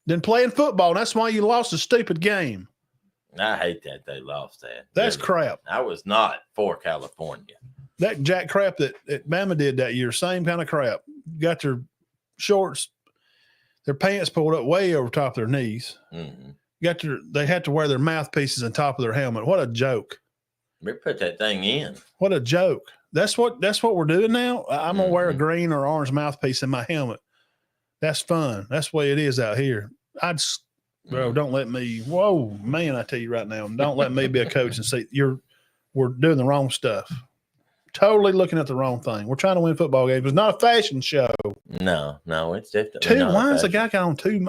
Than playing football. And that's why you lost a stupid game. I hate that they lost that. That's really. crap. I was not for California. that jack crap that Bama did that year, same kind of crap. Got their shorts, their pants pulled up way over top of their knees. Mm-hmm. They had to wear their mouthpieces on top of their helmet. What a joke. We put that thing in. What a joke. That's what we're doing now. I'm gonna wear a Mhm. green or orange mouthpiece in my helmet. That's fun. That's the way it is out here. Bro, don't let me. Whoa, man! I tell you right now, don't let me be a coach and say we're doing the wrong stuff. Totally looking at the wrong thing. We're trying to win football games. It's not a fashion show. No, it's definitely not. Why is the guy got on two?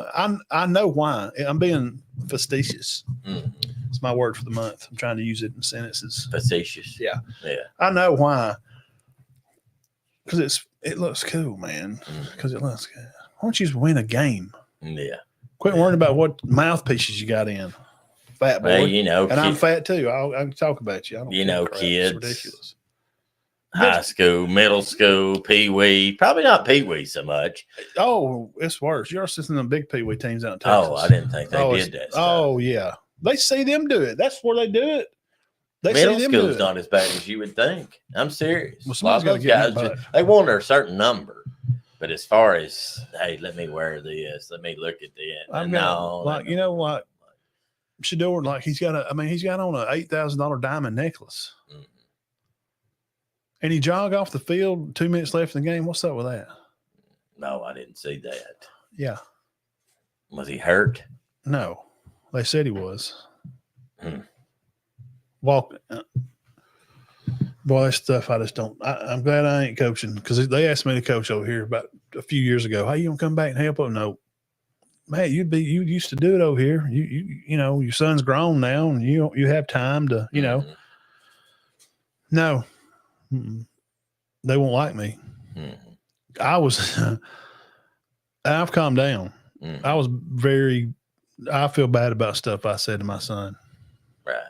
I know why. I'm being facetious. Mm-hmm. It's my word for the month. I'm trying to use it in sentences. Facetious. Yeah. Yeah. I know why. Because it looks cool, man. Because it looks good. Why don't you just win a game? Yeah. Quit worrying about what mouthpieces you got in. Fat boy. Well, you know, and I'm fat too. I can talk about you. I don't you care know, crap. kids. It's ridiculous. High school, middle school, pee-wee. Probably not pee-wee so much. Oh, it's worse. You're sitting in the big pee-wee teams out in Texas. Oh, I didn't think they did that stuff. Oh, yeah. They see them do it. That's where they do it. They Middle see them do school's it. not as bad as you would think. I'm serious. Well, A lot somebody's of gotta those get in guys, that butt. they want a certain number. But as far as, hey, let me wear this, let me look at this. You know what? Shador, like he's got on a $8,000 diamond necklace. Mhm. And he jogged off the field 2 minutes left in the game. What's up with that? No, I didn't see that. Yeah. Was he hurt? No. They said he was. Hmm. Boy, that stuff I just don't. I'm glad I ain't coaching because they asked me to coach over here about a few years ago. Hey, you gonna come back and help? Oh no, man, you used to do it over here. You know your son's grown now and you have time to Mhm. No, they won't like me. Mhm. I've calmed down. Mhm. I feel bad about stuff I said to my son. Right.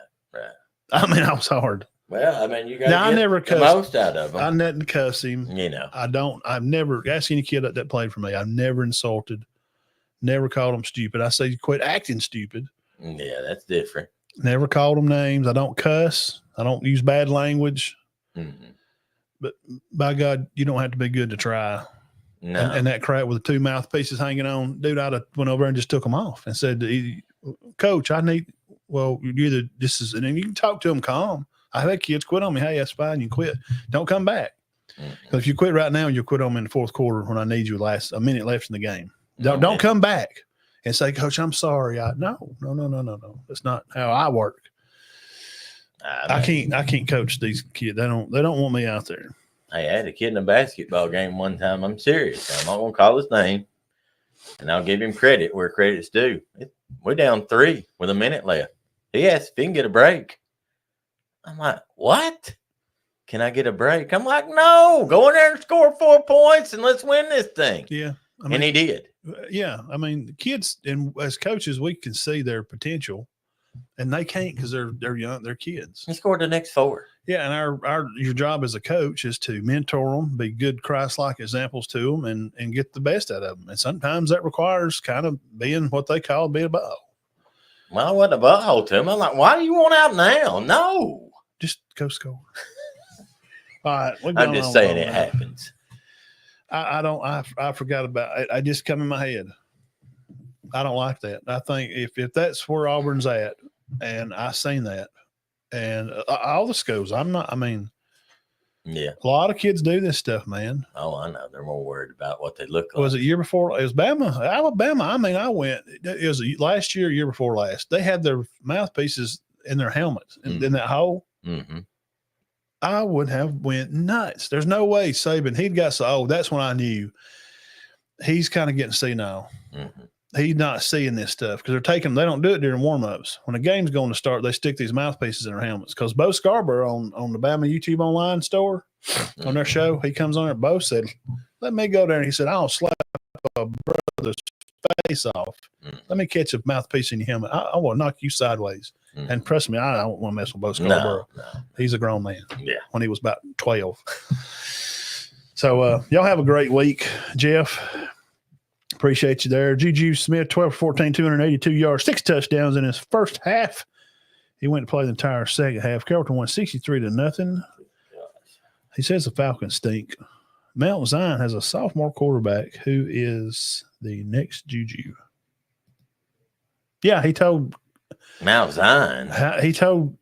I was hard. Well, you got Now, to get the most out of them. I didn't cuss him. I've never asked any kid that played for me. I've never insulted, never called him stupid. I say, quit acting stupid. Yeah, that's different. Never called them names. I don't cuss. I don't use bad language. Mm-hmm. But by God, you don't have to be good to try. No. And that crap with the two mouthpieces hanging on, dude, I'd have went over and just took them off and said, Coach, and then you can talk to them calm. I had kids quit on me. Hey, that's fine. You quit. Don't come back. Because if you quit right now, you'll quit on me in the fourth quarter when I need you a minute left in the game. Don't come back and say, Coach, I'm sorry. No. That's not how I work. I can't coach these kids. They don't want me out there. Hey, I had a kid in a basketball game one time. I'm serious. I'm not going to call his name. And I'll give him credit where credit's due. We're down 3 with a minute left. He asked if he can get a break. I'm like, what? Can I get a break? I'm like, no. Go in there and score 4 points and let's win this thing. Yeah. And he did. Yeah. The kids, and as coaches, we can see their potential. And they can't because they're young, they're kids. He scored the next 4. Yeah, and your job as a coach is to mentor them, be good Christ-like examples to them, and get the best out of them. And sometimes that requires kind of being what they call being a butthole. Well, I wasn't a butthole to him. I'm like, why do you want out now? No, just go score. All right, I'm just saying it happens. I forgot about it. I just come in my head. I don't like that. I think if that's where Auburn's at, and I seen that, and all the schools, yeah, a lot of kids do this stuff, man. Oh, I know. They're more worried about what they look like. Was it year before? It was Alabama. I went. It was last year before last. They had their mouthpieces in their helmets in that hole. Mm-hmm. I would have went nuts. There's no way Saban. He'd got that's when I knew he's kind of getting senile. Mm-hmm. He's not seeing this stuff because they don't do it during warm-ups. When the game's going to start, they stick these mouthpieces in their helmets. Because Bo Scarborough on the Bama YouTube online store, on their show, he comes on there. Bo said, let me go there. And he said, I'll slap a brother's face off. Let me catch a mouthpiece in your helmet. I will knock you sideways. And trust me, I don't want to mess with Bo Scarborough. No. He's a grown man. Yeah. When he was about 12. So y'all have a great week. Jeff, appreciate you there. Juju Smith, 12-14, 282 yards, 6 touchdowns in his first half. He went to play the entire second half. Carrollton won 63-0. He says the Falcons stink. Mount Zion has a sophomore quarterback who is the next Juju. Yeah, he told Mount Zion. he told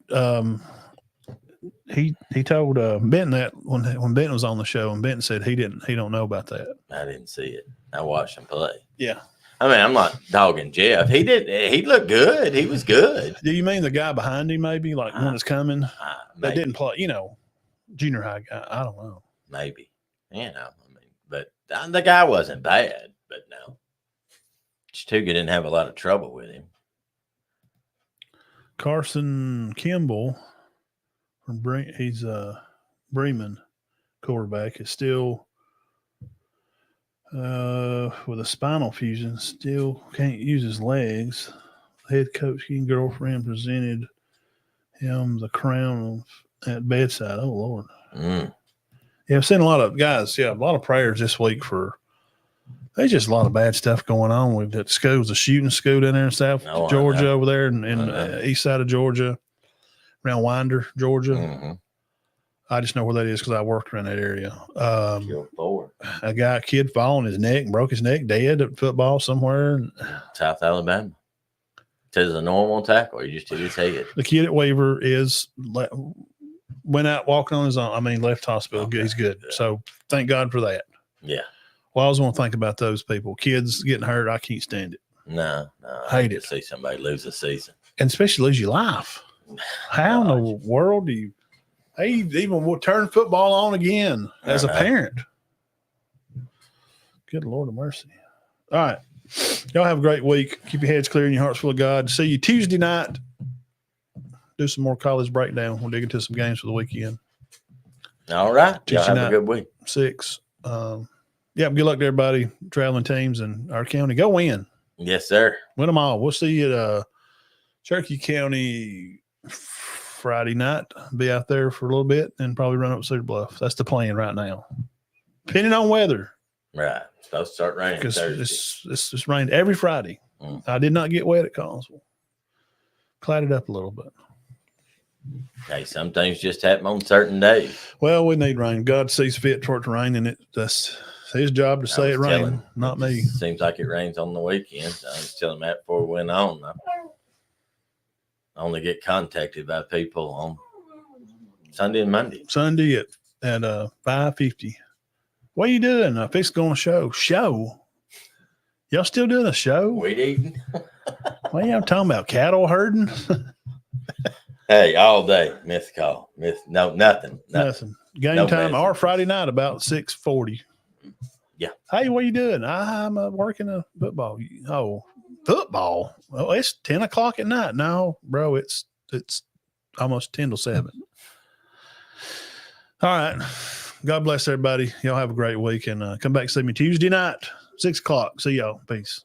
he told Benton that when Benton was on the show, and Benton said he don't know about that. I didn't see it. I watched him play. Yeah. I mean, I'm not dogging Jeff. He looked good. He was good. Do you mean the guy behind him, maybe like one that's coming that Maybe, didn't play? Junior high guy. I don't know. maybe. But the guy wasn't bad. But no, Stuga didn't have a lot of trouble with him. Carson Kimball from he's Bremen quarterback is still with a spinal fusion, still can't use his legs. Head coach and girlfriend presented him the crown at bedside. Oh Lord. Yeah, I've seen a lot of guys. Yeah, a lot of prayers this week for. There's just a lot of bad stuff going on with that school. The shooting school down there in South Georgia, over there in east side of Georgia, around Winder, Georgia. Mm-hmm. I just know where that is because I worked around that area. A Kid fall on his neck and broke his neck, dead at football somewhere. South Alabama. Says a normal tackle. You just did his head. The kid at Weaver went out walking on his own. I mean, left hospital. Okay. He's good. So thank God for that. Yeah. Well, I always want to think about those people. Kids getting hurt, I can't stand it. No. I hate it. To see somebody lose a season. And especially lose your life. How in the world do you even turn football on again as a parent? Good Lord of mercy. All right. Y'all have a great week. Keep your heads clear and your hearts full of God. See you Tuesday night. Do some more college breakdown. We'll dig into some games for the weekend. All right. Tuesday Y'all have night, a good week. 6. Yeah, good luck to everybody traveling teams in our county. Go win. Yes, sir. Win them all. We'll see you at Cherokee County Friday night. Be out there for a little bit and probably run up Cedar Bluff. That's the plan right now. Depending on weather. Right. It's supposed to start raining Thursday. It's rained every Friday. I did not get wet at Collinsville. Clouded up a little bit. Hey, some things just happen on certain days. Well, we need rain. God sees fit for it to rain, and that's his job to say it rain, not me. Seems like it rains on the weekends. I was telling Matt before we went on. I only get contacted by people on Sunday and Monday. Sunday at 5:50. What are you doing? I fixed going to show. Y'all still doing a show? Weed eating? What are y'all talking about? Cattle herding? Hey, all day. Missed call. Nothing. Game no time message. or Friday night about 6:40. Yeah. Hey, what are you doing? I'm working a football. Oh, football? Well, it's 10 o'clock at night. No, bro, it's almost 10 till 7. All right. God bless everybody. Y'all have a great week and come back and see me Tuesday night, 6 o'clock. See y'all. Peace.